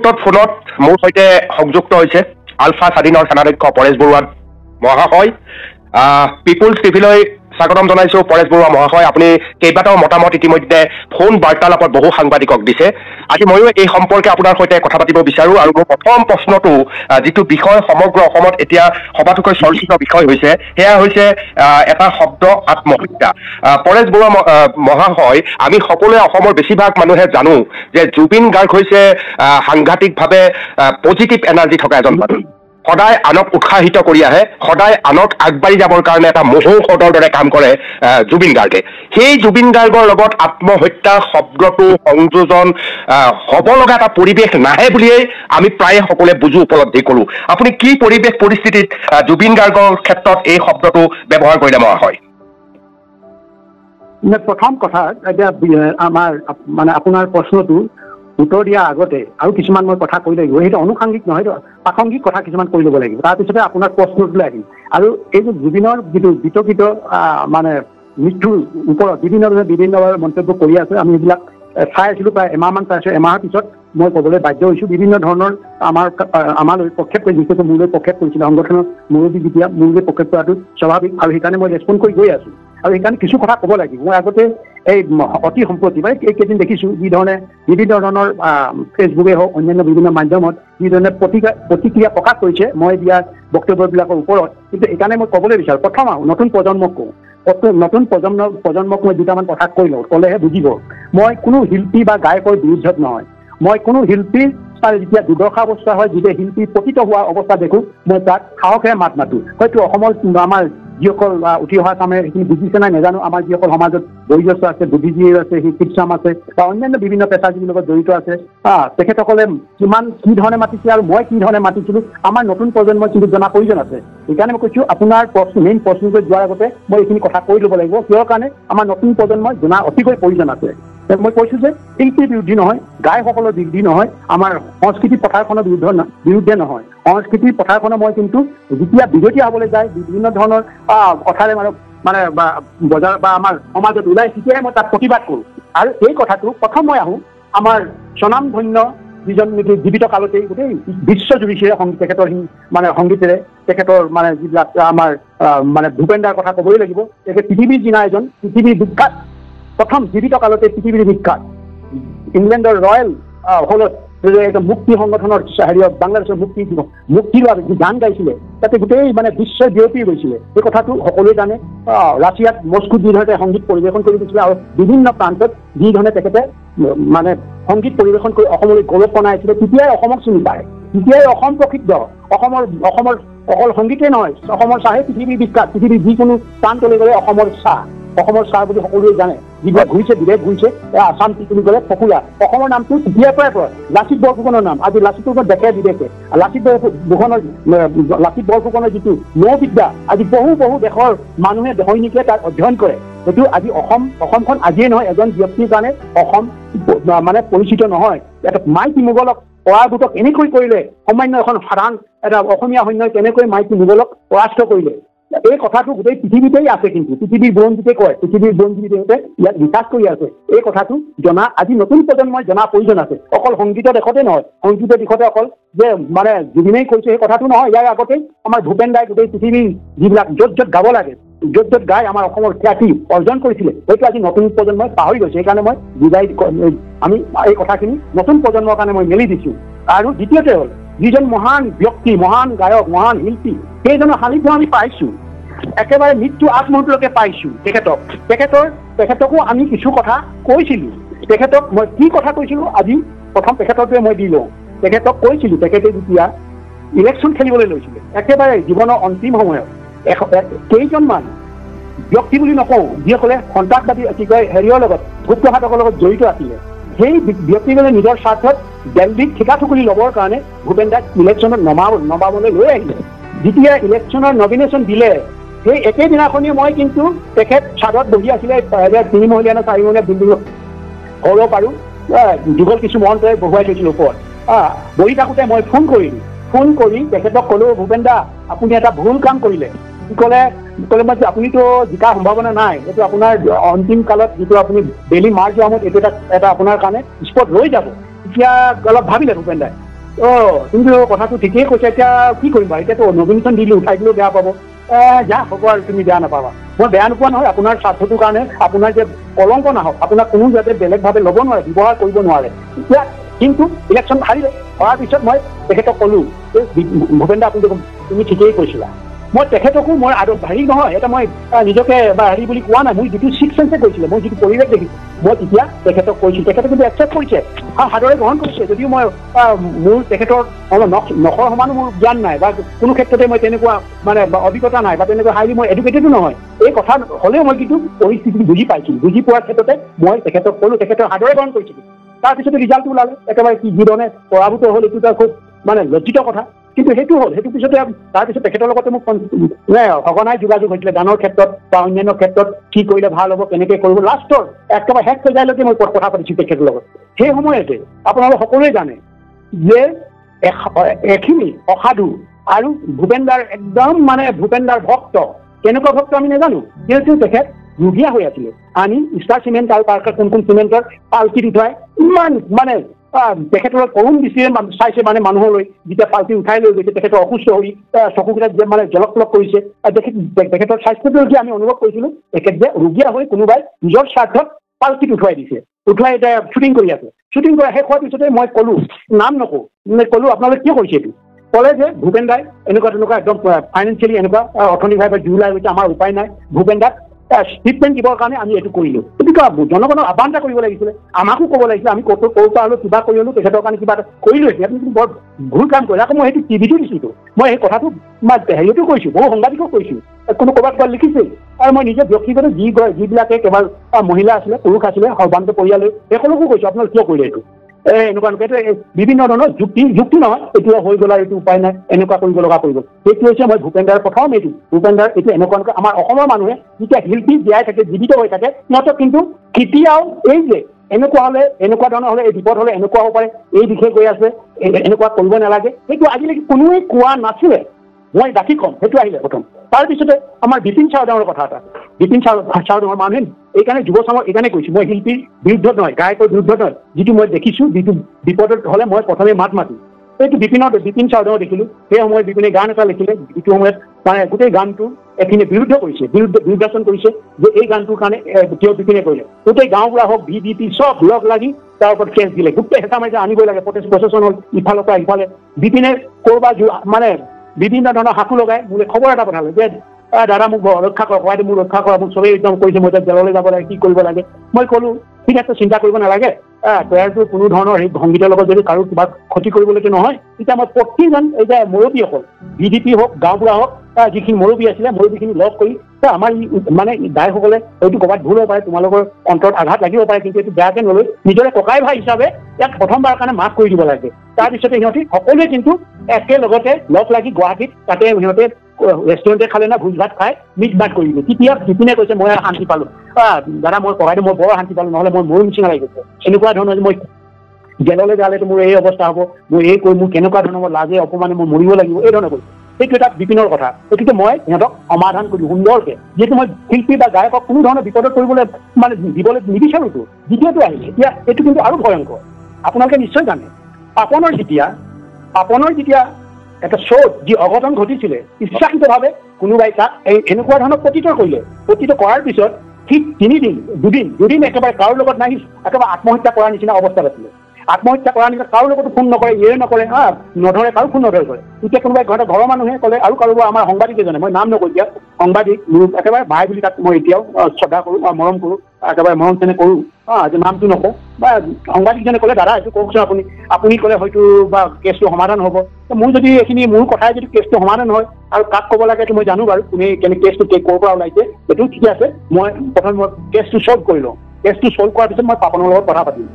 ফোনত মোৰ সৈতে সংযুক্ত হৈছে আলফা স্বাধীনৰ সেনাধ্যক্ষ পৰেশ বৰুৱা মহাশয়। পিপুলছ টিভিলৈ স্বাগতম জনাইছো পৰেশ বৰুৱা মহাশয়। আপুনি কেইবাটাও মতামত ইতিমধ্যে ফোন বাৰ্তালাপত বহু সাংবাদিকক দিছে। আজি ময়ো এই সম্পৰ্কে আপোনাৰ সৈতে কথা পাতিব বিচাৰো। আৰু মোৰ প্ৰথম প্ৰশ্নটো যিটো বিষয় সমগ্ৰ অসমত এতিয়া সবাতোকৈ চৰ্চিত বিষয় হৈছে, সেয়া হৈছে এটা শব্দ আত্মহত্যা। পৰেশ বৰুৱা মহাশয়, আমি সকলোৱে অসমৰ বেছিভাগ মানুহে জানো যে জুবিন গাৰ্গ হৈছে সাংঘাতিকভাৱে পজিটিভ এনাৰ্জি থকা এজন মানুহ। সদায় আনক উৎসাহিত কৰি আহে, সদায় আনক আগবাঢ়ি যাবৰ কাৰণে এটা মহৌষধৰ দৰে কাম কৰে জুবিন গাৰ্গে। সেই জুবিন গাৰ্গৰ লগত আত্মহত্যা শব্দটো সংযোজন হ'ব লগা এটা পৰিৱেশ নাহে বুলিয়েই আমি প্ৰায়ে সকলোৱে বুজো, উপলব্ধি কৰোঁ। আপুনি কি পৰিৱেশ পৰিস্থিতিত জুবিন গাৰ্গৰ ক্ষেত্ৰত এই শব্দটো ব্যৱহাৰ কৰিলে মহাশয়? প্ৰথম কথা, এতিয়া আমাৰ মানে আপোনাৰ প্ৰশ্নটো উত্তৰ দিয়াৰ আগতে আৰু কিছুমান মই কথা কৈ লাগিব। সেইটো অনুষাংগিক নহয়, প্ৰাসংগিক কথা কিছুমান কৈ ল'ব লাগিব। তাৰপিছতে আপোনাৰ প্ৰশ্নটোলৈ আহিম। আৰু এই যে জুবিনৰ যিটো বিতৰ্কিত মানে মৃত্যুৰ ওপৰত বিভিন্ন মন্তব্য কৰি আছে, আমি এইবিলাক চাই আছিলোঁ। প্ৰায় এমাহমান চাইছোঁ। এমাহৰ পিছত মই ক'বলৈ বাধ্য হৈছোঁ। বিভিন্ন ধৰণৰ আমালৈ প্ৰক্ষেপ কৰি, বিশেষকৈ মোলৈ প্ৰক্ষেপ কৰিছিলে সংগঠনৰ মুৰব্বী। যেতিয়া মোলৈ প্ৰক্ষেপ কৰাটো স্বাভাৱিক, আৰু সেইকাৰণে মই ৰেছপণ্ড কৰি গৈ আছোঁ। আৰু সেইকাৰণে কিছু কথা ক'ব লাগিব। মই আগতে এই অতি সম্প্ৰতি মানে এইকেইদিন দেখিছোঁ যিধৰণে বিভিন্ন ধৰণৰ ফেচবুকে হওক, অন্যান্য বিভিন্ন মাধ্যমত যিধৰণে প্ৰতিক্ৰিয়া প্ৰকাশ কৰিছে মই দিয়া বক্তব্যবিলাকৰ ওপৰত। কিন্তু এইকাৰণে মই ক'বলৈ বিচাৰোঁ, প্ৰথম নতুন প্ৰজন্মক কওঁ, নতুন প্ৰজন্মক মই দুটামান কথা কৈ লওঁ, ক'লেহে বুজিব। মই কোনো শিল্পী বা গায়কৰ বিৰুদ্ধত নহয়। মই কোনো শিল্পীৰ যেতিয়া দুৰ্দশাৱস্থা হয়, যেতিয়া শিল্পী পতিত হোৱা অৱস্থা দেখোঁ, মই তাক সাহসেৰে মাত মাতোঁ। হয়তো অসমৰ আমাৰ যিসকল উঠি অহা কামে সেইখিনি বুজিছে নাই নাজানো। আমাৰ যিসকল সমাজত বয়োজ্যেষ্ঠ আছে, বুদ্ধিজীৱী আছে, শিক্ষাম আছে, বা অন্যান্য বিভিন্ন পেছাজীৱীৰ লগত জড়িত আছে, তেখেতসকলে কি ধৰণে মাতিছে আৰু মই কি ধৰণে মাতিছিলোঁ, আমাৰ নতুন প্ৰজন্মই কিন্তু জনা প্ৰয়োজন আছে। সেইকাৰণে মই কৈছোঁ, আপোনাৰ মেইন প্ৰশ্নটোত যোৱাৰ আগতে মই এইখিনি কথা কৈ ল'ব লাগিব। কিহৰ কাৰণে আমাৰ নতুন প্ৰজন্মই জনা অতিকৈ প্ৰয়োজন আছে। মই কৈছোঁ যে শিল্পীৰ বিৰুদ্ধে নহয়, গায়কসকলৰ বিৰুদ্ধে নহয়, আমাৰ সংস্কৃতি পথাৰখনৰ বিৰুদ্ধে নহয়। সংস্কৃতিৰ পথাৰখনৰ মই কিন্তু যেতিয়া বিৰতি হ'বলৈ যায়, বিভিন্ন ধৰণৰ কথাৰে মানে বজাৰ বা আমাৰ সমাজত ওলাই, তেতিয়াই মই তাত প্ৰতিবাদ কৰোঁ। আৰু এই কথাটো প্ৰথম মই আহোঁ আমাৰ স্বনামধন্য যিজন নেকি জীৱিত কালতেই গোটেই বিশ্বজুৰি তেখেতৰ মানে সংগীতেৰে তেখেতৰ মানে যিবিলাক আমাৰ মানে ভূপেন দাৰ কথা ক'বই লাগিব। তেখেত পৃথিৱীৰ দিনা এজন পৃথিৱীৰ বিখ্যাত, প্ৰথম জীৱিত কালতে পৃথিৱীৰ বিখ্যাত ইংলেণ্ডৰ ৰয়েল হলত একদম মুক্তি সংগঠনৰ বাংলাদেশৰ মুক্তিৰ বাবে যি গান গাইছিলে, তাতে গোটেই মানে বিশ্বই বিয়পি গৈছিলে। এই কথাটো সকলোৱে জানে। ৰাছিয়াত মস্কোত যিধৰণে সংগীত পৰিৱেশন কৰি দিছিলে, আৰু বিভিন্ন প্ৰান্তত যিধৰণে তেখেতে মানে সংগীত পৰিৱেশন কৰি অসমলৈ গৌৰৱ কণাইছিলে, তেতিয়াই অসমক চিনি পায়, তেতিয়াই অসম প্ৰসিদ্ধ। অসমৰ অকল সংগীতেই নহয়, অসমৰ চাহে পৃথিৱীৰ বিখ্যাত। পৃথিৱীৰ যিকোনো প্ৰান্তলৈ গ'লে অসমৰ চাহ বুলি সকলোৱে জানে। যিবিলাক ঘূৰিছে, বিদেশ ঘূৰিছে, আছাম বুলি ক'লে পপুলাৰ। অসমৰ নামটো তেতিয়াৰ পৰাই পৰে। লাচিত বৰফুকনৰ নাম আজি লাচিত বৰফুকন দেশে বিদেশে। লাচিত বৰফুকনৰ যিটো নৌবিদ্যা আজি বহু দেশৰ মানুহে সৈনিকে তাক অধ্যয়ন কৰে। সেইটো আজি অসমখন আজিয়ে নহয়, এজন ব্যক্তিৰ কাৰণে অসম মানে পৰিচিত নহয়। এটা মাইকী মোগলক পৰাভূত কেনেকৈ কৰিলে, সামান্য এখন সাধাৰণ এটা অসমীয়া সৈন্যই কেনেকৈ মাইকী মোগলক পৰাস্ত কৰিলে, এই কথাটো গোটেই পৃথিৱীতেই আছে। কিন্তু পৃথিৱীৰ বুৰঞ্জীতে কয়, পৃথিৱীৰ বুৰঞ্জীতে ইয়াক ৰিচাৰ্চ কৰি আছে। এই কথাটো জনা আজি নতুন প্ৰজন্মই জনা প্ৰয়োজন আছে। অকল সংগীতৰ দিশতে নহয়, সংগীতৰ দিশতে অকল যে মানে জুবিনেই কৈছে সেই কথাটো নহয়। ইয়াৰ আগতেই আমাৰ ভূপেন দাই গোটেই পৃথিৱীৰ যিবিলাক য'ত গাব লাগে, য'ত গাই আমাৰ অসমৰ খ্যাতি অৰ্জন কৰিছিলে, সেইটো আজি নতুন প্ৰজন্মই পাহৰি গৈছে। সেইকাৰণে মই আমি এই কথাখিনি নতুন প্ৰজন্মৰ কাৰণে মই মেলি দিছোঁ। আৰু দ্বিতীয়তে হ'ল, যিজন মহান ব্যক্তি, মহান গায়ক, মহান শিল্পী, সেইজনৰ সান্নিধ্য আমি পাইছোঁ, একেবাৰে মৃত্যু আগমুহূৰ্তলৈকে পাইছোঁ। তেখেতকো আমি কিছু কথা কৈছিলোঁ। তেখেতক মই কি কথা কৈছিলোঁ, আজি প্ৰথম তেখেতকে মই দি লওঁ। তেখেতক কৈছিলোঁ, তেখেতে যেতিয়া ইলেকশ্যন খেলিবলৈ লৈছিলে, একেবাৰে জীৱনৰ অন্তিম সময়ত কেইজনমান ব্যক্তি বুলি নকওঁ, যিসকলে সন্ত্ৰাসবাদী কি কয় হেৰিয়ৰ লগত, গুপ্তঘাতকৰ লগত জড়িত আছিলে, সেই ব্যক্তিজনে নিজৰ স্বাৰ্থত দিল্লীত ঠিকা ঠুকুৰি ল'বৰ কাৰণে ভূপেন দাক ইলেকশ্যনত নমাবলৈ লৈ আহিলে। যেতিয়া ইলেকশ্যনৰ নমিনেশ্যন দিলে, সেই একেদিনাখনেই মই কিন্তু তেখেত চাদত বহি আছিলে 3মহলীয়া নে 4মহলীয়া বিল্ডিঙত, হ'ব পাৰোঁ যুগল কিছু মহন্তই বহুৱাই থৈছিলোঁ ওপৰত। বহি থাকোঁতে মই ফোন কৰি তেখেতক ক'লোঁ, ভূপেন দা আপুনি এটা ভুল কাম কৰিলে। ক'লে মই আপুনিতো জিকাৰ সম্ভাৱনা নাই, এইটো আপোনাৰ অন্তিম কালত যিটো আপুনি ডেইলি মাৰ্চ হোৱা সময়ত এইটো এটা আপোনাৰ কাৰণে স্পট ৰৈ যাব। এতিয়া অলপ ভাবিলে ভূপেন দাই, কিন্তু কথাটো ঠিকেই কৈছে। এতিয়া কি কৰিম বাৰু, এতিয়াতো নমিনেশ্যন দিলোঁ, উঠাই দিলেও বেয়া পাব। যা হ'ব আৰু তুমি বেয়া নাপাবা। মই বেয়া নোপোৱা নহয়, আপোনাৰ স্বাৰ্থটোৰ কাৰণে আপোনাৰ যে কলংক নাহক, আপোনাক কোনো যাতে বেলেগভাৱে ল'ব নোৱাৰে, ব্যৱহাৰ কৰিব নোৱাৰে। এতিয়া কিন্তু ইলেকশ্যন হাৰিলে, হোৱাৰ পিছত মই তেখেতক ক'লোঁ যে ভূপেন দা আপুনি তুমি ঠিকেই কৈছিলা। মই তেখেতকো মই আৰু হেৰি নহয়, এটা মই নিজকে বা হেৰি বুলি কোৱা নাই, মই যিটো ছিক্স চেন্সে কৈছিলে, মই যিটো পৰিৱেশ দেখিছোঁ, মই তেতিয়া তেখেতক কৈছোঁ। তেখেতে কিন্তু একচেপ্ট কৰিছে, সাদৰে গ্ৰহণ কৰিছে। যদিও মই মোৰ তেখেতৰ নখৰ সমানো মোৰ জ্ঞান নাই বা কোনো ক্ষেত্ৰতে মই তেনেকুৱা মানে অভিজ্ঞতা নাই বা তেনেকুৱা হাইলি মই এডুকেটেডো নহয়। এই কথা হ'লেও মই কিন্তু পৰিস্থিতি বুজি পাইছিলোঁ। বুজি পোৱাৰ ক্ষেত্ৰতে মই তেখেতক ক'লোঁ, তেখেতৰ সাদৰে গ্ৰহণ কৰিছিলোঁ। তাৰপিছতে ৰিজাল্টটো ওলালে, একেবাৰে কি যিধৰণে পৰাভূত হ'ল, এইটো এটা খুব মানে লজ্জিত কথা। কিন্তু সেইটো হ'ল, সেইটো পিছতে তাৰপিছত তেখেতৰ লগতে মোক সঘনাই যোগাযোগ হৈছিলে, গানৰ ক্ষেত্ৰত বা অন্যান্য ক্ষেত্ৰত কি কৰিলে ভাল হ'ব, কেনেকৈ কৰিব। লাষ্টৰ একেবাৰে শেষ পৰ্যায়লৈকে মই কথা পাতিছোঁ তেখেতৰ লগত। সেই সময়তে আপোনালোক সকলোৱে জানে যে এখিনি অসাধু আৰু ভূপেন দাৰ একদম মানে ভূপেন দাৰ ভক্ত, কেনেকুৱা ভক্ত আমি নাজানো, যিহেতু তেখেত ৰুগীয়া হৈ আছিলে। আমি ষ্টাৰ চিমেণ্ট আৰু কোন চিমেণ্টৰ পাল্টিত উঠাই ইমান মানে তেখেতৰ কৰুণ দৃষ্টিৰে চাইছে মানে মানুহলৈ। যেতিয়া পাল্টি উঠাই লৈ গৈছে, তেখেতৰ অসুস্থ হৈ চকুকেইটাত যে মানে জলক কৰিছে, তেখেতৰ স্বাস্থ্যটো যে আমি অনুভৱ কৰিছিলোঁ, তেখেত যে ৰুগীয়া হৈ কোনোবাই নিজৰ স্বাৰ্থত পাল্টিত উঠুৱাই দিছে, উঠুৱাই এতিয়া শ্বুটিং কৰি আছে। শ্বুটিং কৰা শেষ হোৱাৰ পিছতে মই ক'লোঁ, নাম নকওঁ, ক'লোঁ আপোনালোকে কিয় কৰিছে এইটো? ক'লে যে ভূপেন দাই এনেকুৱা তেনেকুৱা একদম ফাইনেন্সিয়েলি এনেকুৱা অৰ্থনৈতিকভাৱে জুৰুলাই গৈছে, আমাৰ উপায় নাই, ভূপেন দাক ট্ৰিটমেণ্ট দিবৰ কাৰণে আমি এইটো কৰিলোঁ। গতিকে জনগণক আহ্বান এটা কৰিব লাগিছিলে, আমাকো ক'ব লাগিছিলে। আমি ক'ৰ পৰা হ'লেও কিবা কৰি হ'লেও তেখেতৰ কাৰণে কিবা এটা কৰিলোঁ। আপুনি কিন্তু বৰ ভুল কাম কৰিলে। আকৌ মই সেইটো টিভিটো দিছিলোঁ, মই সেই কথাটো হেৰিটো কৈছোঁ, বহু সাংবাদিকক কৈছোঁ, কোনো ক'ৰবাত লিখিছেই। আৰু মই নিজে ব্যক্তিগত যিবিলাকে কেৱল মহিলা আছিলে, পুৰুষ আছিলে, সৰ্বান্ত পৰিয়ালে, সকলোকো কৈছোঁ আপোনালোকে কিয় কৰিলে এইটো। এনেকুৱা বিভিন্ন ধৰণৰ যুক্তি নহয়, এইটো হৈ গ'ল আৰু এইটো উপায় নাই, এনেকুৱা কৰিব লগা কৰিব। সেইটো হৈছে মই ভূপেন দাৰ প্ৰথম এইটো, ভূপেন দাৰ এইটো এনেকুৱা আমাৰ অসমৰ মানুহে যেতিয়া শিল্পী জীয়াই থাকে, জীৱিত হৈ থাকে, সিহঁতক কিন্তু কেতিয়াও এই যে এনেকুৱা হ'লে, এনেকুৱা ধৰণৰ হ'লে, এই বিপদ হ'লে এনেকুৱা হ'ব পাৰে, এই দিশে গৈ আছে, এনেকুৱা কৰিব নালাগে, সেইটো আজিলৈকে কোনোৱে কোৱা নাছিলে। মই ডাকি ক'ম, সেইটো আহিলে প্ৰথম। তাৰপিছতে আমাৰ বিপিন চাওডাঙৰ কথা এটা, বিপিন চাওডাঙৰ মানুহে এইকাৰণে যুৱ চামৰ এইকাৰণে কৈছোঁ, মই শিল্পীৰ বিৰুদ্ধত নহয়, গায়কৰ বিৰুদ্ধত নহয়, যিটো মই দেখিছোঁ, যিটো বিপদত হ'লে মই প্ৰথমে মাত মাতিম। এইটো বিপিন চাওডাঙৰ দেখিলোঁ। সেই সময়ত বিপিনে গান এটা লিখিলে, যিটো সময়ত মানে গোটেই গানটো এখিনি বিৰুদ্ধ কৰিছে, বিৰুদ্ধাচৰণ কৰিছে, যে এই গানটোৰ কাৰণে কিয় বিপিনে কৰিলে। গোটেই গাঁওবুঢ়া হওক, VDP চব লগ লাগি তাৰ ওপৰত কেছ দিলে, গোটেই হেঁচা মাৰি আনিবই লাগে, প্ৰচেছন হ'ল ইফালৰ পৰা ইফালে। বিপিনে ক'ৰবাত মানে বিভিন্ন ধৰণৰ সাঁকো লগাই মোলৈ খবৰ এটা পঠালে যে দাদা মোক ৰক্ষা কৰক, ককাইদেউ মোক ৰক্ষা কৰক, মোক চবেই একদম কৰিছে, মই এতিয়া জেললৈ যাব লাগে, কি কৰিব লাগে। মই ক'লোঁ ঠিক আছে, চিন্তা কৰিব নালাগে, তৈয়াৰটো কোনো ধৰণৰ সেই সংগীতৰ লগত যদি কাৰো কিবা ক্ষতি কৰিবলৈকে নহয়, তেতিয়া মই প্ৰতিজন এই যে মুৰব্বীসকল, VDP হওক, গাঁওবুঢ়া হওক, যিখিনি মুৰব্বী আছিলে, মুৰব্বীখিনি লগ কৰি আমাৰ মানে দাইসকলে হয়তো ক'ৰবাত ভুল হ'ব পাৰে, তোমালোকৰ অন্তৰত আঘাত লাগিব পাৰে, কিন্তু এইটো বেয়াকে নলৈ নিজৰে ককাই ভাই হিচাপে ইয়াক প্ৰথমবাৰৰ কাৰণে মাফ কৰি দিব লাগে। তাৰপিছতে সিহঁতে সকলোৱে কিন্তু একেলগতে লগ লাগি গুৱাহাটীত তাতে সিহঁতে ৰেষ্টুৰেণ্টে খালে না, ভোজ ভাত খাই মিট ভাত কৰিলে। তেতিয়া বিপিনে কৈছে মই শান্তি পালোঁ, দাদা মই ককাইদেউ মই বৰ শান্তি পালোঁ, নহ'লে মই মৰো নিচিনা লাগি গৈছে। এনেকুৱা ধৰণৰ মই জেললৈ যালেতো মোৰ এই অৱস্থা হ'ব, মই এই কৈ মোৰ কেনেকুৱা ধৰণৰ মই লাজে অপমানে মই মৰিব লাগিব, এই ধৰণে কৈছোঁ। সেইটো এটা বিপিনৰ কথা। গতিকে মই সিহঁতক সমাধান কৰিলোঁ সুন্দৰকৈ, যিহেতু মই শিল্পী বা গায়কক কোনো ধৰণৰ বিপদত কৰিবলৈ মানে দিবলৈ নিবিচাৰোঁতো। দ্বিতীয়টো আহিলে, এতিয়া এইটো কিন্তু আৰু ভয়ংকৰ। আপোনালোকে নিশ্চয় জানে, পাপনৰ যেতিয়া এটা শ্ব'ত যি অঘটন ঘটিছিলে, ইচ্ছাকৃতভাৱে কোনোবাই তাক এনেকুৱা ধৰণৰ প্ৰতিতৰ কৰিলে। প্ৰতিটো কৰাৰ পিছত ঠিক দুদিন একেবাৰে কাৰো লগত নাই, একেবাৰে আত্মহত্যা কৰাৰ নিচিনা অৱস্থাত আছিলে। আত্মহত্যা কৰাৰ নিচিনা কাৰো লগতো ফোন নকৰে, নকৰে, নধৰে, কাৰো ফোন নধৰে কৰে। তেতিয়া কোনোবাই ঘৰৰ মানুহে ক'লে, আৰু কাৰোবাৰ আমাৰ সাংবাদিক এজনে, মই নাম নকওঁ এতিয়া, সাংবাদিক মোৰ একেবাৰে ভাই বুলি তাক মই এতিয়াও শ্ৰদ্ধা কৰোঁ, মৰম কৰোঁ, একেবাৰে মৰম চেনেহ কৰোঁ, যে নামটো নকওঁ, বা সাংবাদিকজনে ক'লে দাদা এইটো কওকচোন আপুনি ক'লে হয়তো বা কেছটো সমাধান হ'ব। মোৰ যদি এইখিনি মোৰ কথাই যদি কেছটো সমাধান হয়, আৰু কাক ক'ব লাগে মই জানো বাৰু, কোনে কেছটো ক'ৰ পৰা ওলাইছে, সেইটো ঠিকে আছে। মই কেছটো ছল্ভ কৰি লওঁ, কেছটো ছল্ভ কৰাৰ পিছত মই পাপনৰ লগত কথা পাতিম।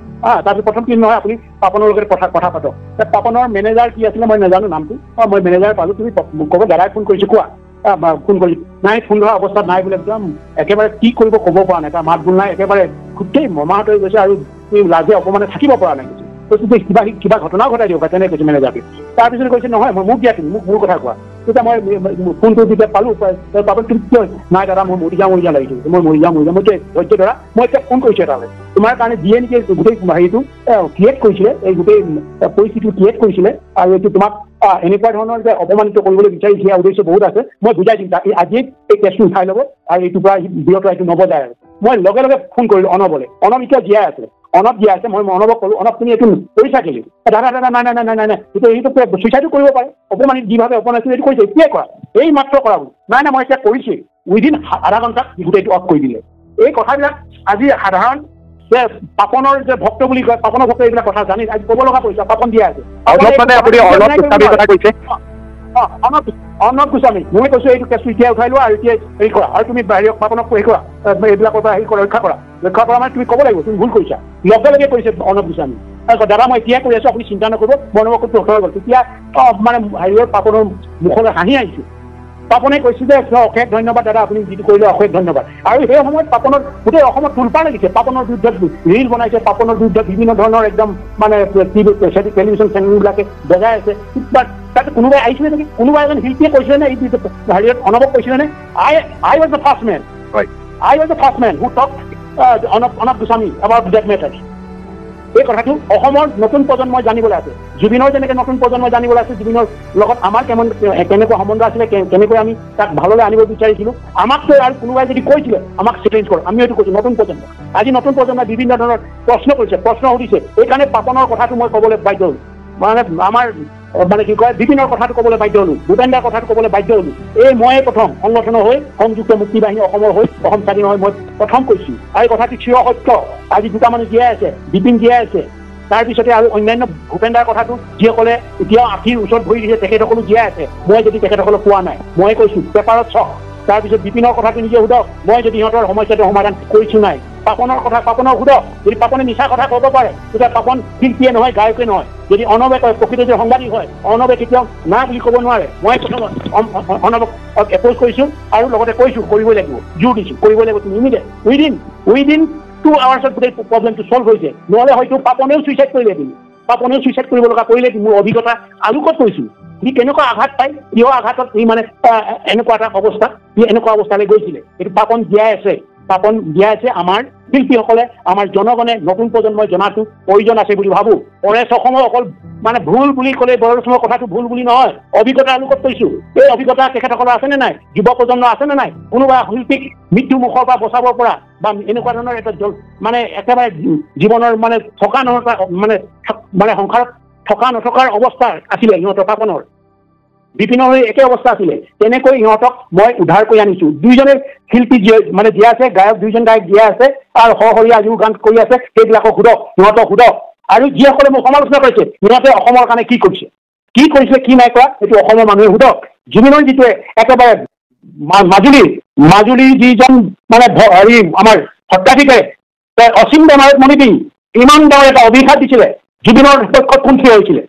তাৰপিছত প্ৰথম কি নহয়, আপুনি পাপনৰ লগত কথা পাতক। পাপনৰ মেনেজাৰ কি আছিলে মই নাজানো নামটো, মই মেনেজাৰ পালোঁ, তুমি ক'ব দাদাই ফোন কৰিছোঁ, কোৱা। ফোন কৰি নাই, ফোন ধৰা অৱস্থাত নাই বোলে, একদম একেবাৰে কি কৰিব ক'ব পৰা নাই, তাৰ মাত বোল নাই, একেবাৰে গোটেই মমাহত হৈ গৈছে, আৰু লাজে অপমানে থাকিব পৰা নাই কৈছে। কিবা ঘটনাও ঘটাই দিব পাৰে, তেনেকৈ কৈছে মেনেজাৰকে। তাৰপিছত কৈছে নহয়, মই মোক দিয়া তুমি মোক মোৰ কথা কোৱা। তেতিয়া মই ফোনটো যেতিয়া পালোঁ পাপন তুমি কিয় নাই দাদা মই মৰি যাওঁ লাগিছিল মই মৰি যাওঁ মই ধৈৰ্য ধৰা মই এতিয়া ফোন কৰিছোঁ এটালৈ তোমাৰ কাৰণে যিয়ে নেকি গোটেই হেৰিটো ক্ৰিয়েট কৰিছিলে এই গোটেই পৰিস্থিতিটো ক্ৰিয়েট কৰিছিলে আৰু এইটো তোমাক এনেকুৱা ধৰণৰ যে অপমানিত কৰিবলৈ বিচাৰিছে ইয়াৰ উদ্দেশ্য বহুত আছে মই বুজাই দিম আজি এই কেছটো উঠাই ল'ব আৰু এইটোৰ পৰা বিৰত এইটো নবজায় আৰু মই লগে লগে ফোন কৰিলোঁ অনবলে অনব এতিয়া জীয়াই আছে অনব জীয়াই আছে মই অনবক ক'লোঁ অনব তুমি এইটো কৰিছা কেলি দাদা নাই এইটো চুইচাইডো কৰিব পাৰে অপমানিত যিভাৱে অপমানিত এইটো কৰিছে এতিয়াই কৰা এই মাত্ৰ কৰা বুলি নাই মই এতিয়া কৰিছোঁ উইদিন আধা ঘণ্টাত গোটেইটো অফ কৰি দিলে এই কথাবিলাক আজি সাধাৰণ যে পাপনৰ যে ভক্ত বুলি কয় পাপনৰ ভক্ত এইবিলাক কথা জানি আজি ক'ব লগা কৰিছে পাপন দিয়া আছে অৰ্ণৱ গোস্বামী মই কৈছোঁ এইটো কেছটো এতিয়া উঠাই লোৱা আৰু এতিয়া হেৰি কৰা আৰু তুমি বাহিৰক পাপনক হেৰি কৰা এইবিলাকৰ পৰা হেৰি কৰা ৰক্ষা কৰা মানে তুমি ক'ব লাগিব তুমি ভুল কৰিছা লগে লগে কৰিছে অৰ্ণৱ গোস্বামী দাদা মই এতিয়াই কৰি আছোঁ আপুনি চিন্তা নকৰিব মই অনুভৱ কৰি হৈ গ'ল তেতিয়া মানে হেৰিয়ৰ পাপনৰ মুখলৈ হাঁহি আহিছোঁ পাপনে কৈছে যে অশেষ ধন্যবাদ দাদা আপুনি যিটো কৰিলে অশেষ ধন্যবাদ আৰু সেই সময়ত পাপনৰ গোটেই অসমত তোলপাৰ লাগিছে পাপনৰ বিৰুদ্ধে ৰিল বনাইছে পাপনৰ বিৰুদ্ধে বিভিন্ন ধৰণৰ একদম মানে টেলিভিশ্যন চেনেলবিলাকে বজাই আছে তাতে কোনোবাই আহিছিলে নেকি কোনোবা এজন শিল্পীয়ে কৈছিলে নে এই হেৰিয়ত অনবক কৈছিলে নে I was the first man who talk Arnab Goswami about that matters এই কথাটো অসমৰ নতুন প্ৰজন্মই জানিবলৈ আছে জুবিনৰ যেনেকৈ নতুন প্ৰজন্মই জানিবলৈ আছে জুবিনৰ লগত আমাৰ কেনেকুৱা সম্বন্ধ আছিলে কেনেকৈ আমি তাক ভাললৈ আনিব বিচাৰিছিলোঁ আমাকতো আৰু কোনোবাই যদি কৈছিলে আমাক চেলেঞ্জ কৰক আমি এইটো কৈছোঁ নতুন প্ৰজন্ম আজি নতুন প্ৰজন্মই বিভিন্ন ধৰণৰ প্ৰশ্ন কৰিছে প্ৰশ্ন সুধিছে এইকাৰণে পাপনৰ কথাটো মই ক'বলৈ বাধ্য হ'লোঁ মানে আমাৰ মানে কি কয় বিপিনৰ কথাটো ক'বলৈ বাধ্য হ'লোঁ ভূপেন দাৰ কথাটো ক'বলৈ বাধ্য হ'লোঁ এই ময়ে প্ৰথম সংগঠনৰ হৈ সংযুক্ত মুক্তি বাহিনী অসমৰ হৈ অসম স্বাধীন হৈ মই প্ৰথম কৈছোঁ আৰু এই কথাটো চিৰ সত্য আজি দুটা মানুহ জীয়াই আছে বিপিন জীয়াই আছে তাৰপিছতে আৰু অন্যান্য ভূপেন দাৰ কথাটো যিসকলে এতিয়াও আঁঠিৰ ওচৰত ভৰি দিছে তেখেতসকলো জীয়াই আছে মই যদি তেখেতসকলক কোৱা নাই মই কৈছোঁ পেপাৰত চাওক তাৰপিছত বিপিনৰ কথাটো নিজে সোধক মই যদি সিহঁতৰ সমস্যাটো সমাধান কৰিছোঁ নাই পাপনৰ কথা পাপনক সোধক যদি পাপনে মিছা কথা ক'ব পাৰে তেতিয়া পাপন শিল্পীয়ে নহয় গায়কে নহয় যদি অনবে কয় প্ৰকৃত যে সাংবাদিক হয় অনবে কেতিয়াও না বুলি ক'ব নোৱাৰে মই প্ৰথম অনবক এপ'জ কৰিছোঁ আৰু লগতে কৈছোঁ কৰিবই লাগিব জোৰ দিছোঁ কৰিবই লাগিব তুমি উইদিন 2 আৱাৰ্ছত গোটেই প্ৰব্লেমটো ছল্ভ হৈছে নহ'লে হয়তো পাপনেও চুইচাইড কৰিলে কিন্তু পাপনেও চুইচাইড কৰিব লগা কৰিলে মোৰ অভিজ্ঞতা আলোকত কৈছোঁ সি কেনেকুৱা আঘাত পায় কিয় আঘাতত সি মানে এনেকুৱা এটা অৱস্থা সি এনেকুৱা অৱস্থালৈ গৈছিলে এইটো পাপন জীয়াই আছে আমাৰ শিল্পীসকলে আমাৰ জনগণে নতুন প্ৰজন্মই জনাটো প্ৰয়োজন আছে বুলি ভাবোঁ পৰেশ অসমৰ অকল মানে ভুল বুলি ক'লে বৰচমৰ কথাটো ভুল বুলি নহয় অভিজ্ঞতা আলোকত কৈছোঁ এই অভিজ্ঞতা তেখেতসকলৰ আছেনে নাই যুৱ প্ৰজন্ম আছেনে নাই কোনোবা শিল্পীক মৃত্যু মুখৰ পৰা বচাবৰ পৰা বা এনেকুৱা ধৰণৰ এটা মানে একেবাৰে জীৱনৰ মানে থকা নথকা মানে সংসাৰত থকা নথকাৰ অৱস্থা আছিলে সিহঁতৰ পাপনৰ বিপিনৰ একে অৱস্থা আছিলে তেনেকৈ সিহঁতক মই উদ্ধাৰ কৰি আনিছোঁ দুইজনে শিল্পী মানে জীয়াই আছে গায়ক দুইজন গায়ক জীয়াই আছে আৰু সৰহৰীয়া আজিও গান কৰি আছে সেইবিলাকক সিহঁতক সোধক আৰু যিসকলে মোক সমালোচনা কৰিছে সিহঁতে অসমৰ কাৰণে কি কৰিছে কি নাই কৰা সেইটো অসমৰ মানুহে সোধক জুবিনৰ যিটোৱে একেবাৰে মাজুলীৰ যিজন মানে হেৰি আমাৰ সত্ৰাধিকাৰে অসীম বেমাৰত মণিপিং ইমান ডাঙৰ এটা অভিশাপ দিছিলে জুবিনৰ পক্ষত কোন থিয় হৈছিলে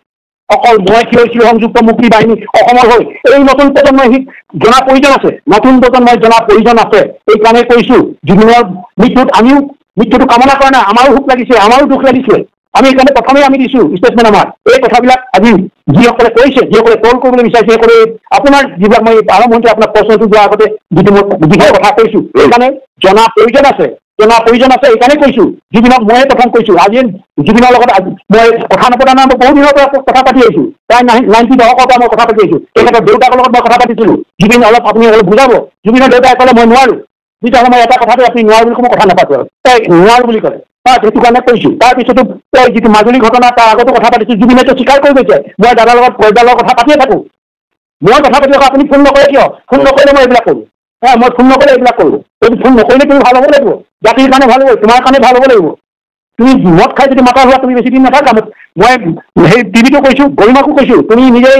অকল মই থিয় হৈছিলোঁ সংযুক্ত মুক্তি বাহিনী অসমৰ হৈ এই নতুন প্ৰজন্মই জনা প্ৰয়োজন আছে নতুন প্ৰজন্মই জনা প্ৰয়োজন আছে এইকাৰণে কৈছোঁ জুবিনৰ আমিও মৃত্যুটো কামনা কৰা নাই আমাৰো সুখ লাগিছে আমাৰো দুখ লাগিছে আমি এইকাৰণে প্ৰথমেই আমি দিছোঁ ষ্টেটমেণ্ট আমাৰ এই কথাবিলাক আজি যিসকলে কৈছে যিসকলে ট্ৰল কৰিবলৈ বিচাৰিছে সেইসকলে আপোনাৰ যিবিলাক মই আৰম্ভণিতে আপোনাক প্ৰশ্নটো দিয়াৰ আগতে যিটো মই বিষয়ে কথা কৈছোঁ এইকাৰণে জনা প্ৰয়োজন আছে এইকাৰণে কৈছোঁ জুবিনক ময়ে প্ৰথম কৈছোঁ আজি জুবিনৰ লগত মই কথা নপতা নাই মই বহু দিনৰ পৰা কথা পাতি আহিছোঁ প্ৰায় 90 দশকৰ পৰা মই কথা পাতি আহিছোঁ তেখেতৰ দেউতাকৰ লগত মই কথা পাতিছিলোঁ জুবিন আপুনি অলপ বুজাব জুবিনৰ দেউতাই ক'লে মই নোৱাৰোঁ তেতিয়াহ'লে মই এটা কথাটো আপুনি নোৱাৰোঁ বুলি মই কথা নাপাতো আৰু তাই নোৱাৰোঁ বুলি ক'লে সেইটো কাৰণে কৈছোঁ তাৰপিছতো যিটো মাজুলী ঘটনা তাৰ আগতো কথা পাতিছোঁ জুবিনেতো স্বীকাৰ কৰি গৈছে মই দাদাৰ লগত কথা পাতিয়ে থাকোঁ মই কথা পাতি থাকোঁ আপুনি ফোন নকৰে কিয় ফোন নকৰিলে মই এইবিলাক কৰোঁ মই ফোন নকৰিলে এইবিলাক কৰোঁ যদি ফোন নকৰিলে তুমি ভাল হ'ব লাগিব জাতিৰ কাৰণে ভাল হ'ব তোমাৰ কাৰণে ভাল হ'ব লাগিব তুমি মদ খাই যদি মাতা হোৱা তুমি বেছি দিন নাথাকা মই সেই টিভিটো কৈছোঁ গৰিমাকো কৈছোঁ তুমি নিজেই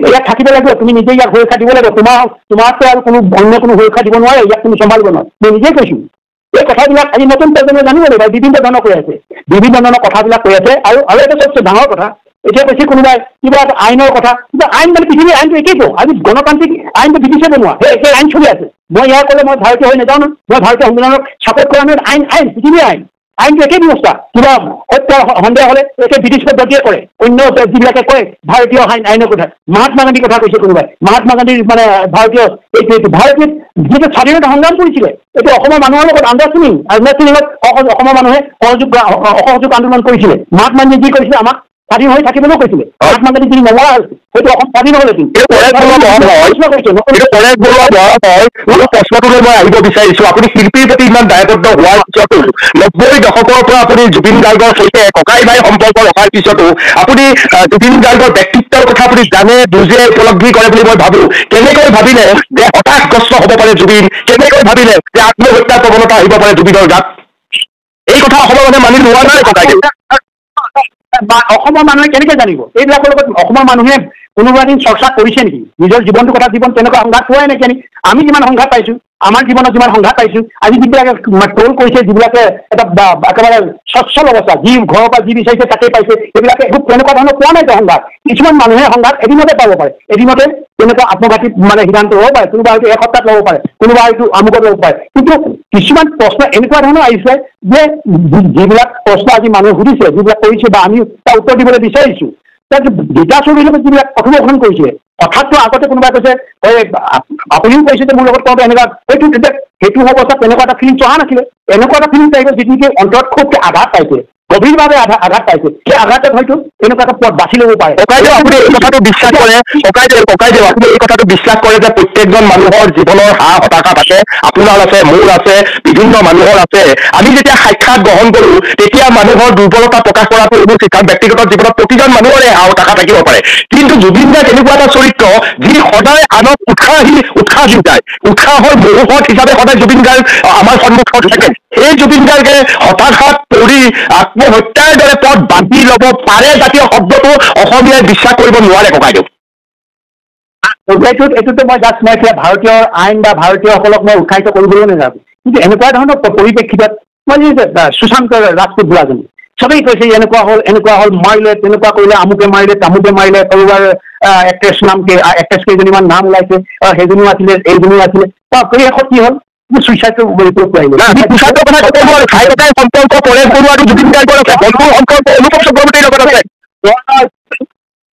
ইয়াত থাকিব লাগিব তুমি নিজেই ইয়াক সুৰক্ষা দিব লাগিব তোমাৰতো আৰু অন্য কোনো সুৰক্ষা দিব নোৱাৰে ইয়াক তুমি চম্ভালিব নোৱাৰা মই নিজেই কৈছোঁ এই কথাবিলাক আজি নতুন প্ৰজন্মই জানিব লাগিব বিভিন্ন ধৰণৰ কৈ আছে বিভিন্ন ধৰণৰ কথাবিলাক কৈ আছে আৰু এটা চবচে ডাঙৰ কথা এতিয়া কৈছে কোনোবাই কিবা এটা আইনৰ কথা কিবা আইন মানে পৃথিৱীৰ আইনটো একেইতো আজি গণতান্ত্ৰিক আইনটো ব্ৰিটিছে বনোৱা সেই একে আইন চলি আছে মই ইয়াৰ ক'লে মই ভাৰতীয় হৈ নাযাওঁ ন মই ভাৰতীয় সংবিধানক ছাপোৰ্ট কৰা নাই আইন পৃথিৱীৰ আইন আইনটো একেই ব্যৱস্থা কিবা হত্যা সন্দেহ হলে একে ব্ৰিটিছ পদ্ধতিয়ে কৰে অন্য যিবিলাকে কয় ভাৰতীয় আইনৰ কথা মহাত্মা গান্ধীৰ কথা কৈছে কোনোবাই মহাত্মা গান্ধীৰ মানে ভাৰতীয় ভাৰতীয় যিটো স্বাধীনতা সংগ্ৰাম কৰিছিলে এইটো অসমৰ মানুহৰ লগত আণ্ডাৰষ্টেণ্ডিং আণ্ডাৰষ্টেণ্ডিঙত অসমৰ মানুহে অসহযোগ আন্দোলন কৰিছিলে মহাত্মা গান্ধী যি কৰিছিলে আমাক স্বাধীন হৈ থাকিবলৈও কৈছিলে মহাত্মা গান্ধী যদি নমৰা হৈছিল সেইটো অসম স্বাধীন হ'লেতো প্ৰশ্নটোলৈ মই আহিব বিচাৰিছো আপুনি শিল্পীৰ প্ৰতি ইমান দায়বদ্ধ হোৱাৰ পিছতো 90 দশকৰ পৰা আপুনি জুবিন গাৰ্গৰ সৈতে ককাই ভাই সম্পৰ্ক ৰখাৰ পিছতো আপুনি জুবিন গাৰ্গৰ ব্যক্তিত্বৰ কথা আপুনি জানে বুজে উপলব্ধি কৰে বুলি মই ভাবো কেনেকৈ ভাবিলে যে হতাশগ্ৰস্ত হ'ব পাৰে জুবিন কেনেকৈ ভাবিলে যে আত্মহত্যাৰ প্ৰৱণতা আহিব পাৰে জুবিনৰ গাত এই কথা অসমৰ মানুহে মানি লোৱা নাই ককাইদেউ অসমৰ মানুহে কেনেকৈ জানিব এইবিলাকৰ লগত অসমৰ মানুহে কোনোবা দিন চৰ্চা কৰিছে নেকি নিজৰ জীৱনটোৰ কথা জীৱন তেনেকুৱা সংঘাত পোৱাই নাই নেকি আমি যিমান সংঘাত পাইছো আমাৰ জীৱনত যিমান সংঘাত পাইছো আজি যিবিলাকে ট্ৰল কৰিছে যিবিলাকে এটা একেবাৰে স্বচ্ছল অৱস্থা যি ঘৰৰ পৰা যি বিচাৰিছে তাকেই পাইছে এইবিলাকে একো তেনেকুৱা ধৰণৰ পোৱা নাই সংঘাত কিছুমান মানুহে সংঘাত এদিনতে পাব পাৰে এদিনতে তেনেকুৱা আত্মঘাতী মানে সিদ্ধান্ত ল'ব পাৰে কোনোবা হয়তো এসপ্তাহত ল'ব পাৰে কোনোবা হয়তো আমুকত ল'ব পাৰে কিন্তু কিছুমান প্ৰশ্ন এনেকুৱা ধৰণৰ আহিছে যে যিবিলাক প্ৰশ্ন আজি মানুহে সুধিছে যিবিলাক কৰিছে বা আমি তাৰ উত্তৰ দিবলৈ বিচাৰিছো গীতা চৌধুৰীৰ লগত যিবিলাক কথোপকথন কৰিছে কথাটো আগতে কোনোবাই কৈছে আপুনিও কৈছে যে মোৰ লগত কওঁতে এনেকুৱা সেইটো অৱস্থাত তেনেকুৱা এটা ফিলিংছ অহা নাছিলে এনেকুৱা এটা ফিলিংছ আহিব যিটো নেকি অন্তৰত খুবকে আঘাত পাইছে গভীৰভাৱে আঘাত পাইছে সেই আঘাতত হয়তো এনেকুৱা এটা পথ বাছি ল'ব পাৰে ককাইদেউ আপুনি এই কথাটো বিশ্বাস কৰে ককাইদেউ আপুনি এই কথাটো বিশ্বাস কৰে যে প্ৰত্যেকজন মানুহৰ জীৱনৰ হাঁহ হতাশা থাকে আপোনাৰ আছে মোৰ আছে বিভিন্ন মানুহৰ আছে আমি যেতিয়া সাক্ষাৎ গ্ৰহণ কৰো তেতিয়া মানুহৰ দুৰ্বলতা প্ৰকাশ কৰাটো এইবোৰ ব্যক্তিগত জীৱনত প্ৰতিজন মানুহৰে হাঁহ হতাশা থাকিব পাৰে কিন্তু জুবিন গাৰ্গ এনেকুৱা এটা চৰিত্ৰ যি সদায় আনক উৎসাহ দি যায় উৎসাহৰ মনোহত হিচাপে সদায় জুবিন গাৰ্গ আমাৰ সন্মুখত থাকে এই জুবিন গাৰ্গে হতাশাত পৰি আত্মহত্যাৰ দৰে পথ বান্ধি ল'ব পাৰে জাতীয় শব্দটো অসমীয়াই বিশ্বাস কৰিব নোৱাৰে ককাইদেউ এইটোতো মই জাষ্ট মই এতিয়া ভাৰতীয় আইন বা ভাৰতীয়সকলক মই উৎসাহিত কৰিবলৈ নাযাওঁ কিন্তু এনেকুৱা ধৰণৰ পৰিপ্ৰেক্ষিতত মই সুশান্ত ৰাজপুত বোলাজনী চবেই কৈছে এনেকুৱা হ'ল মাৰিলে তেনেকুৱা কৰিলে আমুকে মাৰিলে তামুকে মাৰিলে কাৰোবাৰ এক্ট্ৰেছ কেইজনীমান নাম ওলাইছে সেইজনীও আছিলে এইজনীও আছিলে শেষত কি হ'ল চুইচাইডৰ ৰিপৰ্ট আহিলে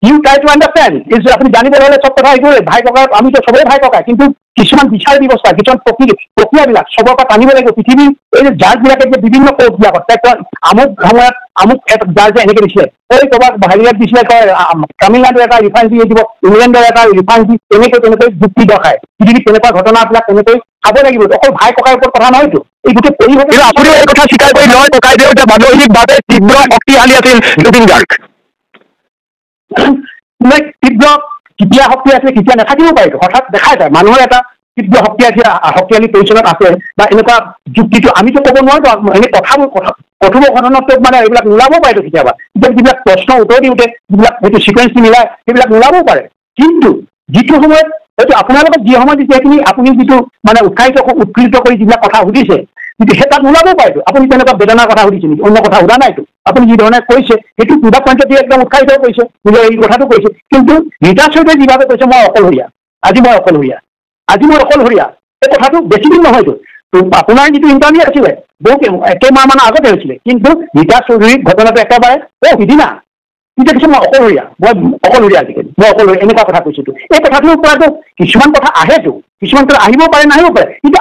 You try to understand. আপনি জানিবলৈ হ'লে চব কথা এইটোৱে ভাই ককাই আমিতো চবেই ভাই ককাই কিন্তু কিছুমান বিচাৰ ব্যৱস্থা কিছুমান প্ৰক্ৰিয়াবিলাক চবৰ পৰা টানিব লাগিব পৃথিৱীৰ এই যে জাজবিলাকে যে বিভিন্ন কোৰ্টবিলাকত আমুক সময়ত আমুক এটা জাজে এনেকৈ দিছিলে এই ক'ৰবাত হেৰিয়াত দিছিলে কয় তামিলনাডুৰ এটা ৰিফাৰেঞ্চ দি দিব ইংলেণ্ডৰ এটা ৰিফাৰেঞ্চ দি তেনেকৈ যুক্তি দেখায় পৃথিৱীত তেনেকুৱা ঘটনাবিলাক তেনেকৈ চাব লাগিব অকল ভাই ককাইৰ ওপৰত কথা নহয়তো এই গোটেই পৰিৱৰ্তন আপুনি এই কথা স্বীকাৰ কৰি নহয় ককাইদেউ যে মানসিকভাৱে তীব্ৰ শক্তিশালী আছিল জুবিন গাৰ্গ তীব্ৰ কেতিয়া শক্তি আছে কেতিয়া নাথাকিব পাৰে হঠাৎ দেখাই যায় মানুহৰ এটা তীব্ৰ শক্তিশালী পজিশ্যনত আছে বা এনেকুৱা যুক্তিটো আমিতো ক'ব নোৱাৰো এনে কথোপকথনত মানে এইবিলাক নোলাব পাৰেতো কেতিয়াবা যিবিলাক প্ৰশ্ন উত্তৰ দিওঁতে যিবিলাক হয়তো চিকুৱেঞ্চটো মিলাই সেইবিলাক নোলাবও পাৰে কিন্তু যিটো সময়ত হয়তো আপোনাৰ লগত যি সময় দিছে সেইখিনি আপুনি যিটো মানে উৎকৃষ্ট কৰি যিবিলাক কথা সুধিছে কিন্তু সেই তাত নোলাবও পাৰেতো আপুনি তেনেকুৱা বেদনাৰ কথা সুধিছে নেকি অন্য কথা সোধা নাইতো আপুনি যি ধৰণে কৈছে সেইটো কিবা পইণ্টত দি একদম উৎসাহিত কৰিছে নিজৰ এই কথাটো কৈছে কিন্তু ৰীতা চৌধুৰীয়ে যিভাৱে কৈছে মই অকলশৰীয়া আজি মই অকলশৰীয়া এই কথাটো বেছি দিন নহয়তো আপোনাৰ যিটো ইণ্টাৰভিউ আছিলে বহু একেমাহমানৰ আগতে হৈছিলে কিন্তু ৰীতা চৌধুৰীৰ ঘটনাটো একেবাৰে সিদিনা কিন্তু কিছু মই অকলশৰীয়া আজিকালি মই অকলশৰীয়া এনেকুৱা কথা কৈছোতো এই কথাটোৰ পৰাতো কিছুমান কথা আহেতো কিছুমান কথা আহিব পাৰে নাহিব পাৰে কিন্তু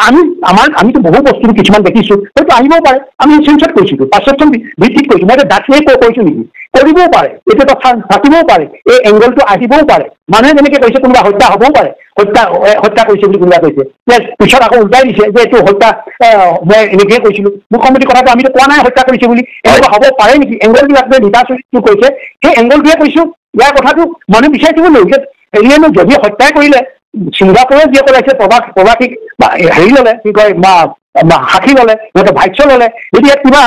আমিতো বহু বস্তু কিছুমান দেখিছো হয়তো আহিবও পাৰে আমি চেঞ্চত কৈছোতো পাৰ্চেপশ্যন ভিত্তিত কৈছো মই দাঁতিয়ে কৈছো নেকি কৰিবও পাৰে এইটো কথা থাকিবও পাৰে এই এংগলটো আহিবও পাৰে মানুহে যেনেকৈ কৈছে কোনোবা হত্যা হ'বও পাৰে হত্যা কৰিছে বুলি কোনোবা কৈছে পিছত আকৌ উল্টাই দিছে যে এইটো হত্যা মই এনেকৈয়ে কৈছিলো মুখ্যমন্ত্ৰী কথাটো আমিতো কোৱা নাই হত্যা কৰিছে বুলি এনেকুৱা হ'ব পাৰে নেকি এংগলবিলাক যে ৰীতা চৌধুৰীটো কৈছে সেই এংগলটোৱে কৈছো ইয়াৰ কথাটো মানুহে বিচাৰি থাকিব লাগিব যে হেৰিয়েনো যদি হত্যাই কৰিলে ছিংগাপুৰে যিয়ে কৰাইছে প্ৰবাসীক হেৰি ল'লে কি কয় সাক্ষী ল'লে সিহঁতে ভাইচ ল'লে যদি ইয়াত কিবা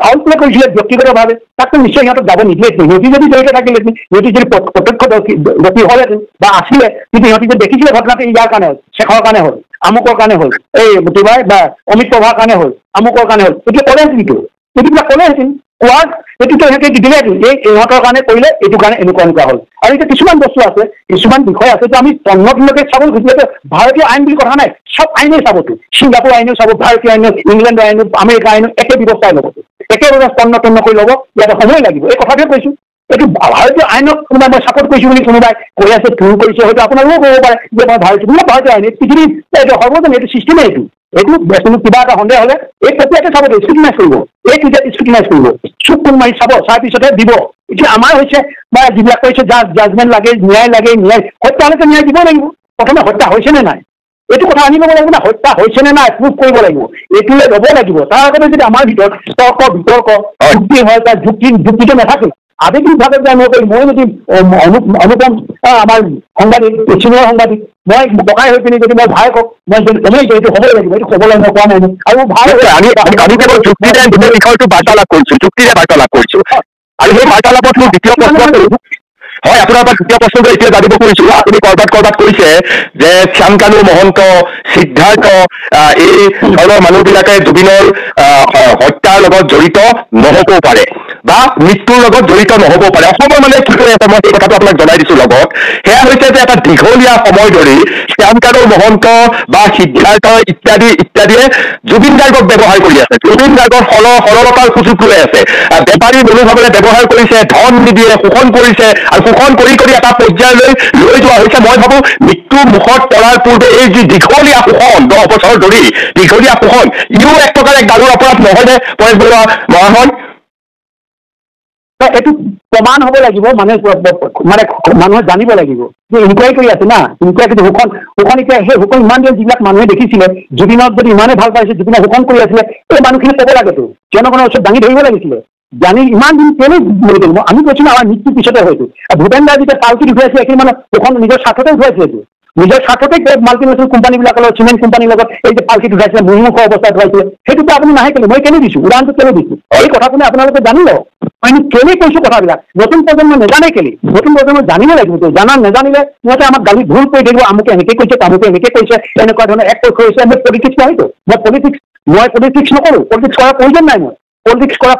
ফাউল প্লে কৰিছিলে ব্যক্তিগতভাৱে তাকতো নিশ্চয় সিহঁতক যাব নিদিলেহেঁতেন সিহঁতি যদি জড়িত থাকিলেহেঁতেন সিহঁতি যদি প্ৰত্যক্ষদৰ্শী হ'লেহেঁতেন বা আছিলে কিন্তু সিহঁতি যদি দেখিছিলে ঘটনাটো ইয়াৰ কাৰণে হ'ল শেখৰ কাৰণে হ'ল আমুকৰ কাৰণে হ'ল এই কিবা বা অমিত প্ৰভাৰ কাৰণে হ'ল আমুকৰ কাৰণে হ'ল এতিয়া ক'লেহেঁতেন কিন্তু এইবিলাক ক'লেহেঁতেন কোৱাৰ এইটোতো সিহঁতে দিলেহেঁতেন এই ইহঁতৰ কাৰণে কৰিলে এইটো কাৰণে এনেকুৱা হ'ল আৰু এতিয়া কিছুমান বস্তু আছে কিছুমান বিষয় আছে যে আমি তন্নতন্নকে চাব খুজিলে ভাৰতীয় আইন বুলি কথা নাই চব আইনেই চাবতো ছিংগাপুৰ আইনেও চাব ভাৰতীয় আইনেও ইংলেণ্ডৰ আইনেও আমেৰিকাৰ আইনেও একে ব্যৱস্থাই ল'বতো একেবাৰে তন্ন কৰি ল'ব, ইয়াতে সময় লাগিব, এই কথাটোৱে কৈছো। এইটো ভাৰতীয় আইনক কোনোবাই মই চাপৰ্ট কৰিছো বুলি কোনোবাই কৈ আছে, ভুল কৰিছে, হয়তো আপোনালোকেও ক'ব পাৰে যে মই ভাৰতীয় আইন পৃথিৱীৰ এইটো সৰ্বজন, এইটো চিষ্টেমে এইটো কিবা এটা সন্দেহ হ'লে এই প্ৰক্ৰিয়াতে চাব, স্ক্ৰুটিনাইজ কৰিব, এই ক্ৰিয়াত স্ক্ৰুটিনাইজ কৰিব, চুপ কোন মাৰি চাব, চাৰ পিছতহে দিব। এতিয়া আমাৰ হৈছে বা যিবিলাক কৈছে জাজমেণ্ট লাগে, ন্যায় হত্যা হ'লেতো ন্যায় দিব লাগিব। প্ৰথমে হত্যা হৈছে নে নাই এইটো কথা আনি ল'ব লাগিব না, হত্যা হৈছে নে নাই প্ৰুভ কৰিব লাগিব, এইটোৱে ল'ব লাগিব। তাৰ আগতে যদি আমাৰ ভিতৰত তৰ্ক বিতৰ্ক যুক্তি হয়, তাৰ যুক্তিটো নাথাকে, আৱেগিকভাৱে মই যদি অনুপম আমাৰ সাংবাদিক, চিনিয়ৰ সাংবাদিক, মই বকাই হৈ পিনি যদি মই ভাই কওক, মই এইটো হ'বই লাগিব, এইটো ক'বলৈ মই কোৱা নাই। আৰু ভাই আমি কেৱল যুক্তিৰে বিষয়টো বাৰ্তালাপ কৰিছো, যুক্তিৰে বাৰ্তালাপ কৰিছো। আৰু সেই বাৰ্তালাপত মোৰ দ্বিতীয় প্ৰশ্ন হয়, আপোনাৰ পৰা দ্বিতীয় প্ৰশ্নটো এতিয়া জানিব খুজিছো। আপুনি কৰবাত কৈছে যে শ্যামকানু মহন্ত, সিদ্ধাৰ্থ এই ধৰণৰ মানুহবিলাকে জুবিনৰ হত্যাৰ লগত জড়িত নহ'বও পাৰে বা মৃত্যুৰ লগত জড়িত নহ'বও পাৰে। অসমৰ মানে কি কৰি আছে মই এই কথাটো আপোনাক জনাই দিছো। লগত সেয়া হৈছে যে এটা দীঘলীয়া সময় ধৰি শ্যামকানু মহন্ত বা সিদ্ধাৰ্থ ইত্যাদিয়ে জুবিন গাৰ্গক ব্যৱহাৰ কৰি আছে, জুবিন গাৰ্গৰ সৰলতাৰ সুযোগ লৈ আছে, বেপাৰী মনোভাৱেৰে ব্যৱহাৰ কৰিছে, ধন নিদিয়ে, শোষণ কৰিছে, আৰু শোষণ কৰি এটা পৰ্যায়লৈ লৈ যোৱা হৈছে। মই ভাবো মৃত্যু মুখত পৰাৰ পূৰ্বে এই যি দীঘলীয়া শোষণ, 10 বছৰ ধৰি দীঘলীয়া শোষণ, ইও এক প্ৰকাৰ এক ডাঙৰ অপৰাধ নহয়নে পৰেশ বৰুৱা মহাশয়? এইটো প্ৰমাণ হ'ব লাগিব, মানে মানুহে জানিব লাগিব যে ইনকুৱাৰী কৰি আছে না, ইনকুৱাৰী শোষণ এতিয়া সেই শোষণ ইমান দিন যিবিলাক মানুহে দেখিছিলে, জুবিনক যদি ইমানেই ভাল পাইছে, জুবিনে শোষণ কৰি আছিলে, এই মানুহখিনি ক'ব লাগেতো, জনগণৰ ওচৰত দাঙি ধৰিব লাগিছিলে। জানি ইমান দিন কেলৈ আমি কৈছো না, আমাৰ মৃত্যুৰ পিছতে হয়তো ভূপেন দাই যেতিয়া পাল্টিত উঠাইছে, এইখিনি মানে শোষণ নিজৰ স্বাৰ্থতে উঠাইছে, এইটো নিজৰ স্বাৰ্থতে মাল্টিনেশ্যনেল কোম্পানীবিলাকৰ লগত, চিমেণ্ট কোম্পানীৰ লগত এই যে পাল্টিত উঠাইছিলে, মুখৰ অৱস্থাত উঠাইছিলে, সেইটোতো আপুনি নাহে কেলে, মই কেলে দিছো, উদাহৰণটো কেলে দিছো, এই কথাখিনি আপোনালোকে জানি লওক। মই কেলে কৈছো কথাবিলাক, নতুন প্ৰজন্ম নেজানে কেলে, নতুন প্ৰজন্ম জানিব লাগিব। নেজানিলে সিহঁতে আমাক গালি ভুল কৰি থাকিব, আমুকে এনেকে কৈছে, তামুকে এনেকে কৈছে, এনেকুৱা ধৰণৰ এক পক্ষ হৈছে। মই পলিটিক্স নহয়তো, মই পলিটিক্স নকৰো, পলিটিক্স কৰাৰ প্ৰয়োজন নাই। মই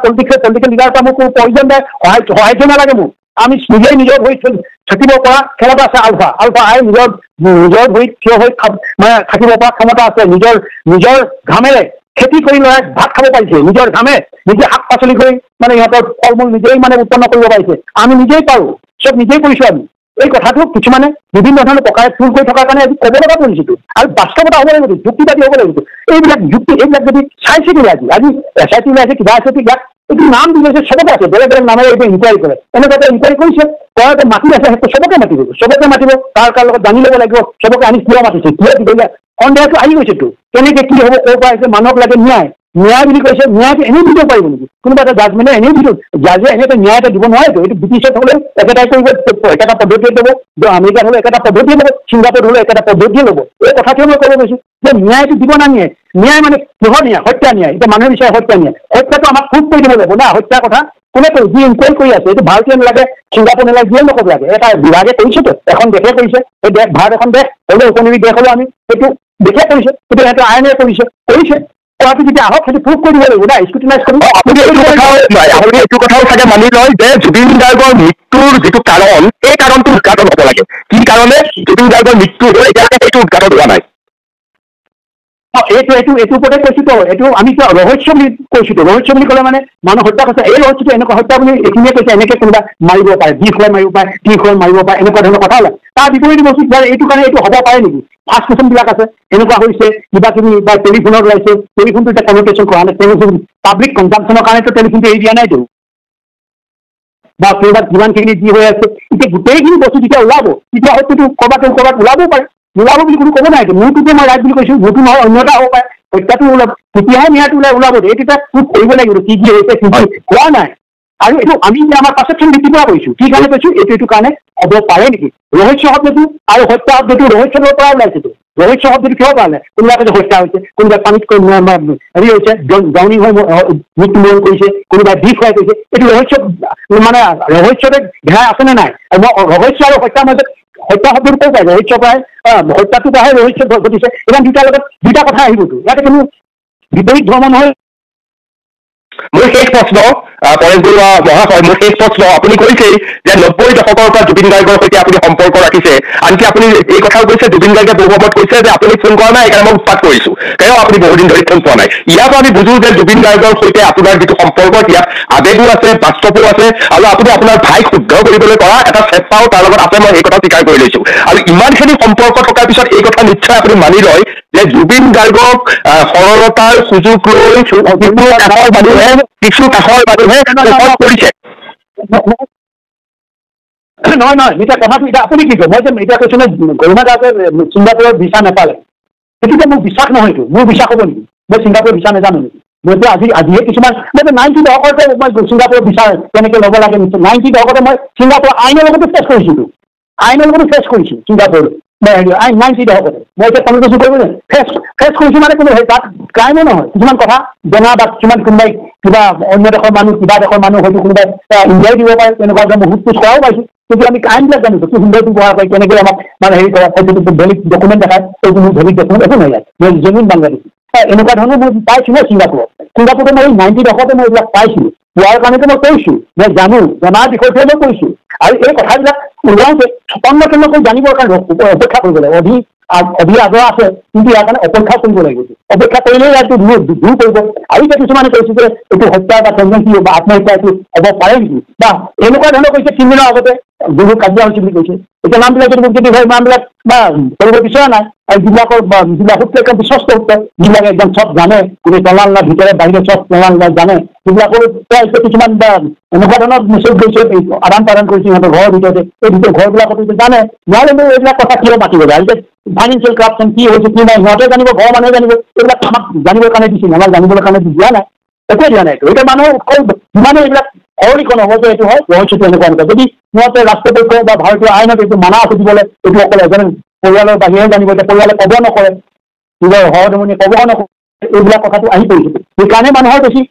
পলিটিকেল লিডাৰ এটা মোক প্ৰয়োজন নাই, সহায় নালাগে মোক। আমি নিজেই নিজৰ ভৰিত থাকিব পৰা ক্ষমতা আছে। আলফা আই নিজৰ ভৰিত থিয় হৈ মানে থাকিব পৰা ক্ষমতা আছে। নিজৰ ঘামেৰে খেতি কৰি ল'ৰাই ভাত খাব পাৰিছে, নিজৰ ঘামে নিজে শাক পাচলি কৰি মানে সিহঁতৰ ফল মূল নিজেই মানে উৎপন্ন কৰিব পাৰিছে। আমি নিজেই পাৰো, চব নিজেই কৰিছো আমি। এই কথাটো কিছুমানে বিভিন্ন ধৰণৰ প্ৰকাৰে ভুল কৰি থকাৰ কাৰণে আজি ক'ব লগা পৰিছিলো। আৰু বাস্তৱতা হ'ব লাগিব, যুক্তিবাদী হ'ব লাগিব। এইবিলাক যদি চাইছে কিবা আজি SIT ওলাইছে, কিবা আছে, ইয়াত এইটো নাম দি লৈছে, চবতে আছে, বেলেগ নামেৰে এইটো ইনকুৱাৰী কৰে, এনেকুৱাতে ইনকুৱাৰী কৰিছে, কৰাতে মাতি আছে, চবকে মাতিব, কাৰ লগত জানি ল'ব লাগিব, চবকে আনি কিয় মাতিছে, কিয় দিলে সন্দেহটো আহি গৈছেতো। কেনেকে কি হ'ব, ক'ৰ পৰা আহিছে, মানুহক লাগে ন্যায় বুলি কৈছে। ন্যায়টো এনেই দিব পাৰিব নেকি? কোনোবা এটা জাজমেণ্টে এনেই জাজে এনেকে ন্যায় এটা দিব নোৱাৰেতো। এইটো ব্ৰিটিছত হ'লে একেটাই কৰিব, একেটা পদ্ধতিয়ে ল'ব, আমেৰিকাত হ'লে একেটা পদ্ধতিয়ে ল'ব, ছিংগাপুৰত হ'লে একেটা পদ্ধতিয়ে ল'ব। এই কথাটোৱে মই ক'ব গৈছো যে ন্যায়টো দিব না ন্যায় মানে কিহৰ ন্যায়? হত্যা ন্যায়। এতিয়া মানুহে বিচাৰে হত্যা ন্যায়, হত্যাটো আমাক প্ৰুভ কৰি দিব লাগিব না। হত্যাৰ কথা কোনে কয়? যি ইনকুৱাৰী কৰি আছে, এইটো ভাৰতীয় নালাগে, ছিংগাপুৰ নালাগে, যিয়ে নক'ব লাগে, এটা বিভাগে কৰিছেতো, এখন দেশে কৰিছে। এই দেশ ভাৰত এখন দেশ হ'লেও উপনিবেশ দেশ হ'লেও আমি সেইটো দেশে কৰিছে, কিন্তু সেইটো আইনে কৰিছে। কৰাটো যেতিয়া আহক সেইটো প্ৰুভ কৰিব লাগিব না, স্ক্ৰুটিনাইজ কৰিব। আপুনি এইটো কথাও চাগে মানি লয় যে জুবিন গাৰ্গৰ মৃত্যুৰ যিটো কাৰণ, এই কাৰণটো উদ্ঘাটন হ'ব লাগে। কি কাৰণে জুবিন গাৰ্গৰ মৃত্যু হ'ল এতিয়ালৈকে সেইটো উদ্ঘাটন হোৱা নাই? এইটো ওপৰতে কৈছোতো, এইটো আমি ৰহস্য বুলি কৈছোতো। ৰহস্য বুলি ক'লে মানে মানুহ হত্যা কৰিছে, এই ৰহস্যটো এনেকুৱা হত্যা বুলি এইখিনিয়ে কৈছে, এনেকে কোনোবা মাৰিব পাৰে, বিষ হৈ মাৰিব পাৰে, ত্ৰিশ হৈ মাৰিব পাৰে, এনেকুৱা ধৰণৰ কথা ওলায়। তাৰ বিপৰীতে বস্তু এইটো কাৰণে এইটো হ'ব পাৰে নেকি? ফাৰ্ষ্ট কুৱেশ্যন বিলাক আছে, এনেকুৱা হৈছে কিবা কিবি, বা টেলিফোনত ওলাইছে, টেলিফোনটো এতিয়া কমিউনিকেশ্যন কৰা নাই, টেলিফোন পাব্লিক কনজাম্পশ্যনৰ কাৰণেতো টেলিফোনটো এৰি দিয়া নাইতো, বা ক'ৰবাত যিমানখিনি যি হৈ আছে, এতিয়া গোটেইখিনি বস্তু যেতিয়া ওলাব, তেতিয়া হয়তো ক'ৰবাত ওলাবও পাৰে। নোলাব বুলি কোনো ক'ব নাই। মোৰটোতে মই ৰাইট বুলি কৈছো, মোৰটো নহয় অন্য এটা হ'ব পাৰে, হত্যাটো ওলাব, তেতিয়াহে ন্যায়টো ওলাব। এইটো এটা প্ৰুভ কৰিব লাগিব কি হৈছে, কি হোৱা নাই। আৰু এইটো আমি আমাৰ পাৰ্চেপশ্যন ভিত্তিৰ পৰা কৈছো, কি কাৰণে কৈছো, এইটো কাৰণে হ'ব পাৰে নেকি? ৰহস্য শব্দটো আৰু হত্যা শব্দটো ৰহস্যৰ পৰা ওলাইছেতো। ৰহস্য শব্দটো কিহৰ কাৰণে? কোনোবাই কৈছে হত্যা হৈছে, কোনোবাই পানীত হেৰি হৈছে, ড্ৰাউনিং হৈ মৃত্যুবৰণ কৰিছে, কোনোবাই বিষ হৈ কৈছে। এইটো ৰহস্য, মানে ৰহস্যতে ঘেৰাই আছেনে নাই? ৰহস্য আৰু হত্যাৰ মাজত হত্যা শব্দটো ক'ৰ পায়? ৰহস্যৰ পৰাই, হত্যাটো পৰাহে ৰহস্য ঘটিছে। এতিয়া দুটাৰ লগত দুটা কথা আহিবতো, ইয়াতে কোনো বিপৰীত ধৰ্ম নহয়। মোৰ শেষ প্ৰশ্ন, পৰেশ বৰুৱা মহাশয়, মোৰ শেষ প্ৰশ্ন, আপুনি কৈছেই যে 90 দশকৰ পৰা জুবিন গাৰ্গৰ সৈতে আপুনি সম্পৰ্ক ৰাখিছে, আনকি আপুনি এই কথাও কৈছে জুবিন গাৰ্গে বহু সময়ত কৈছে যে আপুনি ফোন কৰা নাই সেইকাৰণে মই উৎপাত কৰিছো, তেওঁ আপুনি বহুদিন ধৰি ফোন পোৱা নাই। ইয়াৰ পৰা আমি বুজো যে জুবিন গাৰ্গৰ সৈতে আপোনাৰ যিটো সম্পৰ্ক ইয়াত আবেগো আছে, বাস্তৱো আছে, আৰু আপুনি আপোনাৰ ভাইক শুদ্ধ কৰিবলৈ কৰা এটা চেষ্টাও তাৰ লগত আছে, মই এই কথা স্বীকাৰ কৰি লৈছো। আৰু ইমানখিনি সম্পৰ্ক থকাৰ পিছত এই কথা নিশ্চয় আপুনি মানি লয় যে জুবিন গাৰ্গক সৰলতাৰ সুযোগ লৈ কিছু কাষৰ মানুহে কৰিছে। নহয় এতিয়া কথাটো এতিয়া আপুনি কি কয়, মই যে এতিয়া কৈছো নে গৰিমা দাসে ছিংগাপুৰৰ ভিছা নাপালে, সেইটোতে মোৰ বিশ্বাস নহয়তো, মোৰ বিশ্বাস হ'ব নেকি? মই ছিংগাপুৰৰ ভিছা নাজানো নেকি? মইতো আজিহে কিছুমান মই 90 দশকতে মই ছিংগাপুৰৰ ভিছা কেনেকে ল'ব লাগে, 90 দশকতে মই ছিংগাপুৰৰ আইনৰ লগতো ফেচ কৰিছিলো, ছিংগাপুৰ 90 দশকতে মই এতিয়া কনভাৰ্চেশ্যন কৰিব ফেচ কৰিছো, মানে কোনো তাত ক্ৰাইমো নহয়, কিছুমান কথা জনা বা কিছুমান কোনোবাই কিবা অন্য দেশৰ মানুহ কিবা দেশৰ মানুহ হয়তো কোনোবাই ইণ্ডিয়াই দিব পাৰে, তেনেকুৱা মই সোধ পোছ কৰাও পাইছো, কিন্তু আমি ক্ৰাইমবিলাক জানিছো কি সুন্দৰটো ব্যৱহাৰ কৰে, কেনেকৈ আমাক মানে হেৰি কৰে, সেইটো ভেলিড ডকুমেণ্ট দেখায়, সেইটো মোৰ ভেলিড ডকুমেণ্ট একো নাই, মই জেনুইন বাংলাদেশী। এনেকুৱা ধৰণৰ মই পাইছো ন ছিংগাপুৰতে মই 90 দশকতে মই এইবিলাক পাইছিলো, পোৱাৰ কাৰণেতো মই কৈছো, মই জানো, জনাৰ বিষয়টোৱে মই কৈছো, আৰু এই কথাবিলাক ওলাওঁতে সম্পূৰ্ণকৈ জানিবৰ কাৰণে অপেক্ষা কৰিব লাগে, অধি আগ্ৰহ আছে, কিন্তু ইয়াৰ কাৰণে অপেক্ষা কৰিব লাগিব, অপেক্ষা কৰিলেই ইয়াতো দূৰ কৰিব। আৰু এতিয়া কিছুমানে কৈছে যে এইটো হত্যা বা টেণ্ডেঞ্চি বা আত্মহত্যা এইটো হ'ব পাৰে নেকি, বা এনেকুৱা ধৰণৰ কৈছে 3 দিনৰ আগতে বহুত কাজিয়া হৈছে বুলি কৈছে, এতিয়া নামবিলাক যদি মোক যদি হয় নামবিলাক বা কৰিব বিচৰা নাই, আৰু যিবিলাকৰ যিবিলাক সূত্ৰে একদম বিশ্বস্ত সূত্ৰে যিবিলাকে একদম চব জানে, গোটেই তলানলা ভিতৰে বাহিৰে চব তলানলা জানে, সেইবিলাকৰ কিছুমান বা এনেকুৱা ধৰণৰ মেছেজ গৈছে, আদান প্ৰদান কৰিছে সিহঁতৰ ঘৰৰ ভিতৰতে, এই ভিতৰত ঘৰবিলাকতো জানে, নহ'লে এইবিলাক কথা কিয় মাতিব যায়, ফাইনেন্সিয়েল কৰাপশ্যন কি হৈছে কি নাই সিহঁতে জানিব, ঘৰৰ মানুহে জানিব, এইবিলাক আমাক জানিবৰ কাৰণে দিছিল, আমাক জানিবৰ কাৰণে দিয়া নাই, একোৱে দিয়া নাই। এতিয়া মানুহ যিমানে এইবিলাক সৰলীকৰণ হ'ব যে এইটো হয় ৰহস্যটো এনেকুৱা যদি সিহঁতে ৰাষ্ট্ৰপক্ষ বা ভাৰতীয় আইনত এইটো মানা আছে দিবলৈ, এইটো অকল এজন পৰিয়ালৰ বাহিৰে জানিব, এতিয়া পৰিয়ালে ক'ব নকৰে, নিজৰ সহধমনীয়ে ক'ব নকৰে, এইবিলাক কথাটো আহি পৰিছে, সেইকাৰণে মানুহৰ বেছি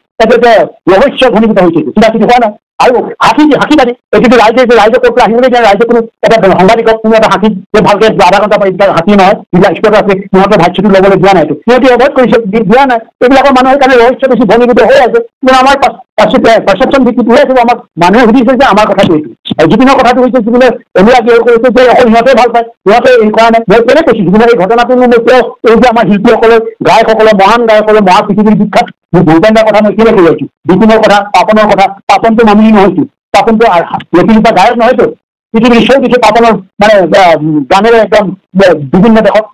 ৰহস্য ঘনীভূত হৈছে, কিবা কিবি হোৱা নাই। আৰু হাঁকি পাতি এইটো ৰাইজে কৈ পেলাই আহিবলৈ দিয়ে, ৰাইজে কোনো এটা সাংবাদিকক কোনো এটা হাঁকি যে ভালকে আধা ঘণ্টা পাৰি হাঁকি নহয়, যিবিলাক স্পট আছে সিহঁতে ভাষ্যটো ল'বলৈ দিয়া নাইতো, সিহঁতে এভইড কৰিছে, দিয়া নাই, এইবিলাকৰ মানুহৰ কাৰণে ৰহস্য বেছি ঘনীভূত হৈ আছে। কিন্তু আমাৰ পাৰচেপশ্যন ভিত্তিত হৈ আছে, আমাক মানুহে সুধিছে যে আমাৰ কথাটো এইটো, আৰু জুবিনৰ কথাটো হৈছে জুবিনে এনেকুৱা কি কৰিছে যে অকল সিহঁতে ভাল পায়, সিহঁতে এই কৰা নাই, মই কেনে কৈছো জুবিনৰ এই ঘটনাটো মই তেওঁ এই যে আমাৰ শিল্পীসকলৰ গায়কসকলৰ মহান গায়কসকলৰ মহা পৃথিৱীৰ বিখ্যাত ভূপেন্দ্ৰৰ কথা মই কেনে কৈ আছো, বিপিনৰ কথা, পাপনৰ কথা, পাপনটো মানুহ নহয়তো, পাপনটো লেখিকা গায়ক নহয়তো, পৃথিৱীৰ ঈশ্বৰ কিছু পাপনৰ মানে গানেৰে একদম বিভিন্ন দেশত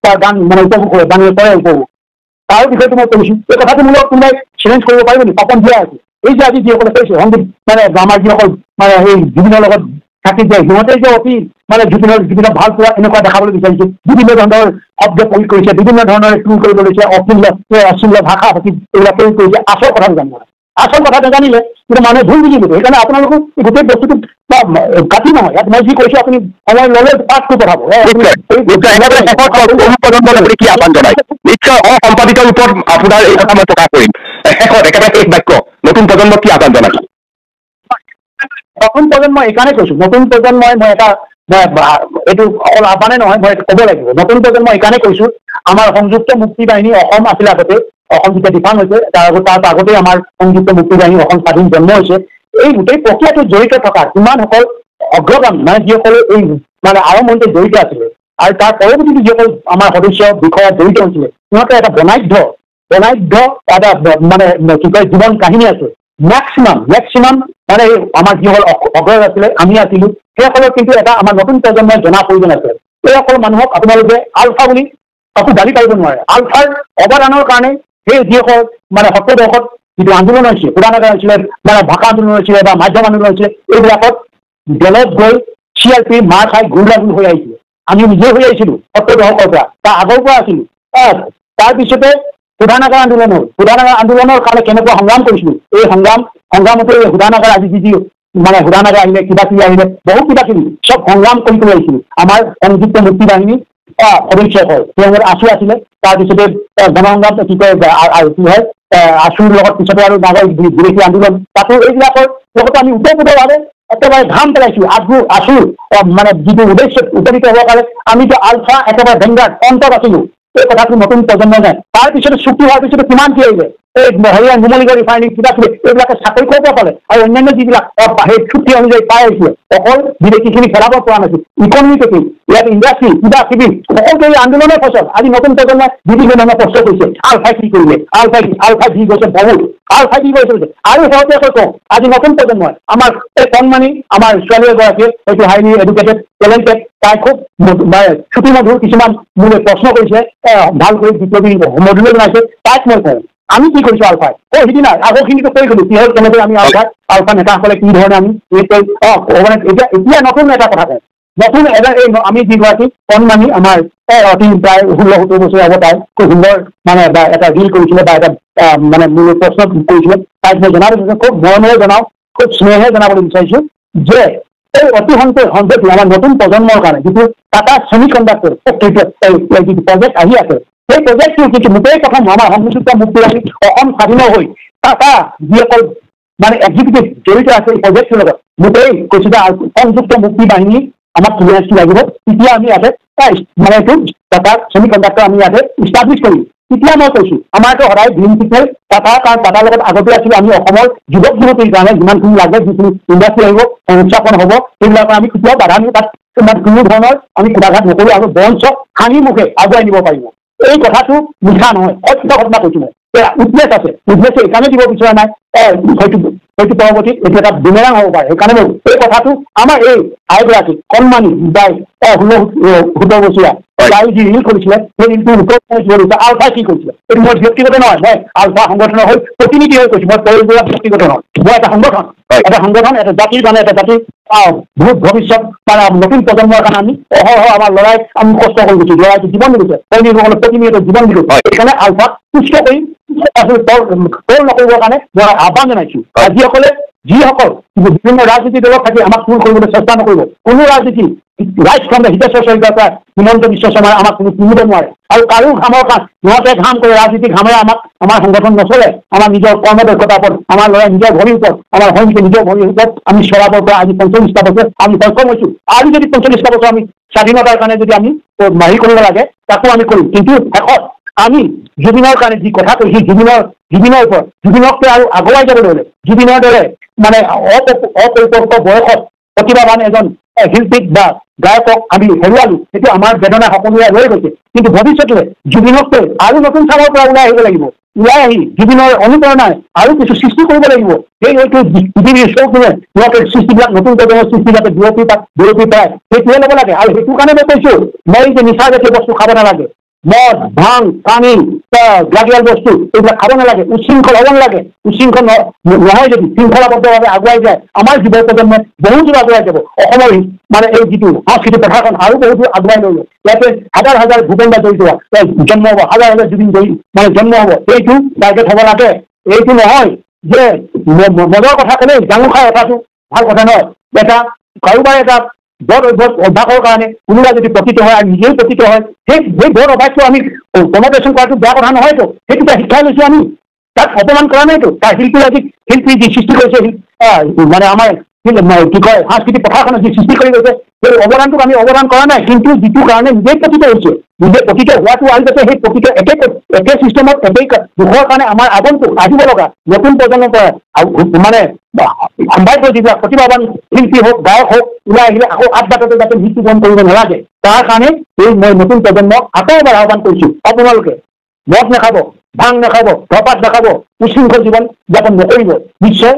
তাৰ গান মানে উপভোগ কৰে, গানেৰে কৰে উপভোগ, তাৰ বিষয়টো মই কৈছো। এই কথাটো মোৰ লগত কোনোবাই চেলেঞ্জ কৰিব পাৰিব নেকি? পাপন দিয়া আছে, এই যে আজি যিসকলে কৈছে সংগীত মানে আমাৰ যিসকল মানে এই জুবিনৰ লগত থাকি যায়, সিহঁতে যে অতি মানে জুবিনক ভাল পোৱা এনেকুৱা দেখাবলৈ বিচাৰিছে, বিভিন্ন ধৰণৰ শব্দ প্ৰয়োগ কৰিছে, বিভিন্ন ধৰণৰ টুৰ কৰিব লৈছে, অশ্লীল ভাষা এইবিলাক প্ৰয়োগ কৰিছে, আচল কথাটো জানিব লাগে, আচল কথা নাজানিলে কিন্তু মানুহে ভুল বুজি ল'ব। সেইকাৰণে আপোনালোকক গোটেই বস্তুটো কাটি নহয়, ইয়াত মই যি কৈছো আপুনি সময় ল'লে পাঠটো পঠাব, কি আহ্বান জনাই নিশ্চয় অসম্পাদিত ৰূপত আপোনাৰ এই কথা মই প্ৰকাশ কৰিম। শেষত একেবাৰে শেষ বাক্য, নতুন প্ৰজন্মক কি আহ্বান জনাইছে? নতুন প্ৰজন্ম এইকাৰণে কৈছো, নতুন প্ৰজন্মই মই এটা এইটো অকল আহ্বানে নহয়, মই ক'ব লাগিব, নতুন প্ৰজন্ম এইকাৰণে কৈছো, আমাৰ সংযুক্ত মুক্তি বাহিনী অসম আছিল আগতে, অসম যেতিয়া ডিফাইন হৈছে তাৰ আগতেই আমাৰ সংযুক্ত মুক্তি বাহিনী অসম স্বাধীন জন্ম হৈছে, এই গোটেই প্ৰক্ৰিয়াটোত জড়িত থকা কিমানসকল অগ্ৰগামী মানে যিসকলে এই মানে আৰম্ভণিতে জড়িত আছিলে, আৰু তাৰ পৰৱৰ্তী যিসকল আমাৰ সদস্য বিষয়াত জড়িত হৈছিলে, সিহঁতে এটা বনাঢ্য এটা মানে কি কয় জীৱন কাহিনী আছে, মেক্সিমাম মানে আমাৰ যিসকল অগ্ৰজ আছিলে আমি আছিলো, সেইসকলৰ কিন্তু এটা আমাৰ নতুন প্ৰজন্মই জনা প্ৰয়োজন আছে। এইসকল মানুহক আপোনালোকে আলফা বুলি একো গালি পাৰিব নোৱাৰে, আলফাৰ অৱদানৰ কাৰণে সেই যিসকল মানে 70 দশকত যিটো আন্দোলন হৈছিলে, শোধনাগাৰ হৈছিলে, মানে ভাষা আন্দোলন হৈছিলে বা মাধ্যম আন্দোলন হৈছিলে, এইবিলাকত জেলত গৈ CRP মাৰ খাই গুৰুলাগুল হৈ আহিছিলে, আমি নিজে হৈ আহিছিলো 70 দশকৰ পৰা, তাৰ আগৰ পৰা আছিলো। তাৰপিছতে শোধনাগাৰ আন্দোলন হ'ল, শোধনাগাৰ আন্দোলনৰ কাৰণে কেনেকুৱা সংগ্ৰাম কৰিছিলো, এই সংগ্ৰামতে শোধনাগাৰ আজি যি মানে শোধনাগাৰ আহিলে, কিবা কিবি আহিলে, বহু কিবা কিবি চব সংগ্ৰাম কৰি আহিছিলো আমাৰ সংযুক্ত মুক্তি বাহিনী সদস্যসকল, তেওঁলোকৰ আছু আছিলে, তাৰপিছতে জনসংগ্ৰাম কি কয় কি হয় আছুৰ লগত পিছতে আৰু নাগৰ বিদেশী আন্দোলন, তাতো এইবিলাকৰ লগতে আমি ওতঃপ্ৰোতভাৱে একেবাৰে ঘাম পেলাইছো, আছুৰ মানে যিটো উদ্দেশ্যত উপনীত হ'বৰ কাৰণে আমিতো আলফা একেবাৰে ভেংগাৰ্ড অন্তত আছিলো, এই কথাটো নতুন প্ৰজন্ম নাই। তাৰপিছতে চুক্তি হোৱাৰ পিছতে কিমান কি আহিলে, এই হেৰিয়া নুমলীগড় ৰিফাইনেৰী কিবা কিবি এইবিলাকে চাকৰি কৰিব পালে আৰু অন্যান্য যিবিলাক সেই চুক্তি অনুযায়ী পাই আহিছিলে অকল বিদেশীখিনি খেলাব পৰা নাছিল ইকনমিকেলি ইয়াত ইণ্ডাষ্ট্ৰী কিবা কিবি সকলো এই আন্দোলনৰ ফচল আজি নতুন প্ৰজন্মই বিভিন্ন ধৰণৰ প্ৰশ্ন কৰিছে আলফাই কি কৰিলে আলফাই দি গৈছে বহুত আলফাই কি কৰিছে আৰু শেহতীয়াকৈ কওঁ আজি নতুন প্ৰজন্মই আমাৰ এই কণমানি আমাৰ ছোৱালী এগৰাকীয়ে হয়তো হাইলি এডুকেটেড টেলেণ্টেড তাই খুব ছুটি মধুৰ কিছুমান মোলৈ প্ৰশ্ন কৰিছে ভালকৈ বিপ্লৱী মডুলো বনাইছে তাইক মই কওঁ আমি কি কৰিছো আলফাই সিদিনা আগৰখিনিতো কৈ গলো কি হ'ল কেনেকৈ আমি আলফা নেতাসকলে কি ধৰণে আমি এতিয়া নতুন এটা কথা কওঁ নতুন এই আমি যিগৰাকী কণমানি আমাৰ অতি প্ৰায় 16-17 বছৰ আগত তাই খুব সুন্দৰ মানে এটা ৰিল কৰিছিলে বা এটা মানে মোৰ প্ৰশ্ন কৰিছিলে তাইক মই জনাব বিচাৰিছোঁ খুব মৰমেৰে জনাওঁ খুব স্নেহে জনাবলৈ বিচাৰিছোঁ যে এই অতি সম্প্ৰতি আমাৰ নতুন প্ৰজন্মৰ কাৰণে যিটো টাটা ছেমি কণ্ডাক্টৰ যিটো প্ৰজেক্ট আহি আছে সেই প্ৰজেক্টটো কিন্তু মোটেই প্ৰথম আমাৰ সংযুক্ত মুক্তি আমি অসম স্বাধীন হৈ টাটা যিসকল মানে এক্সিকিউটিভ জড়িত আছে এই প্ৰজেক্টটোৰ লগত মোটেই কৈছোঁ যে সংযুক্ত মুক্তি বাহিনী আমাক ক্লিয়াৰেঞ্চ লাগিব তেতিয়া আমি ইয়াতে মানে এইটো টাটা ছেমি কণ্ডাক্টৰ আমি ইয়াতে ইষ্টাব্লিছ কৰিম তেতিয়া মই কৈছোঁ আমাৰতো সদায় গ্ৰীণ চিগনেল টাটা কাৰণ টাটাৰ লগত আগতে আছিলোঁ আমি অসমৰ যুৱক যুৱতীৰ কাৰণে যিমানখিনি লাগে যিখিনি ইণ্ডাষ্ট্ৰী আহিব সংস্থাপন হ'ব সেইবিলাকৰ আমি কেতিয়াও বাধা নিদিওঁ তাত কোনো ধৰণৰ আমি কুটাঘাত নকৰোঁ আৰু বঞ্চ হাঁহি মুখে আগুৱাই নিব পাৰিব এই কথাটো মিঠা নহয় সত্য ঘটনা কৈছোঁ মই উইটনেছ আছে উইটনেছে এইকাৰণে দিব বিচৰা নাই হয়তো পৰৱৰ্তীত এইটো এটা বুমেৰাং হ'ব পাৰে সেইকাৰণে এই কথাটো আমাৰ এই আইগৰাকী কণমানি প্ৰায় 16-17 বছৰীয়া তাই যি ৰিল কৰিছিলে সেই ৰিলটোৰ ওপৰত আলফাই কি কৰিছিলে এইটো মই ব্যক্তিগত নহয় মই আলফা সংগঠনৰ হৈ প্ৰতিনিধি হৈ কৈছোঁ মই ব্যক্তিগত নহয় মই এটা সংগঠন এটা জাতিৰ কাৰণে এটা জাতিৰ বহুত ভৱিষ্যত মানে নতুন প্ৰজন্মৰ কাৰণে আমি আমাৰ ল'ৰাই আমি কষ্ট কৰি গৈছোঁ ল'ৰাইটো জীৱন দিছে সৈনিকসকলে প্ৰতিনিধিত্ব জীৱন দিলোঁ সেইকাৰণে আলফাক সুস্থ কৰি তোল নকৰিবৰ কাৰণে মই আহ্বান জনাইছোঁ যিসকলে বিভিন্ন ৰাজনীতি দলত থাকি আমাক তোল কৰিবলৈ চেষ্টা নকৰিব কোনো ৰাজনীতি ৰাইট ফ্ৰম দ্য হিতেশ্বৰ শইকীয়াৰ পৰা হিমন্ত বিশ্ব শৰ্মাই আমাক কোনো কিনিব নোৱাৰে আৰু কাৰো ঘামৰ সিহঁতে ঘাম কৰে ৰাজনীতি ঘামেৰে আমাৰ সংগঠন নচলে আমাৰ নিজৰ কৰ্মদক্ষতাৰ ওপৰত আমাৰ ল'ৰাই নিজৰ ভৰিৰ ওপৰত আমাৰ সৈনিকে নিজৰ ভৰিৰ ওপৰত আমি চলাবৰ পৰা আজি 45টা বছৰ আমি সক্ষম হৈছোঁ আৰু যদি 45টা বছৰ আমি স্বাধীনতাৰ কাৰণে যদি আমি হেৰি কৰিব লাগে তাকো আমি কৰিম কিন্তু শেষত আমি জুবিনৰ কাৰণে যি কথা কৈছোঁ জুবিনৰ ওপৰত জুবিনককৈ আৰু আগুৱাই যাবলৈ হ'লে জুবিনৰ দৰে মানে অপৰিপক্ক বয়সত প্ৰতিভাৱান এজন শিল্পীক বা গায়কক আমি হেৰুৱালোঁ সেইটো আমাৰ বেদনা সকলোৱে ৰৈ গৈছে কিন্তু ভৱিষ্যতে জুবিনককৈ আৰু নতুন চামৰ পৰা ওলাই আহিব লাগিব ওলাই আহি জুবিনৰ অনুপ্ৰেৰণাই আৰু কিছু সৃষ্টি কৰিব লাগিব সেই হয়তো পৃথিৱীৰ চৌকোণে সিহঁতৰ সৃষ্টিবিলাক নতুন প্ৰজন্মৰ সৃষ্টিবিলাকে বিৰতি পায় সেইটোৱে ল'ব লাগে আৰু সেইটো কাৰণে মই কৈছোঁ মই যে নিচা জাতীয় বস্তু খাব নালাগে মদ ভাং পানী গ্ৰাজুৱেল বস্তু এইবিলাক খাব নালাগে উচ্ছৃংখল হ'ব নালাগে উচ্ছৃংখল নহয় যদি শৃংখলাবদ্ধভাৱে আগুৱাই যায় আমাৰ যুৱ প্ৰজন্মই বহু দূৰ আগুৱাই যাব অসমৰ মানে এই যিটো সাংস্কৃতিক পথাৰখন আৰু বহু দূৰ আগুৱাই লৈ যাব ইয়াতে হাজাৰ ভূপেন জড়িত জন্ম হ'ব হাজাৰ জুবিন মানে জন্ম হ'ব এইটো টাৰ্গেট হ'ব লাগে এইটো নহয় যে মদৰ কথা ক'লেই জাঙুৰ খাই কথাটো ভাল কথা নহয় এটা কাৰোবাৰ এটা বদ অভ্যাসৰ কাৰণে কোনোবা যদি প্ৰতিত হয় আৰু নিজেই প্ৰতিত হয় সেই বদ অভ্যাসটো আমি কনভাৰ্চন কৰাটো বেয়া কথা নহয়তো সেইটো শিক্ষাই লৈছোঁ আমি তাক অপমান কৰা নাইতো তাৰ শিল্পী যি সৃষ্টি কৰিছে মানে আমাৰ কি কয় সাংস্কৃতিক পথাৰখনত যি সৃষ্টি কৰি গৈছে সেই অৱদানটোক আমি অৱদান কৰা নাই কিন্তু যিটো কাৰণে নিজেই প্ৰতিত হৈছে নিজে প্ৰতিত হোৱাটো আহি যাতে সেই প্ৰতিত একে চিষ্টেমত একেই দুখৰ কাৰণে আমাৰ আগন্তুক আহিব লগা নতুন প্ৰজন্মৰ পৰা মানে সম্ভাৱ্য যিবিলাক প্ৰতিভাৱান শিল্পী হওক গায়ক হওক ওলাই আহিলে আকৌ আঠবাটতে যাতে মৃত্যুবৰণ কৰিব নালাগে তাৰ কাৰণে এই মই নতুন প্ৰজন্মক আকৌ এবাৰ আহ্বান কৰিছোঁ আপোনালোকে মদ নাখাব ভাং নাখাব ধপাত নাখাব উচ্ছৃংখল জীৱন যাপন নকৰিব নিশ্চয়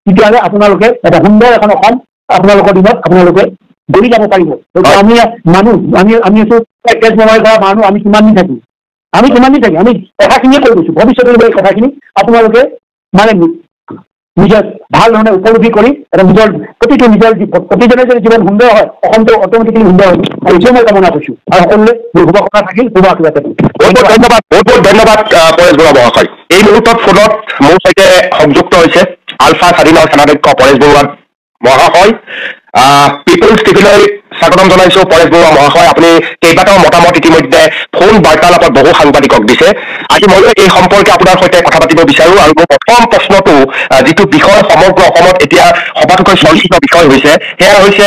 তেতিয়াহ'লে আপোনালোকে এটা সুন্দৰ এখন অসম আপোনালোকৰ দিনত আপোনালোকে গঢ়ি যাব পাৰিব আমি মানুহ আমি আছোঁ তেজ বেমাৰী কৰা মানুহ আমি কিমান দিন থাকিম আমি কথাখিনিয়ে কৈ গৈছোঁ ভৱিষ্যতলৈ এই কথাখিনি আপোনালোকে মানে নিজৰ ভাল ধৰণে উপলব্ধি কৰি এটা নিজৰ প্ৰতিজনে যদি জীৱন সুন্দৰ হয় অসমটো অট'মেটিকেলি সুন্দৰ হয় আৰু এইটোৱে মই কামনা কৰিছোঁ আৰু সকলোৱে শুভ কথা থাকিল শুভ আশীৰ্বাদ থাকিল বহুত ধন্যবাদ পৰেশ বৰুৱা মহাশয় এই মুহূৰ্তত ফোনত মোৰ সৈতে সংযুক্ত হৈছে আলফা স্বাধীনৰ সেনাধ্যক্ষ পৰেশ বৰুৱা মহাশয় পিপুলছ টিভিলৈ স্বাগতম জনাইছো পৰেশ বৰুৱা মহাশয়। আপুনি কেইবাটাও মতামত ইতিমধ্যে ফোন বাৰ্তালাপত বহু সাংবাদিকক দিছে। আজি মই এই সম্পৰ্কে আপোনাৰ সৈতে কথা পাতিব বিচাৰো আৰু মোৰ প্ৰথম প্ৰশ্নটো যিটো বিষয় সমগ্ৰ অসমত এতিয়া সবাতোকৈ চৰ্চিত বিষয় হৈছে, সেয়া হৈছে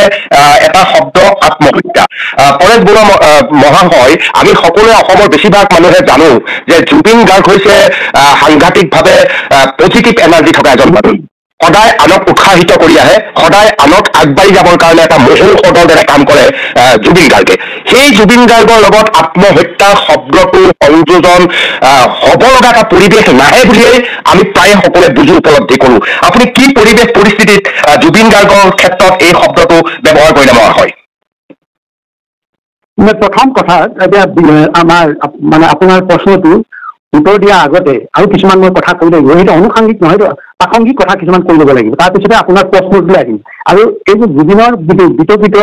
এটা শব্দ আত্মহত্যা। পৰেশ বৰুৱা মহাশয়, আমি সকলোৱে অসমৰ বেছিভাগ মানুহে জানো যে জুবিন গাৰ্গ হৈছে সাংঘাতিকভাৱে পজিটিভ এনাৰ্জি থকা এজন মানুহ। সদায় আনক উৎসাহিত কৰি আহে, সদায় আনক আগবাঢ়ি যাবৰ কাৰণে এটা মহল সদৰ দৰে কাম কৰে জুবিন গাৰ্গে। সেই জুবিন গাৰ্গৰ লগত আত্মহত্যা শব্দটো সংযোজন হ'ব লগা এটা পৰিৱেশ নাহে বুলিয়েই আমি প্ৰায় সকলোৱে বুজি উপলব্ধি কৰো। আপুনি কি পৰিৱেশ পৰিস্থিতিত জুবিন গাৰ্গৰ ক্ষেত্ৰত এই শব্দটো ব্যৱহাৰ কৰিলে মহাশয়? প্ৰথম কথা, এতিয়া আমাৰ মানে আপোনাৰ প্ৰশ্নটো উত্তৰ দিয়াৰ আগতে আৰু কিছুমান মই কথা কৈ লাগিব। সেইটো অনুষাংগিক নহয়, প্ৰাসংগিক কথা কিছুমান কৈ ল'ব লাগিব। তাৰপিছতে আপোনাৰ প্ৰশ্নটোলৈ আহিম। আৰু এই যে জুবিনৰ বিতৰ্কিত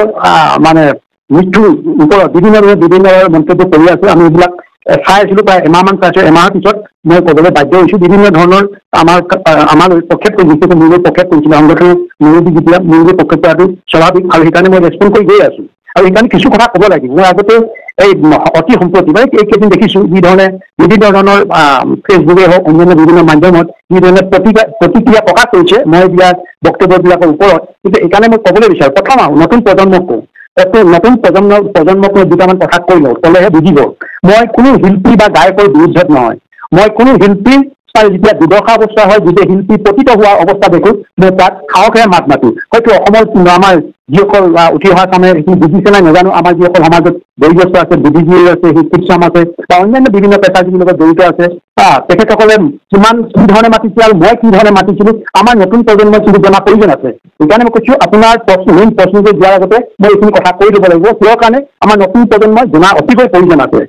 মানে মৃত্যুৰ ওপৰত বিভিন্ন মন্তব্য কৰি আছো। আমি এইবিলাক চাই আছিলো, প্ৰায় এমাহমান চাইছো। এমাহৰ পিছত মই ক'বলৈ বাধ্য হৈছো। বিভিন্ন ধৰণৰ আমাৰ পক্ষত কৰিছে, মোৰ পক্ষত কৰিছিলে সংগঠনে মোৰ পক্ষত কৰাটো স্বাভাৱিক, আৰু সেইকাৰণে মই ৰেচপন্ড কৰি গৈ আছো। আৰু সেইকাৰণে কিছু কথা ক'ব লাগিব। মই আগতে এই অতি সম্প্ৰতি মানে এইকেইদিন দেখিছো যিধৰণে বিভিন্ন ধৰণৰ ফেচবুকে হওক অন্যান্য বিভিন্ন মাধ্যমত যিধৰণে প্ৰতিক্ৰিয়া প্ৰকাশ কৰিছে মই দিয়া বক্তব্যবিলাকৰ ওপৰত। কিন্তু এইকাৰণে মই ক'বলৈ বিচাৰো, প্ৰথম নতুন প্ৰজন্মক কওঁ, নতুন প্ৰজন্মক দুটামান কথা কৈ লওঁ, ক'লেহে বুজিব। মই কোনো শিল্পী বা গায়কৰ বিৰুদ্ধত নহয়। মই কোনো শিল্পী যেতিয়া দুৰ্দশা অৱস্থা হয়, যেতিয়া শিল্পী পতিত হোৱা অৱস্থা দেখো, মই তাত সাহসেৰে মাত মাতো। হয়তো অসমৰ আমাৰ যিসকল উঠি অহা চামে সেইখিনি বুজিছে নাই নাজানো। আমাৰ যিসকল সমাজত বয়োজ্যেষ্ঠ আছে, বুদ্ধিজীৱী আছে, শিক্ষাম আছে বা অন্যান্য বিভিন্ন পেছাজীৱীৰ লগত জড়িত আছে, তেখেতসকলে কিমান কি ধৰণে মাতিছে আৰু মই কি ধৰণে মাতিছিলো আমাৰ নতুন প্ৰজন্মৰ কিন্তু জনা প্ৰয়োজন আছে। সেইকাৰণে মই কৈছো আপোনাৰ মেইন প্ৰশ্নটো দিয়াৰ আগতে মই এইখিনি কথা কৈ দিব লাগিব। কিয় কাৰণে আমাৰ নতুন প্ৰজন্মই জনা অতিকৈ প্ৰয়োজন আছে।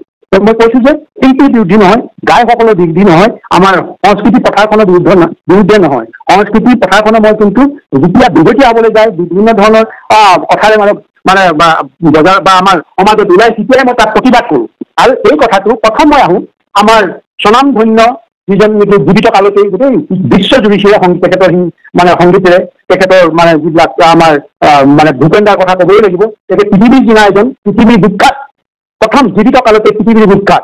মই কৈছো যে শিল্পীৰ বিৰুদ্ধে নহয়, গায়কসকলৰ বিৰুদ্ধে নহয়, আমাৰ সংস্কৃতি পথাৰখনৰ বিৰুদ্ধে নহয়। সংস্কৃতি পথাৰখনৰ মই কিন্তু যেতিয়া বিভটীয়া হ'বলৈ যায় বিভিন্ন ধৰণৰ কথাৰে মানে বজাৰ বা আমাৰ সমাজত ওলাই, তেতিয়াই মই তাত প্ৰতিবাদ কৰো। আৰু এই কথাটো প্ৰথম মই আহো আমাৰ স্বনামধন্য যিজন নেকি জীৱিত কালতেই গোটেই বিশ্বজুৰিছে তেখেতৰ মানে সংগীতেৰে, তেখেতৰ মানে যিবিলাক আমাৰ মানে ভূপেন দাৰ কথা ক'বই লাগিব। তেখেত পৃথিৱীৰ দিনা এজন পৃথিৱীৰ বিখ্যাত, প্ৰথম জীৱিত কালতে পৃথিৱীৰ বিখ্যাত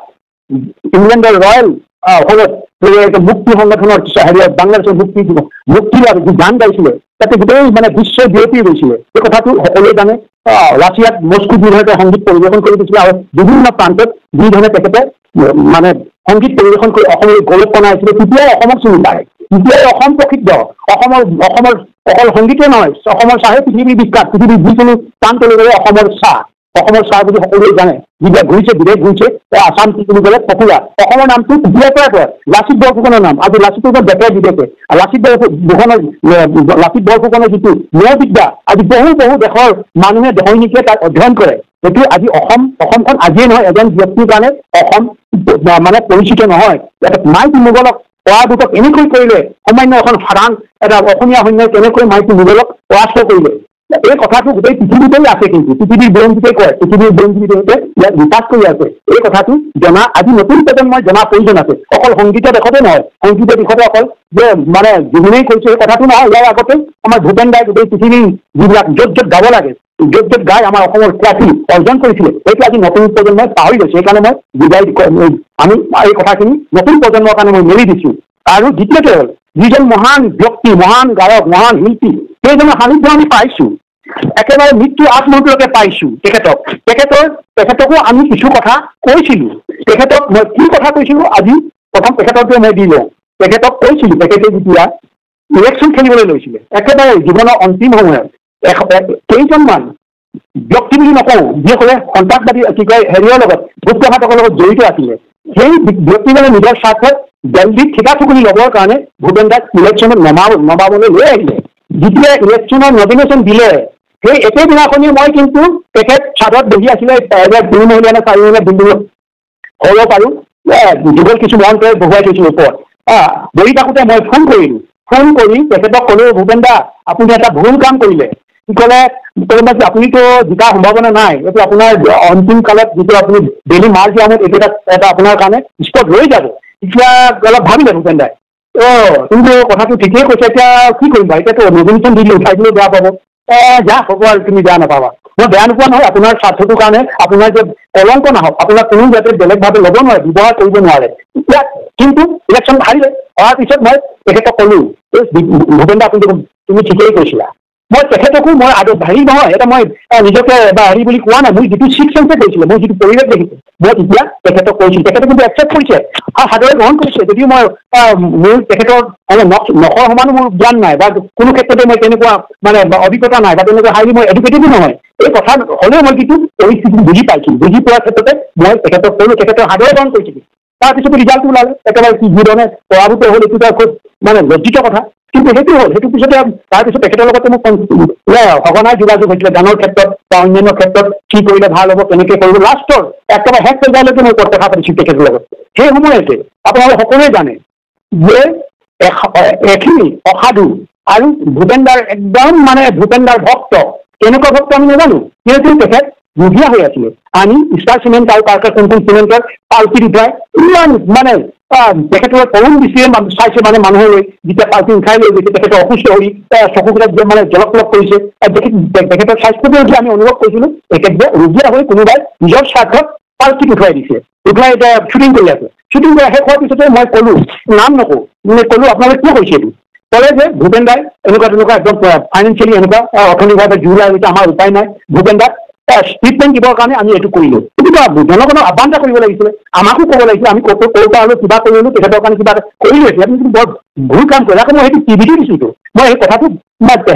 ইংলেণ্ডৰ ৰয়েল হলত মুক্তি সংগঠনৰ বাংলাদেশৰ মুক্তিৰ যি গান গাইছিলে, তাতে গোটেই মানে বিশ্ব বিয়পি গৈছিলে। এই কথাটো সকলোৱে জানে। ৰাছিয়াত মস্কো যিধৰণে সংগীত পৰিৱেশন কৰি দিছিলে আৰু বিভিন্ন প্ৰান্তত যিধৰণে তেখেতে মানে সংগীত পৰিৱেশন কৰি অসমৰ গৌৰৱ বনাইছিলে, তেতিয়াই অসমক চিনি পায়। তেতিয়াই অসম প্ৰসিদ্ধ। অসমৰ অকল সংগীতে নহয়, অসমৰ চাহে পৃথিৱীৰ বিখ্যাত। পৃথিৱীৰ যিকোনো প্ৰান্তলৈ গ'লে অসমৰ চাহ বুলি সকলোৱে জানে। যিবিলাক ঘূৰিছে বিদেশ ঘূৰিছে, আসাম বুলি ক'লে পপুলাৰ। অসমৰ নামটো তেতিয়াৰ পৰাই কয়। লাচিত বৰফুকনৰ নাম আজি লাচিত বৰফুকন দেশে বিদেশে। লাচিত বৰফুকনৰ যিটো ন্যায়বিদ্যা আজি বহু দেশৰ মানুহে দৈনিকে তাক অধ্যয়ন কৰে। সেইটো আজি অসমখন আজিয়ে নহয়, এজন ব্যক্তিৰ কাৰণে অসম মানে পৰিচিত নহয়। মাইকী মোগলক পৰাভূতক এনেকৈ কৰিলে, সামান্য এখন সাধাৰণ এটা অসমীয়া সৈন্যই কেনেকৈ মাইকী মোগলক পৰাস্ত কৰিলে, এই কথাটো গোটেই পৃথিৱীতেই আছে। কিন্তু পৃথিৱীৰ বুৰঞ্জীতেই কয়, পৃথিৱীৰ বুৰঞ্জীতে ইয়াক বিকাশ কৰি আছে। এই কথাটো জনা আজি নতুন প্ৰজন্মই জনা প্ৰয়োজন আছে। অকল সংগীতৰ দিশতে নহয়, সংগীতৰ দিশতে অকল যে মানে জুবিনেই কৈছে এই কথাটো নহয়। ইয়াৰ আগতে আমাৰ ভূপেন দাই গোটেই পৃথিৱীৰ যিবিলাক য'ত গাব লাগে, য'ত গাই আমাৰ অসমৰ খ্যাতি অৰ্জন কৰিছিলে, সেইটো আজি নতুন প্ৰজন্মই পাহৰি গৈছে। সেইকাৰণে মই আমি এই কথাখিনি নতুন প্ৰজন্মৰ কাৰণে মই মেলি দিছো। আৰু দ্বিতীয়তে হ'ল যিজন মহান ব্যক্তি, মহান গায়ক, মহান শিল্পী, সেইজনৰ সান্নিধ্য আমি পাইছো। একেবাৰে মৃত্যু আত্মহত্যালৈকে পাইছো তেখেতকো আমি কিছু কথা কৈছিলো। তেখেতক মই কি কথা কৈছিলো আজি প্ৰথম তেখেতকে মই দি লওঁ। তেখেতক কৈছিলো, তেখেতে যেতিয়া ইলেকশ্যন খেলিবলৈ লৈছিলে, একেবাৰে জীৱনৰ অন্তিম সময়ত কেইজনমান ব্যক্তি বুলি নকওঁ, যিসকলে সন্ত্ৰাসবাদী কি কয় হেৰিয়ৰ লগত গুপ্তঘাতকৰ লগত জড়িত আছিলে, সেই ব্যক্তিজনে নিজৰ স্বাৰ্থত দিল্লীত ঠিকা টুকুৰি ল'বৰ কাৰণে ভূপেন দাক ইলেকশ্যনত নমাবলৈ লৈ আহিলে। যেতিয়া ইলেকশ্যনৰ নমিনেশ্যন দিলে, সেই একেদিনাখনি মই কিন্তু তেখেত চাদত বহি আছিলে 2 মহলীয়া নে 4 মহলীয়া বিল্ডিঙত হ'ব পাৰোঁ, যুগল কিছু মন্ত্ৰই বহুৱাই থৈছিল ওপৰত। বহি থাকোঁতে মই ফোন কৰি তেখেতক ক'লো, ভূপেন দা আপুনি এটা ভুল কাম কৰিলে। কি ক'লে আপুনিতো জিকাৰ সম্ভাৱনা নাই, এইটো আপোনাৰ অন্তিম কালত যিটো আপুনি ডেইলি মাৰ্জিয়ামত এইটো এটা আপোনাৰ কাৰণে স্পট ৰৈ যাব। এতিয়া অলপ ভাবিলে ভূপেন দাই, কিন্তু কথাটো ঠিকেই কৈছে। এতিয়া কি কৰিম বাৰু, এতিয়াতো নমিনেশ্যন দিলে উঠাই দিলেও বেয়া পাব। যা হ'ব আৰু তুমি বেয়া নাপাবা মই বেয়া নোপোৱা নহয় আপোনাৰ স্বাৰ্থটোৰ কাৰণে আপোনাৰ যে কলংক নাহক আপোনাৰ কোনো যাতে বেলেগভাৱে ল'ব নোৱাৰে ব্যৱহাৰ কৰিব নোৱাৰে এতিয়া কিন্তু ইলেকশ্যন হাৰিলে হোৱাৰ পিছত মই তেখেতক ক'লো ভূপেন দা আপুনি তুমি ঠিকেই কৈছিলা মই তেখেতকো মই হেৰি নহয় এটা মই নিজকে বা হেৰি বুলি কোৱা নাই মই যিটো ছিক্স চেন্সে কৈছিলে মই যিটো পৰিৱেশ দেখিছোঁ মই তেতিয়া তেখেতক কৈছিলোঁ তেখেতে কিন্তু একচেপ্ট কৰিছে আৰু সাদৰে গ্ৰহণ কৰিছে যদিও মই মোৰ তেখেতৰ নখৰ সমানো মোৰ জ্ঞান নাই বা কোনো ক্ষেত্ৰতে মই তেনেকুৱা মানে অভিজ্ঞতা নাই বা তেনেকুৱা হাইলি মই এডুকেটেডো নহয় এই কথা হ'লেও মই কিন্তু পৰিস্থিতি বুজি পাইছিলোঁ বুজি পোৱাৰ ক্ষেত্ৰতে মই তেখেতক ক'লো তেখেতৰ সাদৰে গ্ৰহণ কৰিছিলোঁ তাৰপিছতো ৰিজাল্টটো ওলালে একেবাৰে কি যিধৰণে পৰাভূত হ'ল এইটো খুব মানে লজ্জিত কথা কিন্তু সেইটো হ'ল সেইটো পিছতে তাৰপিছত তেখেতৰ লগতে মোক সঘনাই যোগাযোগ হৈছিলে গানৰ ক্ষেত্ৰত বা অন্যান্য ক্ষেত্ৰত কি কৰিলে ভাল হ'ব কেনেকৈ কৰিব লাষ্টৰ একেবাৰে শেষ পৰ্যায়লৈকে মই কথা পাতিছোঁ তেখেতৰ লগত সেই সময়তে আপোনালোকে সকলোৱে জানে যে এখিনি অসাধু আৰু ভূপেন দাৰ একদম মানে ভূপেন দাৰ ভক্ত কেনেকুৱা ভক্ত আমি নাজানো কিন্তু তেখেত বুঢ়িয়া হৈ আছিলে আমি ষ্টাৰ চিমেণ্ট আৰু কাৰ্কাৰ কোম্পানী চিমেণ্টৰ পাল্টি উঠাই ইমান মানে তেখেতৰ কৰুণ দৃষ্টিৰে চাইছে মানে মানুহলৈ যেতিয়া পাল্টি উঠাই লৈ গৈছে তেখেতৰ অসুস্থ হৈ চকুকেইটাত মানে জলকলক কৰিছে তেখেতৰ স্বাস্থ্যটো যদি আমি অনুভৱ কৰিছিলোঁ তেখেত যে ৰুগীয়া হৈ কোনোবাই নিজৰ স্বাৰ্থত পাল্টিত উঠুৱাই দিছে উঠুৱাই এতিয়া শ্বুটিং কৰি আছে শ্বুটিং কৰি শেষ হোৱাৰ পিছতে মই ক'লো নাম নকওঁ ক'লো আপোনালোকে কিয় কৈছে এইটো ক'লে যে ভূপেন দাই এনেকুৱা তেনেকুৱা একদম ফাইনেন্সিয়েলি এনেকুৱা অৰ্থনৈতিকভাৱে জোৰা হৈছে আমাৰ উপায় নাই ভূপেন দাক ট্ৰিটমেণ্ট দিবৰ কাৰণে আমি এইটো কৰিলোঁ কিন্তু জনগণক আহ্বান এটা কৰিব লাগিছিলে আমাকো ক'ব লাগিছিলে আমি ক'ৰ পৰা হ'লেও কিবা কৰিলোঁ তেখেতৰ কাৰণে কিবা এটা কৰিলোঁ এতিয়া আমি কিন্তু বৰ ভুল কাম কৰিলোঁ আকৌ মই সেইটো টিভিটো দিছোঁ মই সেই কথাটো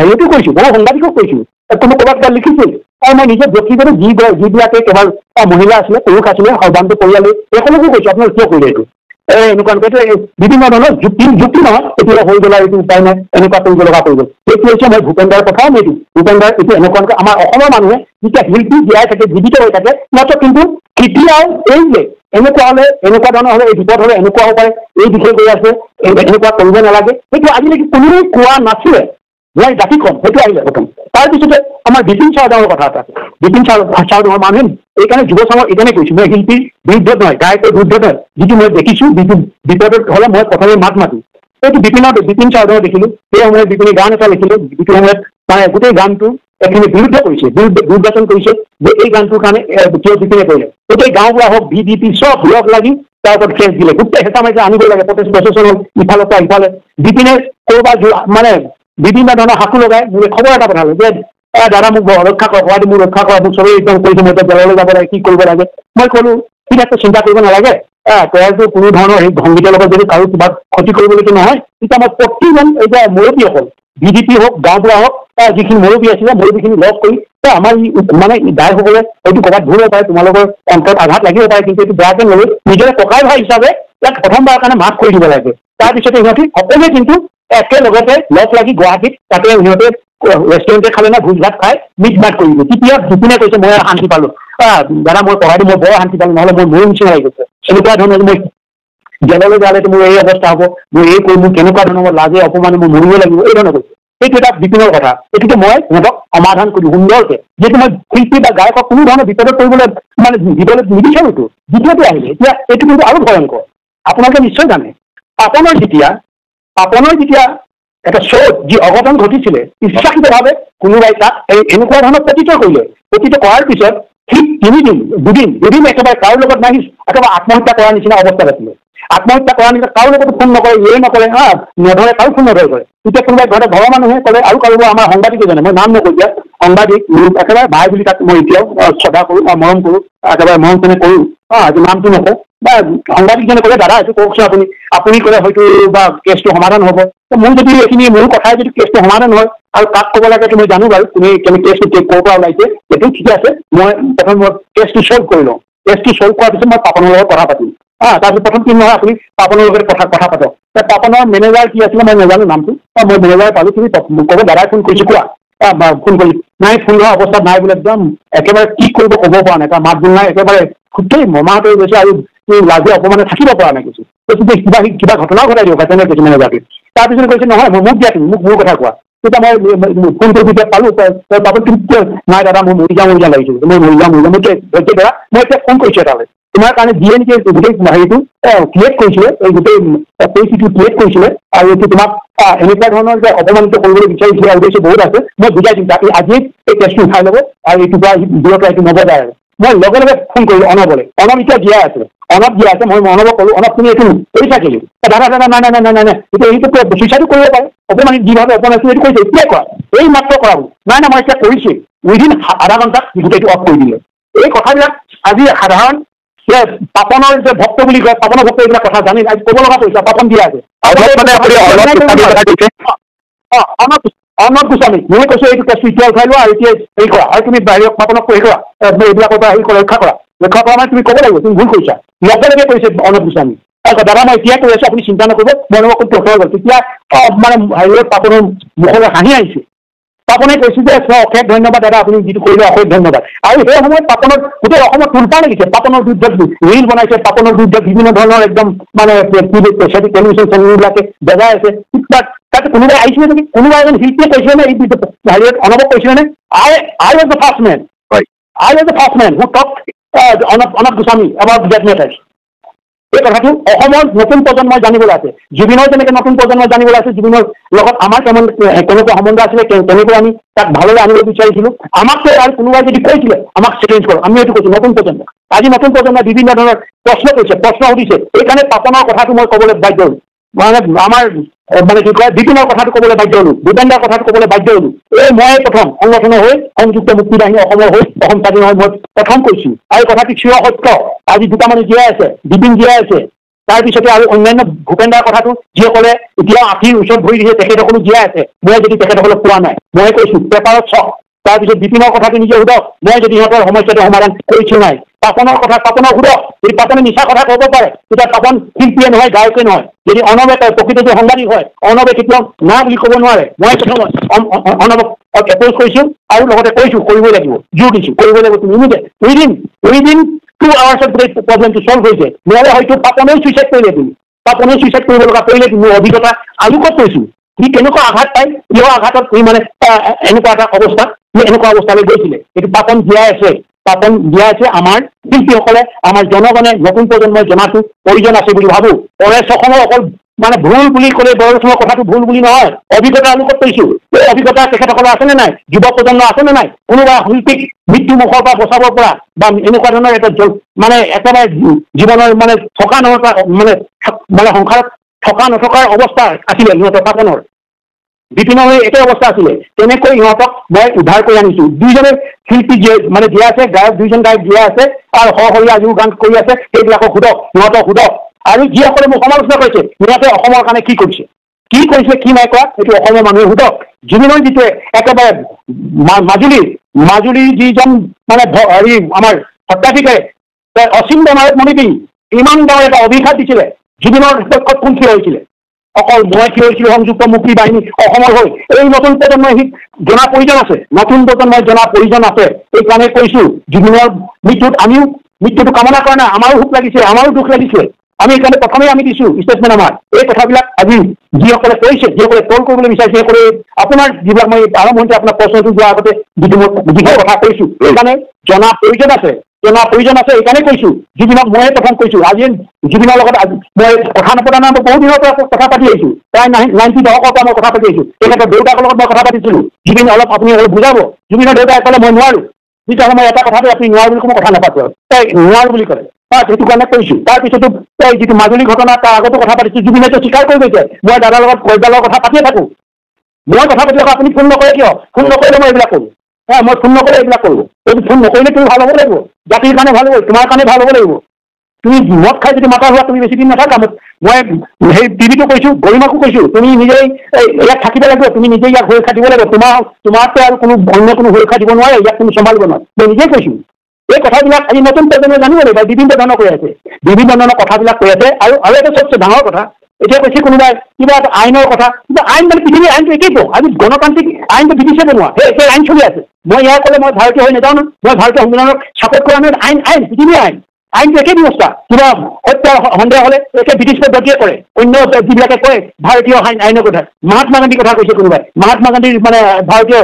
হেৰিটো কৈছোঁ মই সাংবাদিকক কৈছোঁ কোনো ক'ৰবাত লিখিছিল আৰু মই নিজে ব্যক্তিগত যিবিলাকে কেৱল মহিলা আছিলে পুৰুষ আছিলে সৰ্বান্ত পৰিয়ালে সকলোকো কৈছোঁ আপোনালোকে কিয় কৰিলে এইটো এনেকুৱা বিভিন্ন ধৰণৰ যুক্তি নহয় এতিয়া হৈ গ'ল এইটো উপায় নাই এনেকুৱা কৰিব লগা হৈ গ'ল সেইটো হৈছে মই ভূপেন দাৰ কথাও নিদিওঁ ভূপেন দাৰ এইটো এনেকুৱা আমাৰ অসমৰ মানুহে যেতিয়া শিল্পী জীয়াই থাকে জীৱিত হৈ থাকে সিহঁতক কিন্তু কেতিয়াও এই যে এনেকুৱা হ'লে এনেকুৱা ধৰণৰ হ'লে এই বিপদ হ'লে এনেকুৱা হ'ব পাৰে এই বিষয় গৈ আছে এনেকুৱা কৰিব নালাগে সেইটো আজিলৈকে কোনোৱে কোৱা নাছিলে মই জাতি কম সেইটো আহিলে প্ৰথম তাৰপিছতে আমাৰ বিপিন চাওডাঙৰ কথা এটা বিপিন চাওডাঙৰ মানুহে এইকাৰণে যুৱ চামৰ এইকাৰণে কৈছোঁ মই শিল্পীৰ বিৰুদ্ধত নহয় গায়কৰ বিৰুদ্ধত নহয় যিটো মই দেখিছোঁ বিপদত হ'লে মই প্ৰথমে মাত মাতিম এইটো বিপিন চাওডাঙৰ দেখিলোঁ সেই সময়ত বিপিনে গান এটা লিখিলোঁ যিটো সময়ত মানে গোটেই গানটো এখিনি বিৰুদ্ধ কৰিছে দুৰ্বাচন কৰিছে যে এই গানটোৰ কাৰণে কিয় বিপিনে কৰিলে গোটেই গাঁওবুঢ়া হওক ভিডিপি চব লগ লাগি তাৰ ওপৰত কেছ দিলে গোটেই হেঁচা মাৰিছে আনিব লাগে প্ৰচেছন হ'ল ইফালৰ পৰা ইফালে বিপিনে ক'ৰবাত মানে বিভিন্ন ধৰণৰ হাতু লগাই মোলৈ খবৰ এটা পঠালে যে দাদা মোক ৰক্ষা কৰক গুৱাহাটী মোক ৰক্ষা কৰক মোক চবেই একদম কৰিছে মই এতিয়া জেললৈ যাব লাগে কি কৰিব লাগে মই ক'লো ঠিক আছে চিন্তা কৰিব নালাগে তৈয়াৰটো কোনো ধৰণৰ সেই সংগীতৰ লগত যদি কাৰো কিবা ক্ষতি কৰিবলৈকে নহয় তেতিয়া মই প্ৰতিজন এতিয়া মুৰব্বীসকল ভিডিপি হওক গাঁওবুঢ়া হওক যিখিনি মুৰব্বী আছিলে মুৰব্বীখিনি লগ কৰি আমাৰ মানে দায়সকলে হয়তো ক'ৰবাত ভুল হ'ব পাৰে তোমালোকৰ অন্তৰত আঘাত লাগিব পাৰে কিন্তু এইটো বেয়াকে নলৈ নিজৰে ককাই ভাই হিচাপে ইয়াক প্ৰথমবাৰৰ কাৰণে মাফ কৰি দিব লাগে তাৰপিছতে সিহঁতি সকলোৱে কিন্তু একেলগতে লগ লাগি গুৱাহাটীত তাতে সিহঁতে ৰেষ্টুৰেণ্টে খালে না ভোজ ভাত খাই মিট মাত কৰিব তেতিয়া বিপিনে কৈছে মই শান্তি পালোঁ দাদা মই পঢ়াইটো মই বৰ শান্তি পালোঁ নহ'লে মোৰ নিচিনা লাগি গৈছে এনেকুৱা ধৰণৰ মই জেললৈ যালেতো মোৰ এই অৱস্থা হ'ব মই এই কৰিম মোৰ কেনেকুৱা ধৰণৰ মই লাজে অপমানে মই মৰিব লাগিব এই ধৰণৰ কৈছে সেইটো এটা বিপিনৰ কথা এইটোকে মই সিহঁতক সমাধান কৰিলোঁ সুন্দৰকে যিহেতু মই শিল্পী বা গায়কক কোনো ধৰণৰ বিপদত কৰিবলৈ মানে দিবলৈ নিবিচাৰোঁতো দ্বিতীয়তে আহিলে এতিয়া এইটো কিন্তু আৰু ভয়ংকৰ আপোনালোকে নিশ্চয় জানে পাপনৰ যেতিয়া এটা শ্ব'ত যি অঘটন ঘটিছিলে ইচ্ছাকৃতভাৱে কোনোবাই তাক এনেকুৱা ধৰণৰ প্ৰতিত কৰিলে প্ৰতিত কৰাৰ পিছত ঠিক দুদিন একেবাৰে কাৰো লগত নাই একেবাৰে আত্মহত্যা কৰাৰ নিচিনা অৱস্থাত আছিলে আত্মহত্যা কৰাৰ নিচিনা কাৰো লগতো ফোন নকৰে নকৰে নধৰে কাৰো ফোন নধৰে কৰে তেতিয়া কোনোবাই ঘৰৰ মানুহে ক'লে আৰু কাৰোবাৰ আমাৰ সাংবাদিকে জানে মই নাম নকওঁ এতিয়া সাংবাদিক একেবাৰে ভাই বুলি তাক মই এতিয়াও শ্ৰদ্ধা কৰোঁ মৰম কৰোঁ একেবাৰে মৰম তেনে কৰোঁ নামটো নকওঁ বা সাংবাদিকজনে ক'লে দাদা এইটো কওকচোন আপুনি ক'লে হয়তো বা কেছটো সমাধান হ'ব মোৰ যদি এইখিনি মোৰ কথাই যদি কেছটো সমাধান হয় আৰু কাক ক'ব লাগে মই জানো বাৰু তুমি কেছটো ক'ৰ পৰা ওলাইছে সেইটো ঠিকে আছে মই কেছটো চল্ভ কৰি লওঁ কেছটো চল্ভ কৰাৰ পিছত মই পাপনৰ লগত কথা পাতিম তাৰপিছত প্ৰথম কি নহয় আপুনি পাপনৰ লগত কথা পাতক পাপনৰ মেনেজাৰ কি আছিলে মই নাজানো নামটো মই মেনেজাৰ পালোঁ তুমি ক'ব দাদাই ফোন কৰিছোঁ কোৱা ফোন কৰি নাই ফোন হোৱা অৱস্থাত নাই বোলে একদম একেবাৰে কি কৰিব ক'ব পৰা নাই তাৰ মাত বোল নাই একেবাৰে গোটেই মমাহত হৈ গৈছে আৰু লাজে অপমানে থাকিব পৰা নাই কৈছোঁ কিবা ঘটনাও ঘটাই দিব তেনে কৈছে মেনেজাৰটোৱে তাৰপিছত কৈছে নহয় মোক দিয়া তুমি মোক মোৰ কথা কোৱা তেতিয়া মই ফোন কৰি যেতিয়া পালোঁ পাপন তুমি নাই দাদা মই মৰি যাওঁ লাগিছিল মই মৰি যাওঁ মই এতিয়া ফোন কৰিছোঁ এটালৈ তোমাৰ কাৰণে দিয়ে নেকি গোটেই হেৰিটো ক্ৰিয়েট কৰিছিলে, এই গোটেই পৰিস্থিতিটো ক্ৰিয়েট কৰিছিলে, আৰু এইটো তোমাক এনেকুৱা ধৰণৰ যে অপমানিত কৰিবলৈ বিচাৰিছিলে উদ্দেশ্য বহুত আছে। মই বুজাই দিম তাক, আজি এই কেছটো উঠাই ল'ব আৰু এইটো পৰা দূৰত এইটো নবজায় আৰু। মই লগে লগে ফোন কৰিলো অনবলে, অনব এতিয়া জীয়াই আছে, অনব জীয়াই আছে। মই অনবক ক'লো, অনব তুমি এইটো কৰি থাকিলো, দাদা নাই এইটো চুইচাইডো কৰিব পাৰে, অপমানিত যিভাৱে অপমানিত এইটো কৰিছে, এতিয়াই কৰা, এই মাত্ৰ কৰা বোলো। নাই মই এতিয়া কৰিছোঁ, উইদিন আধা ঘণ্টাত গোটেইটো অফ কৰি দিলে। এই কথাবিলাক আজি সাধাৰণ পাপনৰ যে ভক্ত বুলি কয়, পাপনৰ ভক্ত এইবিলাক কথা জানি আজি ক'ব লগা কৈছে, পাপন দিয়া আছে অৰ্ণৱ গোস্বামী। মই কৈছো এইটো কেছটো এতিয়া উঠাই লোৱা আৰু এতিয়া হেৰি কৰা, আৰু তুমি বাহিৰত পাপনক হেৰি কৰা, এইবিলাকৰ পৰা হেৰি ৰক্ষা কৰা মানে তুমি ক'ব লাগিব তুমি ভুল কৰিছা। লগে লগে কৈছে অৰ্ণৱ গোস্বামী, দাদা মই এতিয়াই কৈ আছো, আপুনি চিন্তা নকৰিব, মই খুব প্ৰথম গ'ল। তেতিয়া মানে হেৰিয়ত পাপনৰ মুখলৈ হাঁহি আহিছে। পাপনে কৈছে যে অশেষ ধন্যবাদ দাদা, আপুনি যিটো কৰিলে অশেষ ধন্যবাদ। আৰু সেই সময়ত পাপনৰ গোটেই অসমত তুলপা লাগিছে, পাপনৰ বিৰুদ্ধত ৰিল বনাইছে, পাপনৰ বিৰুদ্ধত বিভিন্ন ধৰণৰ একদম মানে টেলিভিশ্যন চেনেলবিলাকে বজাই আছে। তাতে কোনোবাই আহিছিলে নেকি, কোনোবা এজন শিল্পীয়ে কৈছিলে নে এই হেৰিয়ত অনবক কৈছিলে নে, I was the first man who talked অনব Goswami about that matter। এই কথাটো অসমৰ নতুন প্ৰজন্মই জানিবলৈ আছে। জুবিনৰ যেনেকৈ নতুন প্ৰজন্মই জানিবলৈ আছে, জুবিনৰ লগত আমাৰ কেনেকুৱা সম্বন্ধ আছিলে, কেনেকৈ আমি তাক ভাললৈ আনিব বিচাৰিছিলো, আমাতকৈ আৰু কোনোবাই যদি কৈছিলে আমাক চেলেঞ্জ কৰক, আমি এইটো কৈছো নতুন প্ৰজন্ম। আজি নতুন প্ৰজন্মই বিভিন্ন ধৰণৰ প্ৰশ্ন কৰিছে, প্ৰশ্ন সুধিছে, এইকাৰণে পাপনৰ কথাটো মই ক'বলৈ বাধ্য হলো, মানে আমাৰ মানে কি কয় বিপিনৰ কথাটো ক'বলৈ বাধ্য হলো, ভূপেন্দ্ৰৰ কথাটো ক'বলৈ বাধ্য হলো। এই মই প্ৰথম সংগঠনৰ হৈ সংযুক্ত মুক্তি বাহিনী অসমৰ হৈ অসম স্বাধীন হৈ মই প্ৰথম কৈছো, আৰু কথাটো চিৰ সত্য। আজি দুটা মানুহ জীয়াই আছে, বিপিন জীয়াই আছে, তাৰপিছতে আৰু অন্যান্য ভূপেন্দ্ৰৰ কথাটো যিসকলে এতিয়া আঁঠিৰ ওচৰত ভৰি দিছে তেখেতসকলো জীয়াই আছে, মই যদি তেখেতসকলক পোৱা নাই, মই কৈছো পেপাৰত চাওক। তাৰপিছত বিপিনৰ কথাটো নিজে সোধক, মই যদি সিহঁতৰ সমস্যাটো সমাধান কৰিছো নাই। পাপনৰ কথা পাপনক সোধক, যদি পাপনে মিছা কথা ক'ব পাৰে তেতিয়া পাপন শিল্পীয়ে নহয়, গায়কে নহয়। যদি অনবে প্ৰকৃত যে সাংবাদিক হয়, অনবে কেতিয়াও না বুলি ক'ব নোৱাৰে। মই প্ৰথম অনবক এপ'জ কৰিছো আৰু লগতে কৈছো কৰিবই লাগিব, জোৰ দিছো কৰিবই লাগিব। তুমি উইদিন 2 hours গোটেই প্ৰব্লেমটো চল্ভ হৈছে। নহ'লে হয়তো পাপনেও চুইচাইড কৰিলে, তুমি পাপনেও চুইচাইড কৰিব লগা কৰিলে। মোৰ অভিজ্ঞতা আলোকত কৈছো, সি কেনেকুৱা আঘাত পায়, কিহৰ আঘাতত সি মানে এনেকুৱা এটা অৱস্থাত সি এনেকুৱা অৱস্থালৈ গৈছিলে। এইটো পাপন জীয়াই আছে, পাপন জীয়াই আছে। আমাৰ শিল্পীসকলে, আমাৰ জনগণে, নতুন প্ৰজন্মই জনাটো প্ৰয়োজন আছে বুলি ভাবো। পৰেশ অসমৰ অকল মানে ভুল বুলি ক'লে বৰষুণৰ কথাটো ভুল বুলি নহয়, অভিজ্ঞতা আলোকত কৈছো। এই অভিজ্ঞতা তেখেতসকলৰ আছেনে নাই, যুৱ প্ৰজন্ম আছেনে নাই, কোনোবা শিল্পীক মৃত্যু মুখৰ পৰা বচাবৰ পৰা বা এনেকুৱা ধৰণৰ এটা মানে একেবাৰে জীৱনৰ মানে থকা নথকা মানে সংসাৰত থকা নথকাৰ অৱস্থা আছিলে সিহঁতৰ পাপনৰ, বিপিনৰ একে অৱস্থা আছিলে। তেনেকৈ সিহঁতক মই উদ্ধাৰ কৰি আনিছো। দুইজনে শিল্পী মানে জীয়াই আছে, গায়ক দুইজন গায়ক জীয়াই আছে, আৰু সৰহৰীয়া আজিও গান কৰি আছে। সেইবিলাকক সোধক, সিহঁতক সোধক। আৰু যিসকলে মোক সমালোচনা কৰিছে সিহঁতে অসমৰ কাৰণে কি কৰিছে কি নাই কৰা, এইটো অসমৰ মানুহে সোধক। জুবিনৰ যিটোৱে একেবাৰে মাজুলীৰ যিজন মানে হেৰি আমাৰ সত্ৰাধিকাৰে অসীম বেমাৰত মণিপিং ইমান ডাঙৰ এটা অভিঘাত দিছিলে, জুবিনৰ পক্ষত কোন থিয় হৈছিলে? অকল মই থিয় হৈছিলো সংযুক্ত মুক্তি বাহিনী অসমৰ হৈ। এই নতুন প্ৰজন্মই জনা প্ৰয়োজন আছে, নতুন প্ৰজন্মই জনা প্ৰয়োজন আছে। এইকাৰণে কৈছো জুবিনৰ আমিও মৃত্যুটো কামনা কৰা নাই, আমাৰো সুখ লাগিছে, আমাৰো দুখ লাগিছে। আমি এইকাৰণে প্ৰথমেই আমি দিছো ষ্টেটমেণ্ট আমাৰ। এই কথাবিলাক আজি যিসকলে কৈছে, যিসকলে ট্ৰল কৰিবলৈ বিচাৰিছে, সেইসকলে আপোনাৰ যিবিলাক মই আৰম্ভণিতে আপোনাৰ প্ৰশ্নটো যোৱাৰ আগতে যিটো কথা কৈছো, সেইকাৰণে জনা প্ৰয়োজন আছে, এইকাৰণে কৈছো। জুবিনক ময়ে প্ৰথম কৈছো। আজি জুবিনৰ লগত মই কথা নপতা নাই, বহু দিনৰ পৰা কথা পাতি আহিছো, প্ৰায় 90 দশকৰ পৰা মই কথা পাতি আহিছো। তেখেতৰ দেউতাকৰ লগত মই কথা পাতিছিলো। জুবিন আপুনি অলপ বুজাব। জুবিনৰ দেউতাই ক'লে মই নোৱাৰো, তেতিয়াহ'লে মই এটা কথাতে আপুনি নোৱাৰো বুলি মই কথা নাপাতো, তাই নোৱাৰো বুলি ক'লে। সেইটো কাৰণে কৈছো। তাৰপিছতো যিটো মাজুলী ঘটনা তাৰ আগতো কথা পাতিছো। জুবিনেতো স্বীকাৰ কৰি গৈছে মই দাদাৰ লগত কৈদালৰ কথা পাতিয়ে থাকো। মই কথা পাতি থাকো, আপুনি ফোন নকৰে কিয়? ফোন নকৰিলে মই এইবিলাক কৰো। মই ফোন নকৰিলে এইবিলাক কৰো। এইটো ফোন নকৰিলে তুমি ভাল হ'ব লাগিব, জাতিৰ কাৰণে ভাল হ'ব, তোমাৰ কাৰণে ভাল হ'ব লাগিব। তুমি মদ খাই যদি মাতা হোৱা তুমি বেছি দিন নাথাকা। মই সেই টিভিটো কৈছো, গৰিমাকো কৈছো, তুমি নিজেই ইয়াত থাকিব লাগিব, তুমি নিজেই ইয়াক সুৰক্ষা দিব লাগিব। তোমাৰতো আৰু অন্য কোনো সুৰক্ষা দিব নোৱাৰে, ইয়াক তুমি চম্ভালিব নোৱাৰে। মই নিজেই কৈছো। এই কথাবিলাক আজি নতুন প্ৰজন্মই জানিব লাগিব। বিভিন্ন ধৰণৰ কৈ আছে, বিভিন্ন ধৰণৰ কথাবিলাক কৈ আছে। আৰু এটা চবচে ডাঙৰ কথা, এতিয়া কৈছে কোনোবাই কিবা এটা আইনৰ কথা, কিন্তু আইন মানে পৃথিৱীৰ আইনটো একেইতো। আজি গণতান্ত্ৰিক আইনটো ব্ৰিটিছে বনোৱা, সেই আইন চলি আছে। মই ইয়াৰ ক'লে মই ভাৰতীয় হৈ নাযাওঁ ন, মই ভাৰতীয় সংবিধানক ছাপোৰ্ট কৰা নাই। আইন পৃথিৱীৰ আইন। আইনটো একে ব্যৱস্থা কিবা হত্যা সন্দেহ হলে একে ব্ৰিটিছ পদ্ধতিয়ে কৰে অন্য যিবিলাকে কয় ভাৰতীয় আইনৰ কথা মহাত্মা গান্ধীৰ কথা কৈছে কোনোবাই মহাত্মা গান্ধীৰ মানে ভাৰতীয়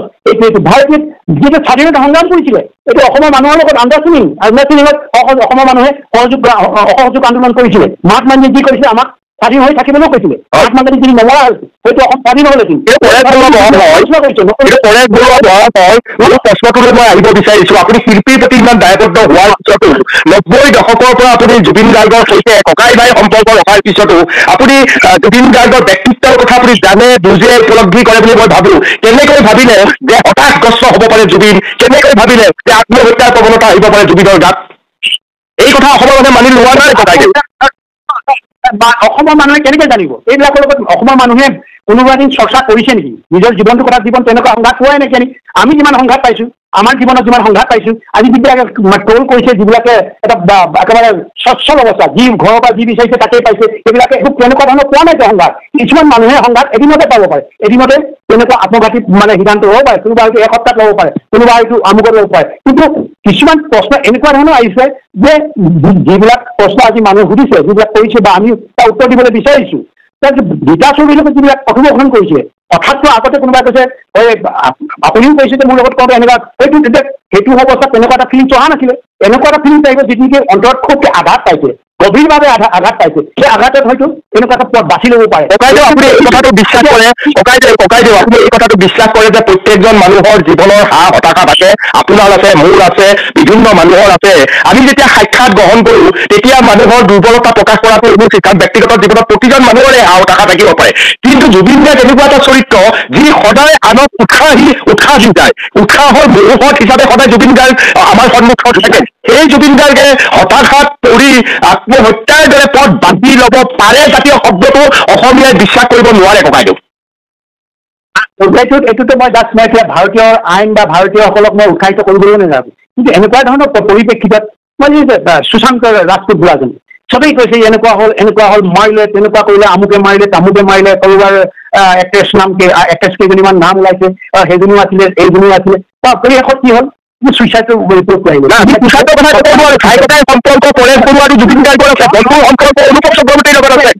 ভাৰতীয় যিটো স্বাধীনতা সংগ্ৰাম কৰিছিলে এইটো অসমৰ মানুহৰ লগত আণ্ডাৰষ্টেণ্ডিং আণ্ডাৰষ্টেণ্ডিঙত অসমৰ মানুহে অসহযোগ আন্দোলন কৰিছিলে মহাত্মা গান্ধী যি কৰিছিলে আমাক স্বাধীন হৈ থাকিবলৈও কৈছিলে মহাত্মা গান্ধী যদি নমৰা হৈছিল হয়তো অসম স্বাধীন হ'লেছিল প্ৰশ্নটোলৈ মই আহিব বিচাৰিছো আপুনি শিল্পীৰ প্ৰতি ইমান দায়বদ্ধ হোৱাৰ পিছতো 90 দশকৰ পৰা আপুনি জুবিন গাৰ্গৰ সৈতে ককাই ভাই সম্পৰ্ক ৰখাৰ পিছতো আপুনি জুবিন গাৰ্গৰ ব্যক্তিত্বৰ কথা আপুনি জানে বুজে উপলব্ধি কৰে বুলি মই ভাবো কেনেকৈ ভাবিলে যে হতাশগ্ৰস্ত হ'ব পাৰে জুবিন কেনেকৈ ভাবিলে যে আত্মহত্যাৰ প্ৰৱণতা আহিব পাৰে জুবিনৰ গাত এই কথা অসমৰ মানুহে মানি লোৱা নাই ককাইদেউ অসমৰ মানুহে কেনেকৈ জানিব এইবিলাকৰ লগত অসমৰ মানুহে কোনোবা দিন চৰ্চা কৰিছে নেকি নিজৰ জীৱনটোৰ কথা জীৱন তেনেকুৱা সংঘাত পোৱাই নেকি আমি যিমান সংঘাত পাইছো আমাৰ জীৱনত যিমান সংঘাত পাইছো আজি যিবিলাকে ট্ৰল কৰিছে যিবিলাকে এটা একেবাৰে স্বচ্ছল অৱস্থা যি ঘৰৰ পৰা যি বিচাৰিছে তাকেই পাইছে এইবিলাকে একো তেনেকুৱা ধৰণৰ পোৱা নাই সংঘাত কিছুমান মানুহে সংঘাত এদিনতে পাব পাৰে এদিনতে তেনেকুৱা আত্মঘাতী মানে সিদ্ধান্ত ল'ব পাৰে কোনোবা হয়তো এসপ্তাহত ল'ব পাৰে কোনোবা হয়তো আমুকত ল'ব পাৰে কিন্তু কিছুমান প্ৰশ্ন এনেকুৱা ধৰণৰ আহিছে যে যিবিলাক প্ৰশ্ন আজি মানুহে সুধিছে যিবিলাক কৰিছে বা আমি তাৰ উত্তৰ দিবলৈ বিচাৰিছো গীতা চৌধুৰীৰ লগত যিবিলাক কথোপকথন কৰিছে কথাটো আগতে কোনোবাই কৈছে আপুনিও কৈছে যে মোৰ লগত কওঁতে এনেকুৱা হয়তো তেতিয়া সেইটো অৱস্থাত তেনেকুৱা এটা ফিলিংছ অহা নাছিলে এনেকুৱা এটা ফিলিংছ আহিব যিটো নেকি অন্তৰত খুবকে আঘাত পাইছে গভীৰভাৱে আঘাত পাইছে সেই আঘাতত হয়তো এনেকুৱা এটা পথ বাছি ল'ব পাৰে ককাইদেউ আপুনি এই কথাটো বিশ্বাস কৰে ককাইদেউ আপুনি এই কথাটো বিশ্বাস কৰে যে প্ৰত্যেকজন মানুহৰ জীৱনৰ হাঁহ হতাশা থাকে আপোনাৰ আছে মোৰ আছে বিভিন্ন মানুহৰ আছে আমি যেতিয়া সাক্ষাৎ গ্ৰহণ কৰো তেতিয়া মানুহৰ দুৰ্বলতা প্ৰকাশ কৰাটো এইবোৰ শিক্ষাত ব্যক্তিগত জীৱনত প্ৰতিজন মানুহৰে হাঁহ হতাশা থাকিব পাৰে কিন্তু জুবিন গাৰ্গ এনেকুৱা এটা চৰিত্ৰ যি সদায় আনক উৎসাহ দি যায় উৎসাহৰ বহুপথ হিচাপে সদায় জুবিন গাৰ্গ আমাৰ সন্মুখত থাকে সেই জুবিন গাৰ্গে হতাশাত পৰি আত্মহত্যাৰ দৰে পথ বান্ধি ল'ব পাৰে জাতীয় শব্দটো অসমীয়াই বিশ্বাস কৰিব নোৱাৰে ককাইদেউ এইটোতো মই জাষ্ট মই এতিয়া ভাৰতীয় আইন বা ভাৰতীয়সকলক মই উৎসাহিত কৰিবলৈ নাযাওঁ কিন্তু এনেকুৱা ধৰণৰ পৰিপ্ৰেক্ষিতত মই সুশান্ত ৰাজপুত বোলাজনী চবেই কৈছে এনেকুৱা হ'ল মাৰিলে তেনেকুৱা কৰিলে আমুকে মাৰিলে তামুকে মাৰিলে কৰোবাৰ এক্ট্ৰেছ কেইজনীমান নাম ওলাইছে সেইজনীও আছিলে এইজনীও আছিলে তাৰ পৰিৱেশত কি হ'ল চুইচাইডৰ ৰিপৰ্ট আহিব সম্পৰ্ক পৰেশ বৰুৱা আৰু জুবিন গাৰ্গৰ আছে সম্পৰ্ক অনুপম চক্ৰৱৰ্তীৰ লগত আছে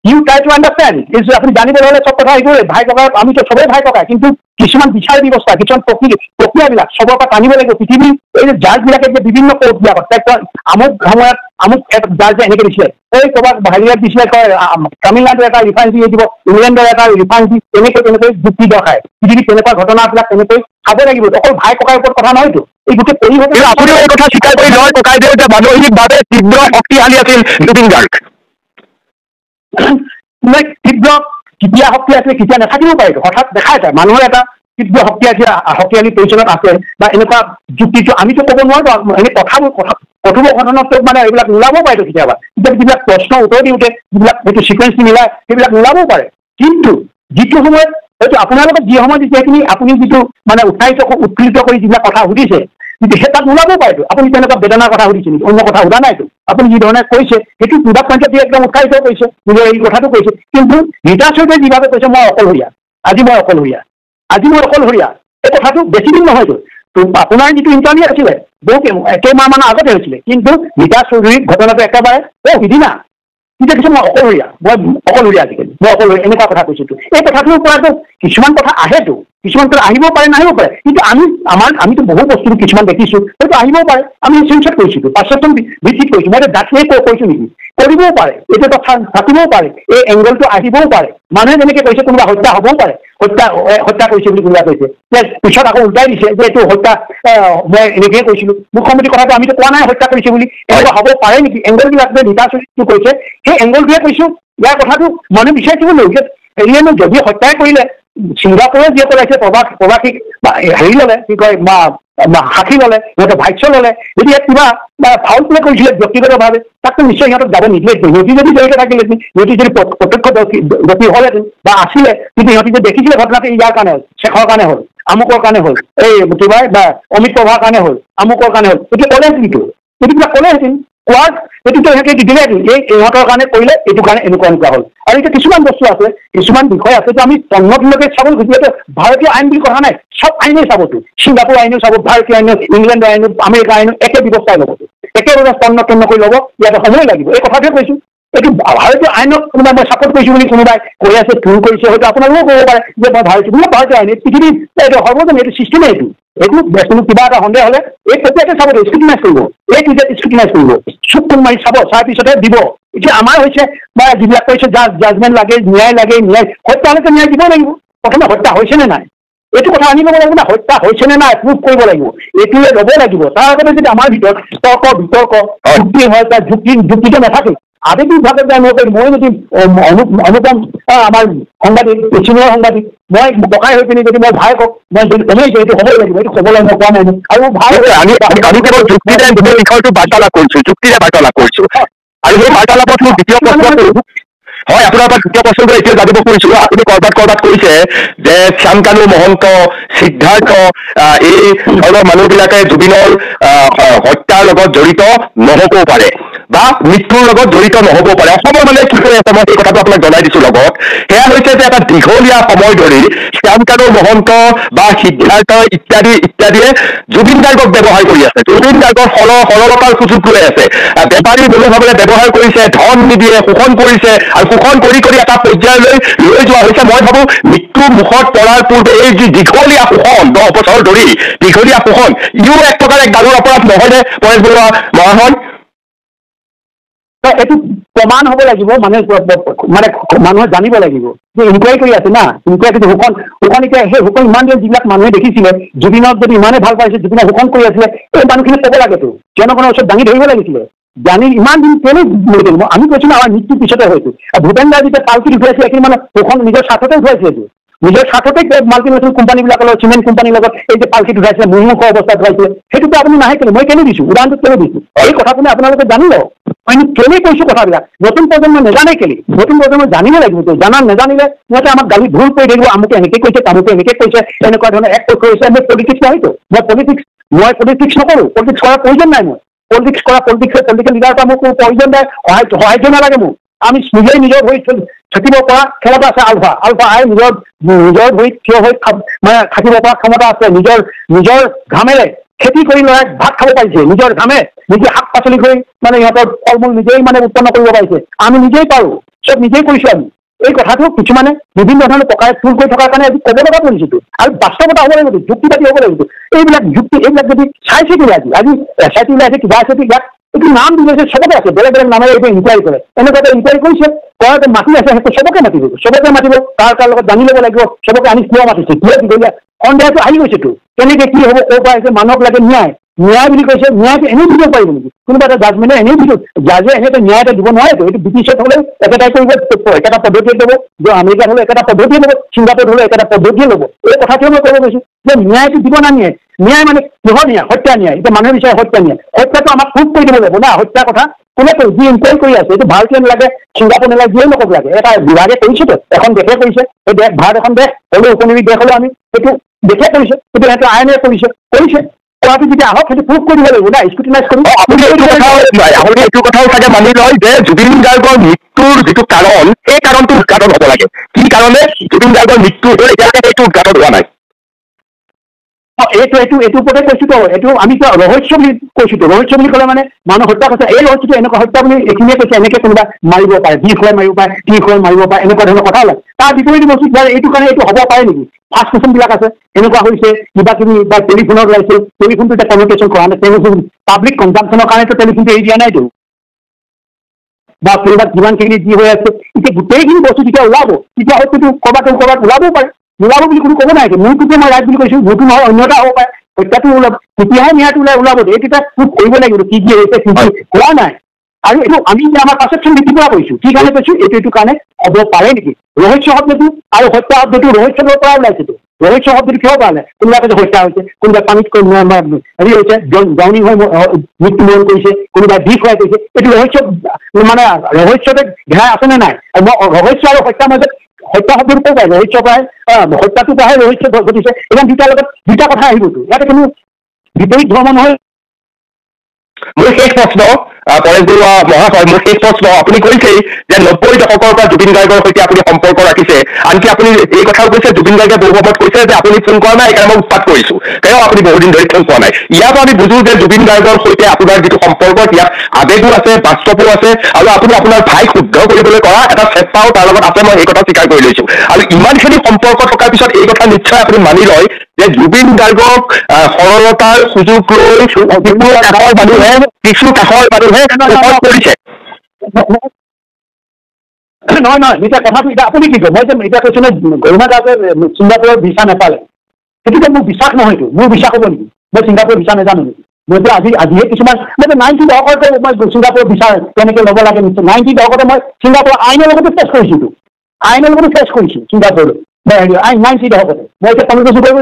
ইউ ট্ৰাই টু আণ্ডাৰষ্টেণ্ড আপুনি জানিবলৈ হ'লে চব কথা এইটোৱে ভাই ককাই আমিতো চবেই ভাই ককাই কিন্তু কিছুমান বিচাৰ ব্যৱস্থা কিছুমান প্ৰক্ৰিয়াবিলাক চবৰ পৰা টানিব লাগিব পৃথিৱীৰ এই যে জাজবিলাকে যে বিভিন্ন কোৰ্টবিলাকত আমুক সময়ত আমুক জাজে এনেকৈ দিছিলে এই ক'ৰবাত বাহিৰত দিছিলে কয় তামিলনাডুৰ এটা ৰিফাইনেৰী দিব ইংলেণ্ডৰ এটা ৰিফাইনেৰী তেনেকৈ যুক্তি দৰ্শায় পৃথিৱীত তেনেকুৱা ঘটনাবিলাক তেনেকৈ চাব লাগিব অকল ভাই ককাইৰ ওপৰত কথা নহয়তো এই গোটেই পৰিৱেশ আপুনিও এই কথা স্বীকাৰ কৰি লয় ককাইদেউ যে মানসিকভাৱে তীব্ৰ শক্তিশালী আছিল জুবিন গাৰ্গ তীব্ৰ কেতিয়া শক্তি আছে কেতিয়া নাথাকিব পাৰে হঠাৎ দেখা যায় মানুহৰ এটা তীব্ৰ শক্তিশালী পজিশ্যনত আছে বা এনেকুৱা যুক্তিটো আমিতো ক'ব নোৱাৰো এনে কথোপকথনত মানে এইবিলাক নোলাব পাৰেতো কেতিয়াবা যিবিলাক প্ৰশ্ন উত্তৰ দিওঁতে যিবিলাক সেইটো চিকুৱেঞ্চ মিলাই সেইবিলাক নোলাবও পাৰে কিন্তু যিটো সময়ত হয়তো আপোনাৰ লগত যি সময় দিছে সেইখিনি আপুনি যিটো মানে উৎফুল্লিত কৰি যিবিলাক কথা সুধিছে কিন্তু সেই তাত নোলাবও পাৰেতো আপুনি তেনেকুৱা বেদনাৰ কথা সুধিছে নেকি অন্য কথা সোধা নাইতো আপুনি যি ধৰণে কৈছে সেইটো দুটা পইণ্টত একদম উৎসাহিত কৰিছে নিজৰ এই কথাটো কৈছে কিন্তু গীতা চৌধুৰীয়ে যিভাৱে কৈছে মই অকলশৰীয়া আজি মই অকলশৰীয়া এই কথাটো বেছি দিন নহয়তো আপোনাৰ যিটো ইণ্টাৰভিউ আছিলে কেইমাহমানৰ আগতে হৈছিলে কিন্তু গীতা চৌধুৰীৰ ঘটনাটো একেবাৰে সিদিনা কিন্তু কিছু মই অকলশৰীয়া আজিকালি মই অকলশৰীয়া এনেকুৱা কথা কৈছোতো এই কথাটোৰ পৰাতো কিছুমান কথা আহেতো কিছুমান কথা আহিব পাৰে নাহিব পাৰে কিন্তু আমিতো বহু বস্তু কিছুমান দেখিছো সেইটো আহিবও পাৰে আমি চেঞ্চত কৰিছিলো পাৰ্চেপশ্যন ভিত্তিত কৰিছো মই দাঁতিয়ে কৈছো নেকি কৰিবও পাৰে এইটো কথা থাকিবও পাৰে এই এংগলটো আহিবও পাৰে মানুহে যেনেকৈ কৈছে কোনোবা হত্যা হ'বও পাৰে হত্যা কৰিছে বুলি কোনোবা কৈছে পিছত আকৌ উল্টাই দিছে যে এইটো হত্যা মই এনেকৈয়ে কৈছিলো মুখ্যমন্ত্ৰীৰ কথাটো আমিতো কোৱা নাই হত্যা কৰিছে বুলি এনেকুৱা হ'ব পাৰে নেকি এংগলবিলাক যে গীতা চৌধুৰীটো কৈছে সেই এংগলটোৱে কৈছো ইয়াৰ কথাটো মানুহে বিচাৰি থাকিবলৈ যে হেৰিয়েনো যদি হত্যাই কৰিলে ছিংগাপুৰে যিয়ে কৰাইছে প্ৰবাসীক হেৰি ল'লে কি কয় সাক্ষী ল'লে সিহঁতে ভাষ্য ল'লে যদি ইয়াত কিবা ফাউল প্লে কৰিছিলে ব্যক্তিগতভাৱে তাকতো নিশ্চয় সিহঁতক যাব নিদিলে সিহঁতি যদি জড়িত থাকিলেহেঁতেন সিহঁতি যদি প্ৰত্যক্ষদৰ্শী হ'লহেঁতেন বা আছিলে কিন্তু সিহঁতি যে দেখিছিলে ঘটনাটো ইয়াৰ কাৰণে হ'ল শেষৰ কাৰণে হ'ল আমুকৰ কাৰণে হ'ল এই কিবা বা অমিত প্ৰভাৰ কাৰণে হ'ল আমুকৰ কাৰণে হ'ল এতিয়া ক'লেহেঁতেন কিন্তু যদি কিবা ক'লেহেঁতেন কোৱাত এইটোতো সিহঁতে দিলেহেঁতেন এই ইহঁতৰ কাৰণে কৰিলে এইটো কাৰণে এনেকুৱা হ'ল আৰু এতিয়া কিছুমান বস্তু আছে কিছুমান বিষয় আছে যে আমি তন্নতলৈকে চাব যিহেতু ভাৰতীয় আইন বুলি কথা নাই চব আইনেই চাবতো ছিংগাপুৰ আইনেও চাব ভাৰতীয় আইনেও ইংলেণ্ডৰ আইনেও আমেৰিকাৰ আইনেও একে ব্যৱস্থাই ল'বতো একেবাৰে তন্ন কৰি ল'ব, ইয়াতে সময় লাগিব, এই কথাটোৱে কৈছো। এইটো ভাৰতীয় আইনক কোনোবাই মই ছাপোৰ্ট কৰিছো বুলি কোনোবাই কৈ আছে, ভুল কৰিছে, হয়তো আপোনালোকেও ক'ব পাৰে যে মই ভাৰতীয় আইন পৃথিৱীৰ এইটো সৰ্বজন, এইটো চিষ্টেমে এইটো কোনো কিবা এটা সন্দেহ হ'লে এই প্ৰত্যেকে চাব, স্ক্ৰুটিনাইজ কৰিব, এই স্ক্ৰুটিনাইজ কৰিব, চুক কোন মাৰি চাব, চাৰ পিছতহে দিব। এতিয়া আমাৰ হৈছে বা যিবিলাক কৈছে জাজমেণ্ট লাগে, ন্যায় লাগে, হত্যা হ'লেতো ন্যায় দিব লাগিব। প্ৰথমে হত্যা হৈছে নে নাই এইটো কথা আনি ল'ব লাগিব না, হত্যা হৈছে নে নাই প্ৰুভ কৰিব লাগিব, এইটোৱে ল'ব লাগিব। তাৰ আগতে যদি আমাৰ ভিতৰত তৰ্ক বিতৰ্ক যুক্তি হয়, তাৰ যুক্তিটো নাথাকে, আৱেগিকভাৱে মই যদি অনুপম আমাৰ সাংবাদিক, চিনিয়ৰ সাংবাদিক, মই বকাই হৈ পিনি যদি মই ভাই কওক, মই যদি কমেইছো এইটো হ'বই লাগিব, এইটো ক'বলৈ মই কোৱা নাই। আৰু আমি কেৱল যুক্তিৰে গোটেই বিষয়টো বাৰ্তালাপ কৰিছো, যুক্তিৰে বাৰ্তালাপ কৰিছো। আৰু সেই বাৰ্তালাপত মোৰ দ্বিতীয় প্ৰশ্ন হয়, আপোনাৰ পৰা দ্বিতীয় প্ৰশ্নটো এতিয়া জানিব খুজিছো। আপুনি কৰবাত কৈছে যে শ্যামকানু মহন্ত, সিদ্ধাৰ্থ এই ধৰণৰ মানুহবিলাকে জুবিনৰ হত্যাৰ লগত জড়িত নহ'বও পাৰে বা মৃত্যুৰ লগত জড়িত নহ'বও পাৰে। অসমৰ মানে কি হৈ আছে, মই এই কথাটো আপোনাক জনাই দিছো। লগত সেয়া হৈছে যে এটা দীঘলীয়া সময় ধৰি শ্যামকানু মহন্ত বা সিদ্ধাৰ্থ ইত্যাদিয়ে জুবিন গাৰ্গক ব্যৱহাৰ কৰি আছে, জুবিন গাৰ্গৰ সৰলতাৰ সুযোগ লৈ আছে, বেপাৰী মনোভাৱেৰে ব্যৱহাৰ কৰিছে, ধন নিদিয়ে, শোষণ কৰিছে, আৰু শোষণ কৰি এটা পৰ্যায়লৈ লৈ যোৱা হৈছে। মই ভাবো মৃত্যু মুখত পৰাৰ পূৰ্বে এই যি দীঘলীয়া শোষণ, 10 বছৰ ধৰি দীঘলীয়া শোষণ, ইও এক প্ৰকাৰ এক ডাঙৰ অপৰাধ নহয়নে পৰেশ বৰুৱা মহাশয়? এইটো প্ৰমাণ হ'ব লাগিব, মানে মানুহে জানিব লাগিব যে ইনকুৱাৰী কৰি আছে না, ইনকুৱাৰী শোষণ এতিয়া সেই শোষণ ইমান দিন যিবিলাক মানুহে দেখিছিলে, জুবিনক যদি ইমানে ভাল পাইছে, জুবিনক শোষণ কৰি আছিলে, এই মানুহখিনি ক'ব লাগেতো, জনগণৰ ওচৰত দাঙি ধৰিব লাগিছিলে। জানি ইমান দিন কেলে আমি কৈছো না, আমাৰ মৃত্যুৰ পিছতে হয়তো ভূপেন দাই যেতিয়া পালকিত উঠাইছে, এইখিনি মানে শোষণ নিজৰ স্বাৰ্থতে উঠাইছিলে, নিজৰ স্বাৰ্থতে মাল্টিনেশ্যনেল কোম্পানীবিলাকৰ লগত, চিমেণ্ট কোম্পানীৰ লগত এই যে পালকিত উঠাইছিলে, মুৰ্মুখ অৱস্থাত উঠাইছিলে, সেইটোতো আপুনি নাহে কেলে, মই কেলে দিছো, উদাহৰণটো কেলে দিছো, এই কথাখিনি আপোনালোকে জানি লওক। মই কেলে কৈছো কথাবিলাক, নতুন প্ৰজন্মই নেজানে কেলে, নতুন প্ৰজন্মই জানিব লাগিব। নেজানিলে সিহঁতে আমাক গালি ভুল কৰি থাকিব, আমুকে এনেকে কৈছে, তামুকে এনেকে কৈছে, এনেকুৱা ধৰণৰ এক পক্ষ হৈছে। মই পলিটিক্স নহয়তো, মই পলিটিক্স নকৰো, পলিটিক্স কৰাৰ প্ৰয়োজন নাই। মই পলিটিকেল লিডাৰৰ পৰা মোক প্ৰয়োজন নাই, সহায় নালাগে মোক। আমি নিজেই নিজৰ ভৰিত থাকিব পৰা ক্ষমতা আছে। আলফা নিজৰ ভৰিত থিয় হৈ মানে থাকিব পৰা ক্ষমতা আছে। নিজৰ ঘামেৰে খেতি কৰি ল'ৰাই ভাত খাব পাৰিছে, নিজৰ ঘামে নিজে শাক পাচলি কৰি মানে সিহঁতৰ ফল মূল নিজেই মানে উৎপন্ন কৰিব পাৰিছে। আমি নিজেই পাৰো, চব নিজেই কৰিছো আমি। এই কথাটো কিছুমানে বিভিন্ন ধৰণৰ প্ৰকাৰে ভুল কৰি থকাৰ কাৰণে আজি ক'ব লগা পৰিছিলো। আৰু বাস্তৱতা হ'ব লাগিব, যুক্তিপাতি হ'ব লাগিব। এইবিলাক যদি চাইছে কিবা আজি SIT ওলাইছে, কিবা আছে, ইয়াত এইটো নাম দিছে, চবতে আছে, বেলেগ নামেৰে এইটো ইনকুৱাৰী কৰে। এনেকুৱাতে ইনকুৱাৰী কৰিছে, কৰাতে মাতি আছে, সেইটো চবকে মাতিব, কাৰ লগত জানি ল'ব লাগিব, চবকে আনি কিয় মাতিছে, কিয় দিলে সন্দেহটো আহি গৈছেতো। কেনেকে কি হ'ব, ক'ৰ পৰা আহিছে, মানুহক লাগে ন্যায় বুলি কৈছে। ন্যায়টো এনেই দিব পাৰিব নেকি? কোনোবা এটা জাজমেণ্টে এনেই দিব, জাজে এনেকে ন্যায় এটা দিব নোৱাৰেতো। এইটো ব্ৰিটিছত হ'লে একেটাই কৰিব, একেটা পদ্ধতিয়ে ল'ব, আমেৰিকাত হ'লে একেটা পদ্ধতিয়ে ল'ব, ছিংগাপুৰত হ'লে একেটা পদ্ধতিয়ে ল'ব। এই কথাটোৱে মই ক'ব গৈছো যে ন্যায়টো দিব না ন্যায় মানে কিহৰ ন্যায়? হত্যা ন্যায়। এতিয়া মানুহে বিচাৰে হত্যা ন্যায়, হত্যাটো আমাক প্ৰুভ কৰি দিব লাগিব না। হত্যা কথা কোনে কয়? যি ইনকুৱাৰী কৰি আছে, এইটো ভাৰতীয় নালাগে, ছিংগাপুৰ নালাগে, যিয়ে নকব লাগে, এটা বিভাগে কৰিছেতো, এখন দেশে কৰিছে। এই দেশ ভাৰত এখন দেশ হ'লেও, উপনিবেশ দেশ হ'লেও আমি সেইটো দেশে কৰিছে, কিন্তু সেইটো আইনে কৰিছে। কৰাটো যেতিয়া আহক, সেইটো প্ৰুভ কৰিব লাগিব না, স্ক্ৰুটিনাইজ কৰি। আপুনি এইটো কথাও চাগে মানি লয় যে জুবিন গাৰ্গৰ মৃত্যুৰ যিটো কাৰণ, সেই কাৰণটো উদঘাটন হ'ব লাগে। কি কাৰণে জুবিন গাৰ্গৰ মৃত্যু হ'ল, এতিয়ালৈকে সেইটো উদঘাটন হোৱা নাই। এইটো ওপৰতে কৈছোতো, এইটো আমি ৰহস্য বুলি কৈছোতো। ৰহস্য বুলি ক'লে মানে মানুহ হত্যা কৰিছে, এই ৰহস্যটো এনেকুৱা হত্যা বুলি এইখিনিয়ে কৈছে, এনেকে কোনোবা মাৰিব পাৰে, 20 খুৱাই মাৰিব পাৰে, 30 খুৱাই মাৰিব পাৰে, এনেকুৱা ধৰণৰ কথা ওলায়। তাৰ বিপৰীতে বস্তু এইটো কাৰণে এইটো হ'ব পাৰে নেকি? ফাৰ্ষ্ট কুৱেশ্যন বিলাক আছে, এনেকুৱা হৈছে কিবা কিবি, বা টেলিফোনত ওলাইছে, টেলিফোনটো এতিয়া কমিউনিকেশ্যন কৰা নাই, টেলিফোন পাব্লিক কনজাম্পশ্যনৰ কাৰণেতো টেলিফোনটো এৰি দিয়া নাইতো, বা কোনোবা যিমানখিনি যি হৈ আছে, এতিয়া গোটেইখিনি বস্তু যেতিয়া ওলাব, তেতিয়া হয়তো ক'ৰবাত ওলাবও পাৰে। ওলাব বুলি কোনো ক'ব নাই, মোৰটোতে মই ৰাইট বুলি কৈছো, মোৰটো নহয় অন্য এটা হ'ব পাৰে, হত্যাটো ওলাব, তেতিয়াহে ন্যায়টো ওলাব। এইকেইটা প্ৰুভ কৰিব লাগিব, কি হৈছে, কি হোৱা নাই। আৰু এইটো আমি আমাৰ পাৰ্চেপশ্যন ভিত্তিৰ পৰা কৈছো, কি কাৰণে কৈছো, এইটো কাৰণে হ'ব পাৰে নেকি? ৰহস্য শব্দটো আৰু হত্যা শব্দটো ৰহস্যৰ পৰা ওলাইছেতো। ৰহস্য শব্দটো কিয় কাৰণে? কোনোবাকে যে হত্যা হৈছে, কোনোবাই পানীত হেৰি হৈছে, ড্ৰাউনিং হৈ মৃত্যুবৰণ কৰিছে, কোনোবাই বিষ হোৱাই কৰিছে, এইটো ৰহস্য মানে ৰহস্যতে ঘেৰাই আছেনে নাই? ৰহস্য আৰু হত্যা মাজত হত্যা শব্দটো ক'ৰ পায়? ৰহস্য পৰাই, হত্যাটো পৰাহে ৰহস্য ঘটিছে। এতিয়া দুটাৰ লগত দুটা কথা আহিবতো, ইয়াতে কোনো বিপৰীত ধৰ্ম নহয়। মোৰ শেষ প্ৰশ্ন পৰেশ বৰুৱা মহাশয়, মোৰ শেষ প্ৰশ্ন, আপুনি কৈছেই যে 90 দশকৰ পৰা জুবিন গাৰ্গৰ সৈতে আপুনি সম্পৰ্ক ৰাখিছে, আনকি আপুনি এই কথাও কৈছে জুবিন গাৰ্গে বহু সময়ত কৈছে যে আপুনি ফোন কৰা নাই সেইকাৰণে মই উৎপাত কৰিছো, তেওঁ আপুনি বহুদিন ধৰি ফোন কৰা নাই। ইয়াৰ পৰা আমি বুজো যে জুবিন গাৰ্গৰ সৈতে আপোনাৰ যিটো সম্পৰ্ক ইয়াত আৱেগো আছে, বাস্তৱো আছে, আৰু আপুনি আপোনাৰ ভাইক শুদ্ধ কৰিবলৈ কৰা এটা চেষ্টাও তাৰ লগত আছে, মই এই কথা স্বীকাৰ কৰি লৈছো। আৰু ইমানখিনি সম্পৰ্ক থকাৰ পিছত এই কথা নিশ্চয় আপুনি মানি লয় যে জুবিন গাৰ্গক সৰলতাৰ সুযোগ লৈ কিছু কাষৰ মানুহে কৰিছে। নহয় এতিয়া কথাটো এতিয়া আপুনি কি কয়, মই যে এতিয়া কৈছো নে গৰিমা দাসে ছিংগাপুৰৰ ভিছা নাপালে, সেইটোতে মোৰ বিশ্বাস নহয়তো, মোৰ বিশ্বাস হ'ব নেকি? মই ছিংগাপুৰৰ ভিছা নাজানো নেকি? মই এতিয়া আজিহে কিছুমান মই 90 দশকতে মই ছিংগাপুৰৰ ভিছা কেনেকে ল'ব লাগে নিশ্চয় 90 দশকতে মই ছিংগাপুৰৰ আইনৰ লগতো ফেচ কৰিছো, আইনৰ লগতো ফেচ কৰিছো ছিংগাপুৰৰ 90 দশকতে। মই এতিয়া কমিউনিকেশ্যন কৰিব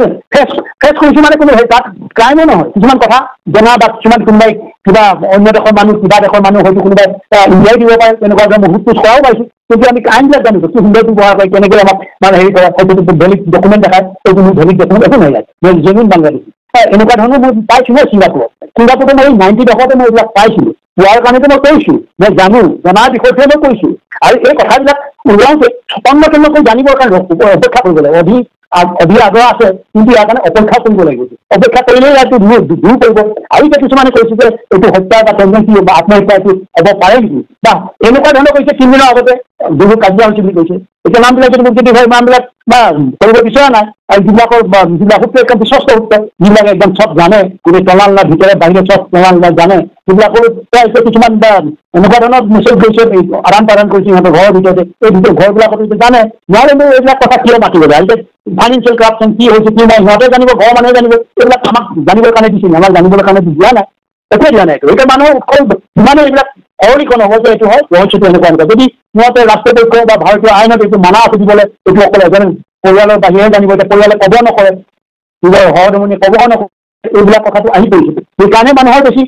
ফেচ কৰিছো মানে কোনো তাত ক্ৰাইমো নহয়, কিছুমান কথা জনা বা কিছুমান কোনোবাই কিবা অন্য দেশৰ মানুহ কিবা দেশৰ মানুহ হয়তো কোনোবাই উলিয়াই দিব পাৰে, তেনেকুৱা ধৰণৰ বহুত পোষ্ট কৰাও পাইছো, কিন্তু আমি আইনবিলাক জানিছো কি সুন্দৰ ব্যৱহাৰ কৰে, কেনেকৈ আমাক মানে হেৰি কৰে, হয়তো ভেলিড ডকুমেণ্ট দেখায়, সেইটো মোৰ ভেলিড ডকুমেণ্ট একো নহয়, মই জেনুইন বাংলাদেশী। এনেকুৱা ধৰণৰ মই পাইছো ন ছিংগাপুৰতে মই 90 দশকতে মই এইবিলাক পাইছিলো, পোৱাৰ কাৰণেতো মই কৈছো, মই জানো, জনাৰ বিষয়টোৱে মই কৈছো। আৰু এই কথাবিলাক ওলাওঁতে স্বতন্ত্ৰ কেন্দ্ৰকৈ জানিবৰ কাৰণে অপেক্ষা কৰিব লাগে, অধি আগ্ৰহ আছে, কিন্তু ইয়াৰ কাৰণে অপেক্ষা কৰিব লাগিব, অপেক্ষা কৰিলেই ইয়াতো দূৰ কৰিব। আৰু এতিয়া কিছুমানে কৈছে যে এইটো হত্যা বা টেণ্ডেঞ্চি বা আত্মহত্যা এইটো হ'ব পাৰে নেকি, বা এনেকুৱা ধৰণৰ কৈছে 3 দিনৰ আগতে বহু কাজিয়া হৈছে বুলি কৈছে। এতিয়া নামবিলাক যদি মোক যদি হয় নামবিলাক বা কৰিব বিচৰা নাই, আৰু যিবিলাকৰ যিবিলাক সূত্ৰ একদম বিশ্বস্ত সূত্ৰ, যিবিলাকে একদম চব জানে, গোটেই তলানলা ভিতৰে বাহিৰে চব তলানলা জানে, সেইবিলাকৰো এতিয়া কিছুমান এনেকুৱা ধৰণৰ মেছেজ গৈছে, আদান প্ৰদান কৰিছে সিহঁতৰ ঘৰৰ ভিতৰতে, এই ভিতৰত ঘৰবিলাকতো জানে, নহ'লে মোৰ এইবিলাক কথা কিয় মাতিব যায়, এতিয়া ফাইনেন্সিয়েল কৰাপশ্যন কি হৈছে কি নাই সিহঁতে জানিব, ঘৰৰ মানুহে জানিব, এইবিলাক আমাক জানিবৰ কাৰণে দিছিল, আমাক জানিবৰ কাৰণে দিয়া নাই, একোৱে দিয়া নাই। এতিয়া মানুহে যিমানে এইবিলাক সৰলীকৰণ হ'ব যে এইটো হয় ৰহস্যটো এনেকুৱা যদি সিহঁতে ৰাষ্ট্ৰপক্ষ বা ভাৰতীয় আইনত এইটো মানা আছে দিবলৈ, এইটো অকল এজন পৰিয়ালৰ বাহিৰে জানিব, এতিয়া পৰিয়ালে ক'ব নকৰে, নিজৰ সহধৰ্মণি ক'ব নকৰে, এইবিলাক কথাটো আহি পৰিছে, সেইকাৰণে মানুহৰ বেছি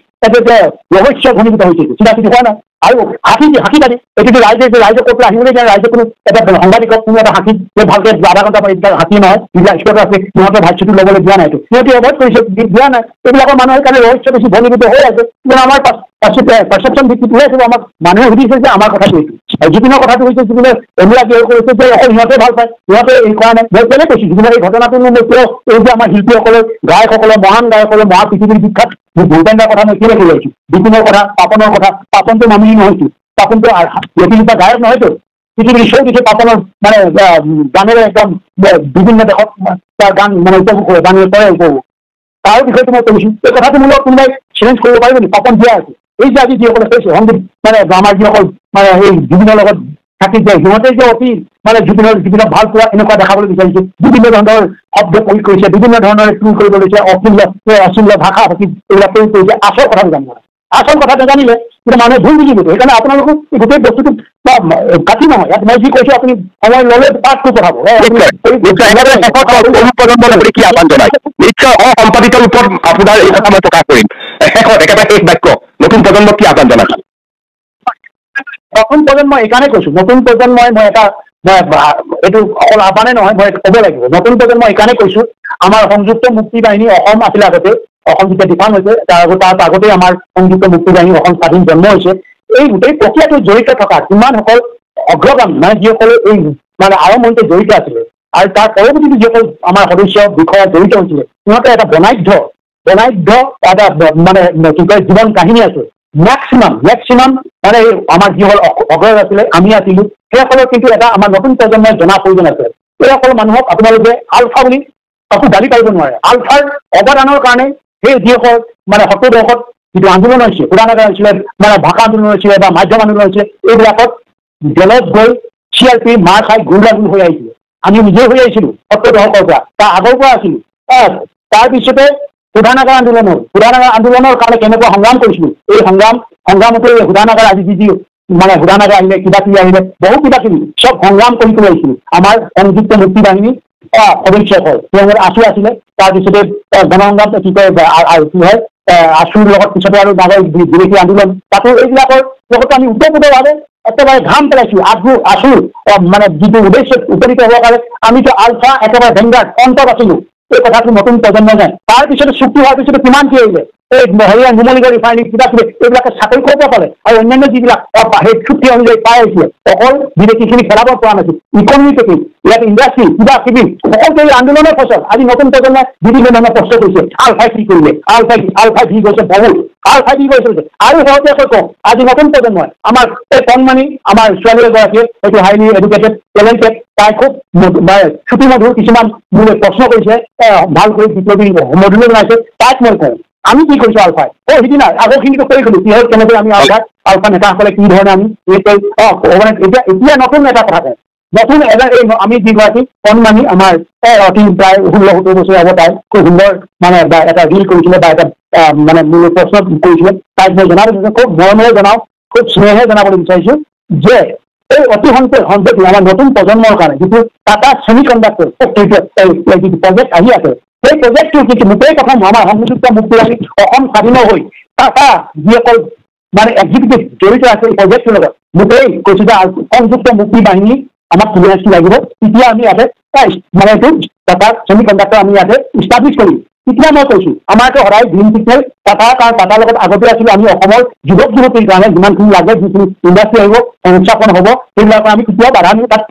ৰহস্য ঘনীভূত হৈছে, চিধা চিধি হোৱা নাই। আৰু হাঁকি পাতি এইটো ৰাইজে ক'ৰ পৰা আহিবলৈ যায়, ৰাইজে কোনো এটা সাংবাদিকক কোনো এটা হাঁকি ভালকে আধা ঘণ্টা পাৰি এইবিলাক হাঁকি নহয়, যিবিলাক স্পট আছে সিহঁতে ভাষ্যটো ল'বলৈ দিয়া নাইতো, সিহঁতে এভইড কৰিছে, দিয়া নাই। এইবিলাকৰ মানুহৰ কাৰণে ৰহস্য বেছি ঘনীভূত হৈ আছে, কিন্তু আমাৰ পাৰচেপশ্যন ভিত্তিত হৈ আছে, আমাক মানুহে সুধিছে যে আমাৰ কথাটো এইটো, আৰু জুবিনৰ কথাটো হৈছে জুবিনে এইবিলাক কৰিছে যে অকল সিহঁতে ভাল পায়, সিহঁতে এই কৰা নাই। মই কেলে কৈছো জুবিনৰ এই ঘটনাটো মই কিয় এই যে আমাৰ শিল্পীসকলৰ গায়কসকলৰ মহান গায়কসকলৰ মহা পৃথিৱীৰ বিখ্যাত ভূপেন্দ্ৰৰ কথা মই কেলে কৈ আহিছো, বিপিনৰ কথা, পাপনৰ কথা, পাপনটো মামুলি নহয়তো, পাপনটো এটা গায়ক নহয়তো, পৃথিৱীৰ চৌ দিশে পাপনৰ মানে গানেৰে একদম বিভিন্ন দেশত তাৰ গান মানে উপভোগ কৰে, গানেৰে কৰে উপভোগ, তাৰ বিষয়টো মই কৈছো। এই কথাটো মোৰ লগত কোনোবাই চেলেঞ্জ কৰিব পাৰিব নেকি? পাপন দিয়া আছে, এই যে আজি যিসকলে কৈছে সংগীত মানে আমাৰ যিসকল মানে এই জুবিনৰ লগত থাকি যায়, সিহঁতে যে অতি মানে জুবিনক ভাল পোৱা এনেকুৱা দেখাবলৈ বিচাৰিছে, বিভিন্ন ধৰণৰ শব্দ প্ৰয়োগ কৰিছে, বিভিন্ন ধৰণৰ টুৰ কৰিব লৈছে, অশ্লীল ভাষা এইবিলাক প্ৰয়োগ কৰিছে, আচল কথাটো জানিব, আচল কথা নাজানিলে কিন্তু মানুহে ভুল বুজিব। সেইকাৰণে আপোনালোকক গোটেই বস্তুটো কাটি নহয়, ইয়াত মই যি কৈছো আপুনি সময় ল'লে পাঠটো পঠাব। কি আহ্বান জনাই নিশ্চয় অসম্পাদিত ৰূপত আপোনাৰ এই কথা মই প্ৰকাশ কৰিম। শেষত একেবাৰে শেষ বাক্য, নতুন প্ৰজন্মক কি আহ্বান জনাইছে? নতুন প্ৰজন্ম এইকাৰণে কৈছো, নতুন প্ৰজন্মই মই এটা এইটো অকল আহ্বানে নহয়, মই ক'ব লাগিব, নতুন প্ৰজন্ম এইকাৰণে কৈছো, আমাৰ সংযুক্ত মুক্তি বাহিনী অসম আছিলে আগতে, অসম যেতিয়া ডিফাৰ্ম হৈছে তাৰ আগতেই আমাৰ সংযুক্ত মুক্তি বাহিনী অসম স্বাধীন জন্ম হৈছে, এই গোটেই প্ৰক্ৰিয়াটো জড়িত থকা কিমানসকল অগ্ৰগামী মানে যিসকলে এই মানে আৰম্ভণিতে জড়িত আছিলে, আৰু তাৰ পৰৱৰ্তী যিসকল আমাৰ সদস্য বিষয়া জড়িত হৈছিলে, সিহঁতে এটা বনাঢ্য এটা মানে কি কয় জীৱন কাহিনী আছে। মেক্সিমাম মানে আমাৰ যিসকল অগ্ৰজ আছিলে, আমি আছিলো, সেইসকলৰ কিন্তু এটা আমাৰ নতুন প্ৰজন্মই জনা প্ৰয়োজন আছে। এইসকল মানুহক আপোনালোকে আলফা বুলি কাকো গালি পাৰিব নোৱাৰে, আলফাৰ অৱদানৰ কাৰণে সেই যিসকল মানে 70 দশকত যিটো আন্দোলন হৈছিলে, শোধনাগাৰ হৈছিলে, মানে ভাষা আন্দোলন হৈছিলে বা মাধ্যম আন্দোলন হৈছিলে, এইবিলাকত জেলত গৈ CRP মাৰ খাই গুণ্ডাগুল হৈ আহিছিলে, আমি নিজে হৈ আহিছিলো 70 দশকৰ পৰা, তাৰ আগৰ পৰা আছিলো। তাৰপিছতে শোধনাগাৰ আন্দোলনৰ কাৰণে কেনেকুৱা সংগ্ৰাম কৰিছিলো, এই সংগ্ৰামতে শোধনাগাৰ আজি যি মানে শোধনাগাৰ আহিলে, কিবা কিবি আহিলে, বহু কিবা কিবি চব সংগ্ৰাম কৰি আহিছিলো আমাৰ সংযুক্ত মুক্তি বাহিনী সদস্যসকল, তেওঁলোকৰ আছু আছিলে। তাৰপিছতে জনসংগ্ৰাম কি কয় কি হয় আছুৰ লগত পিছতে আৰু ডাঙৰ বিদেশী আন্দোলন, তাতো এইবিলাকৰ লগতে আমি ওতঃপ্ৰোতভাৱে একেবাৰে ঘাম পেলাইছো, আছুৰ মানে যিটো উদ্দেশ্যত উপনীত হ'বৰ কাৰণে আমিতো আলফা একেবাৰে ভেংগাৰ্ড অন্তত আছিলো। এই কথাটো নতুন প্ৰজন্ম যায়, তাৰপিছতে চুক্তি হোৱাৰ পিছতে কিমান কি আহিলে, এই হেৰিয়া নুমলীগড় ৰিফাইনেৰী কিবা কিবি এইবিলাকে চাকৰি কৰিব পালে আৰু অন্যান্য যিবিলাক সেই চুক্তি অনুযায়ী পাই আহিছিলে অকল বিদেশীখিনি খেলাব পৰা নাছিল ইকনমিক ইয়াত ইণ্ডাষ্ট্ৰী কিবা কিবি সকলো এই আন্দোলনৰ ফচল আজি নতুন প্ৰজন্মই বিভিন্ন ধৰণৰ প্ৰশ্ন কৰিছে আলফাই কি কৰিলে আলফাই দি গৈছে বহুত আলফাই দি গৈছে আৰু শেহতীয়াকৈ কওঁ আজি নতুন প্ৰজন্মই আমাৰ এই কণমানি আমাৰ ছোৱালী এগৰাকীয়ে হয়তো হাইলি এডুকেটেড টেলেণ্টেড তাই খুব ছুটি মধুৰ কিছুমান মোলৈ প্ৰশ্ন কৰিছে ভালকৈ বিপ্লৱী মডুলো বনাইছে তাক মই কওঁ আমি কি কৰিছো আলফাই সিদিনা আগৰখিনিতো কৰি গলো কিহৰ কেনেকৈ আমি আলফা নেতাসকলে কি ধৰণে আমি এতিয়া নতুন এটা কথা কওঁ নতুন আমি যিগৰাকী কণমানি আমাৰ অতি প্ৰায় 16-17 বছৰ হ'ব তাই খুব সুন্দৰ মানে এটা ৰিল কৰিছিলে বা এটা মানে মোৰ প্ৰশ্ন কৰিছিলে তাইক মই জনাব বিচাৰিছোঁ খুব মৰমেৰে জনাওঁ খুব স্নেহে জনাবলৈ বিচাৰিছোঁ যে এই অতি সম্প্ৰতি আমাৰ নতুন প্ৰজন্মৰ কাৰণে যিটো টাটা ছেমি কণ্ডাক্টৰ যিটো প্ৰজেক্ট আহি আছে সেই প্ৰজেক্টটো কিন্তু মোটেই কথা আমাৰ সংযুক্ত মুক্তিবাদী অসম স্বাধীন হৈ টাটা যিসকল মানে এক্সিকিউটিভ জড়িত আছে এই প্ৰজেক্টটোৰ লগত মোটেই কৈছোঁ যে সংযুক্ত মুক্তি বাহিনী আমাক ক্লিয়াৰেঞ্চ লাগিব তেতিয়া আমি ইয়াতে মানে এইটো টাটা ছেমি কণ্ডাক্টৰ আমি ইয়াতে ইষ্টাব্লিছ কৰিম তেতিয়া মই কৈছোঁ আমাৰতো সদায় গ্ৰীণ চিগনেল টাটাৰ লগত আগতে আছিলোঁ আমি অসমৰ যুৱক যুৱতীৰ কাৰণে যিমানখিনি লাগে যিখিনি ইণ্ডাষ্ট্ৰী আহিব সংস্থাপন হ'ব সেইবিলাকৰ আমি কেতিয়াও বাধা নিদিওঁ তাত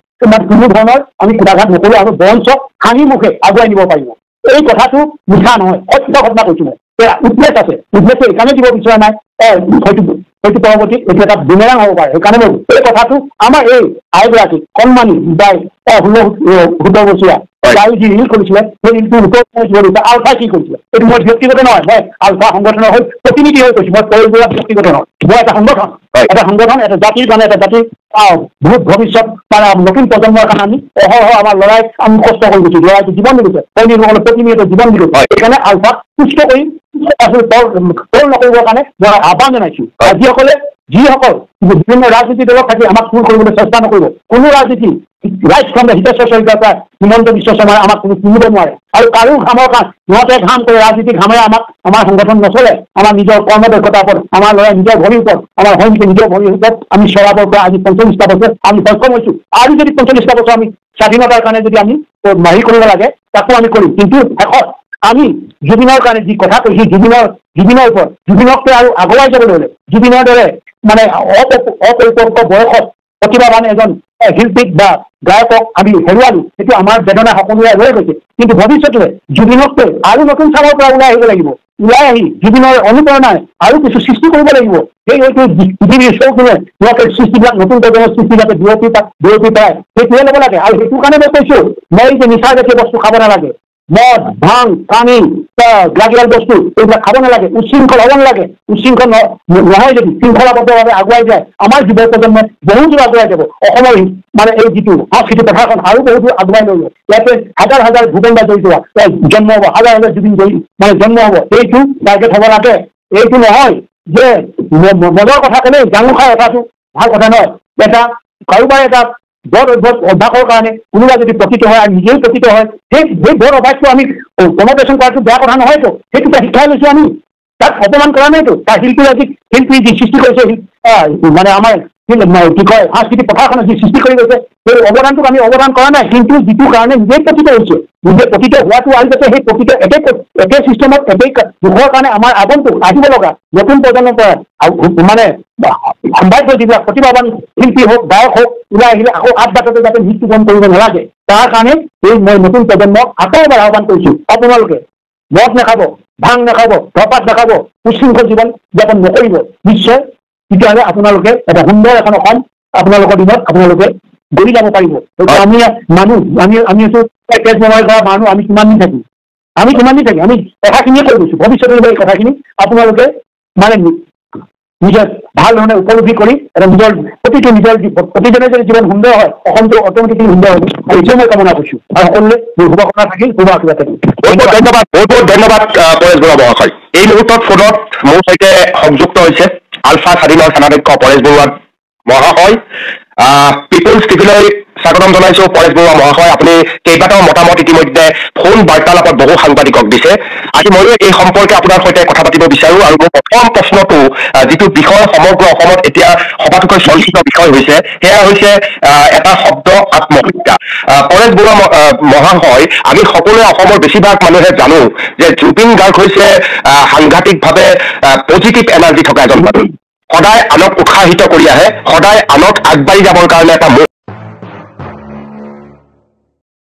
কোনো ধৰণৰ আমি কুটাঘাত নকৰোঁ আৰু বৰঞ্চ হাঁহি মুখে আগুৱাই নিব পাৰিব এই কথাটো মিছা নহয় সত্য ঘটনা কৈছোঁ মই উদ্দেশ্য আছে উদ্দেশ্য এইকাৰণে দিব বিচৰা নাই হয়তো পৰৱৰ্তী এইটো এটা বুমেৰাং হ'ব পাৰে সেইকাৰণে এই কথাটো আমাৰ এই আইগৰাকী কণমানি প্ৰায় 16-17 বছৰীয়া তাই যি ৰিল কৰিছিলে সেই ৰিলটোৰ ওপৰত আলফাই কি কৰিছিলে এইটো মই ব্যক্তিগত নহয় মই আলফা সংগঠনৰ হৈ প্ৰতিনিধি হৈ কৈছোঁ মই পৰিয়াল ব্যক্তিগত নহয় মই এটা সংগঠন এটা জাতিৰ কাৰণে এটা জাতিৰ বহুত ভৱিষ্যত মানে নতুন প্ৰজন্মৰ কাৰণে আমি আমাৰ ল'ৰাই আমি কষ্ট কৰি গৈছোঁ ল'ৰাইটো জীৱন দিছে সৈনিকসকলে প্ৰতিনিধিত্ব জীৱন দিলোঁ সেইকাৰণে আলফাক সুস্থ কৰি তোৰ নকৰিবৰ কাৰণে মই আহ্বান জনাইছোঁ যিসকল বিভিন্ন ৰাজনীতি দলত থাকি আমাক চুৰ কৰিবলৈ চেষ্টা নকৰিব কোনো ৰাজনীতি ৰাইট ফ্ৰম দ্য হিতেশ্বৰ শইকীয়াৰ পৰা হিমন্ত বিশ্ব শৰ্মাই আমাক কোনো কিনিব নোৱাৰে আৰু কাৰো ঘামৰ কাৰণে সিহঁতে ঘাম কৰে ৰাজনীতি ঘামেৰে আমাৰ সংগঠন নচলে আমাৰ নিজৰ কৰ্মদক্ষতাৰ ওপৰত আমাৰ ল'ৰাই নিজৰ ভৰিৰ ওপৰত আমাৰ সৈনিকে নিজৰ ভৰিৰ ওপৰত আমি চলাবৰ পৰা আজি 45টা বছৰ আমি সক্ষম হৈছোঁ আৰু যদি 45টা বছৰ আমি স্বাধীনতাৰ কাৰণে যদি আমি হেৰি কৰিব লাগে তাকো আমি কৰিম কিন্তু শেষত আমি জুবিনৰ কাৰণে যি কথা কৈছোঁ জুবিনৰ ওপৰত জুবিনককৈ আৰু আগুৱাই যাবলৈ হ'লে জুবিনৰ দৰে মানে অপৰিপক্ক বয়সত প্ৰতিভাৱান এজন শিল্পীক বা গায়কক আমি হেৰুৱালোঁ সেইটো আমাৰ বেদনা সকলোৱে ৰৈ গৈছে কিন্তু ভৱিষ্যতে জুবিনতকৈ আৰু নতুন চামৰ পৰা ওলাই আহিব লাগিব ওলাই আহি জুবিনৰ অনুপ্ৰেৰণাই আৰু কিছু সৃষ্টি কৰিব লাগিব সেই হয়তো পৃথিৱীৰ চৌকিনে সিহঁতৰ সৃষ্টিবিলাক নতুন প্ৰজন্মৰ সৃষ্টিবিলাকে বিৰতি পায় সেইটোৱে ল'ব লাগে আৰু সেইটো কাৰণে মই কৈছোঁ মই যে নিচা জাতীয় বস্তু খাব নালাগে মদ ভাং পানী লাগিলাল বস্তু এইবিলাক খাব নালাগে উচ্ছৃংখল হ'ব নালাগে উচ্ছৃংখল নহয় যদি শৃংখলাবদ্ধভাৱে আগুৱাই যায় আমাৰ যুৱ প্ৰজন্মই বহু দূৰ আগুৱাই যাব অসমৰ মানে এই যিটো সংস্কৃতি পথাৰখন আৰু বহু দূৰ আগুৱাই লৈ যাব ইয়াতে হাজাৰ হাজাৰ ভূপেন জড়িত জন্ম হ'ব হাজাৰ হাজাৰ জুবিন মানে জন্ম হ'ব এইটো টাৰ্গেট হ'ব লাগে এইটো নহয় যে মদৰ কথা ক'লেই জাঙু খাই কথাটো ভাল কথা নহয় এটা কাৰোবাৰ এটা বৰ অভ্যাসৰ কাৰণে কোনোবা যদি প্ৰকৃত হয় আৰু নিজেই প্ৰকৃত হয় সেই বৰ অভ্যাসটো আমি কনভাৰ্চন কৰাটো বেয়া কথা নহয়তো সেইটো শিক্ষাই লৈছোঁ আমি তাক অপমান কৰা নাইতো তাৰ শিল্পী যি সৃষ্টি কৰিছে মানে আমাৰ কি কয় সাংস্কৃতিক পথাৰখনত যি সৃষ্টি কৰি গৈছে সেই অৱদানটোক আমি অৱদান কৰা নাই কিন্তু যিটো কাৰণে নিজেই প্ৰকৃত হৈছে নিজে প্ৰকৃত হোৱাটো আহি যাতে সেই প্ৰকৃত একে চিষ্টেমত একেই দুখৰ কাৰণে আমাৰ আগন্তুক আহিব লগা নতুন প্ৰজন্মৰ পৰা মানে সম্ভাৱ্য যিবিলাক প্ৰতিভাৱান শিল্পী হওক গায়ক হওক ওলাই আহিলে আকৌ বাটতে যাতে মৃত্যুবৰণ কৰিব নালাগে তাৰ কাৰণে এই মই নতুন প্ৰজন্মক আকৌ এবাৰ আহ্বান কৰিছোঁ আপোনালোকে মদ নাখাব ভাং নাখাব ধপাত নাখাব উচ্ছৃংখল জীৱন যাপন নকৰিব নিশ্চয় তেতিয়াহ'লে আপোনালোকে এটা সুন্দৰ এখন অসম আপোনালোকৰ দিনত আপোনালোকে গঢ়ি যাব পাৰিব আমি মানুহ আমি আছোঁ তেজ বেমাৰ কৰা মানুহ আমি কিমান দিন থাকিম আমি কথাখিনিয়ে কৈ গৈছোঁ ভৱিষ্যতে এই কথাখিনি আপোনালোকে মানে নিজৰ ভাল ধৰণে উপলব্ধি কৰি এটা নিজৰ প্ৰতিজনে যদি জীৱন সুন্দৰ হয় অসমটো অট'মেটিকেলি সুন্দৰ হ'ব আৰু এইটোৱে মই কামনা কৰিছোঁ আৰু সকলোৱে শুভকামনা থাকিল শুভ আশীৰ্বাদ থাকিল ধন্যবাদ বহুত ধন্যবাদ পৰেশ বৰুৱা মহাশয় এই মুহূৰ্তত ফোনত মোৰ সৈতে সংযুক্ত হৈছে আলফা স্বাধীনৰ সেনাধ্যক্ষ পৰেশ বৰুৱা মহাশয় পিপুলছ টিভিলৈ স্বাগতম জনাইছোঁ পৰেশ বৰুৱা মহাশয় আপুনি কেইবাটাও মতামত ইতিমধ্যে ফোন বাৰ্তালাপত বহু সাংবাদিকক দিছে আজি ময়ো এই সম্পৰ্কে আপোনাৰ সৈতে কথা পাতিব বিচাৰোঁ আৰু মোৰ প্ৰথম প্ৰশ্নটো যিটো বিষয় সমগ্ৰ অসমত এতিয়া আটাইতকৈ চৰ্চিত বিষয় হৈছে সেয়া হৈছে এটা শব্দ আত্মহত্যা। পৰেশ বৰুৱা মহাশয়, আমি সকলোৱে অসমৰ বেছিভাগ মানুহে জানো যে জুবিন গাৰ্গ হৈছে সাংঘাতিকভাৱে পজিটিভ এনাৰ্জি থকা এজন মানুহ। সদায় আনক উৎসাহিত কৰি আহে, সদায় আনক আগবাঢ়ি যাবৰ কাৰণে এটা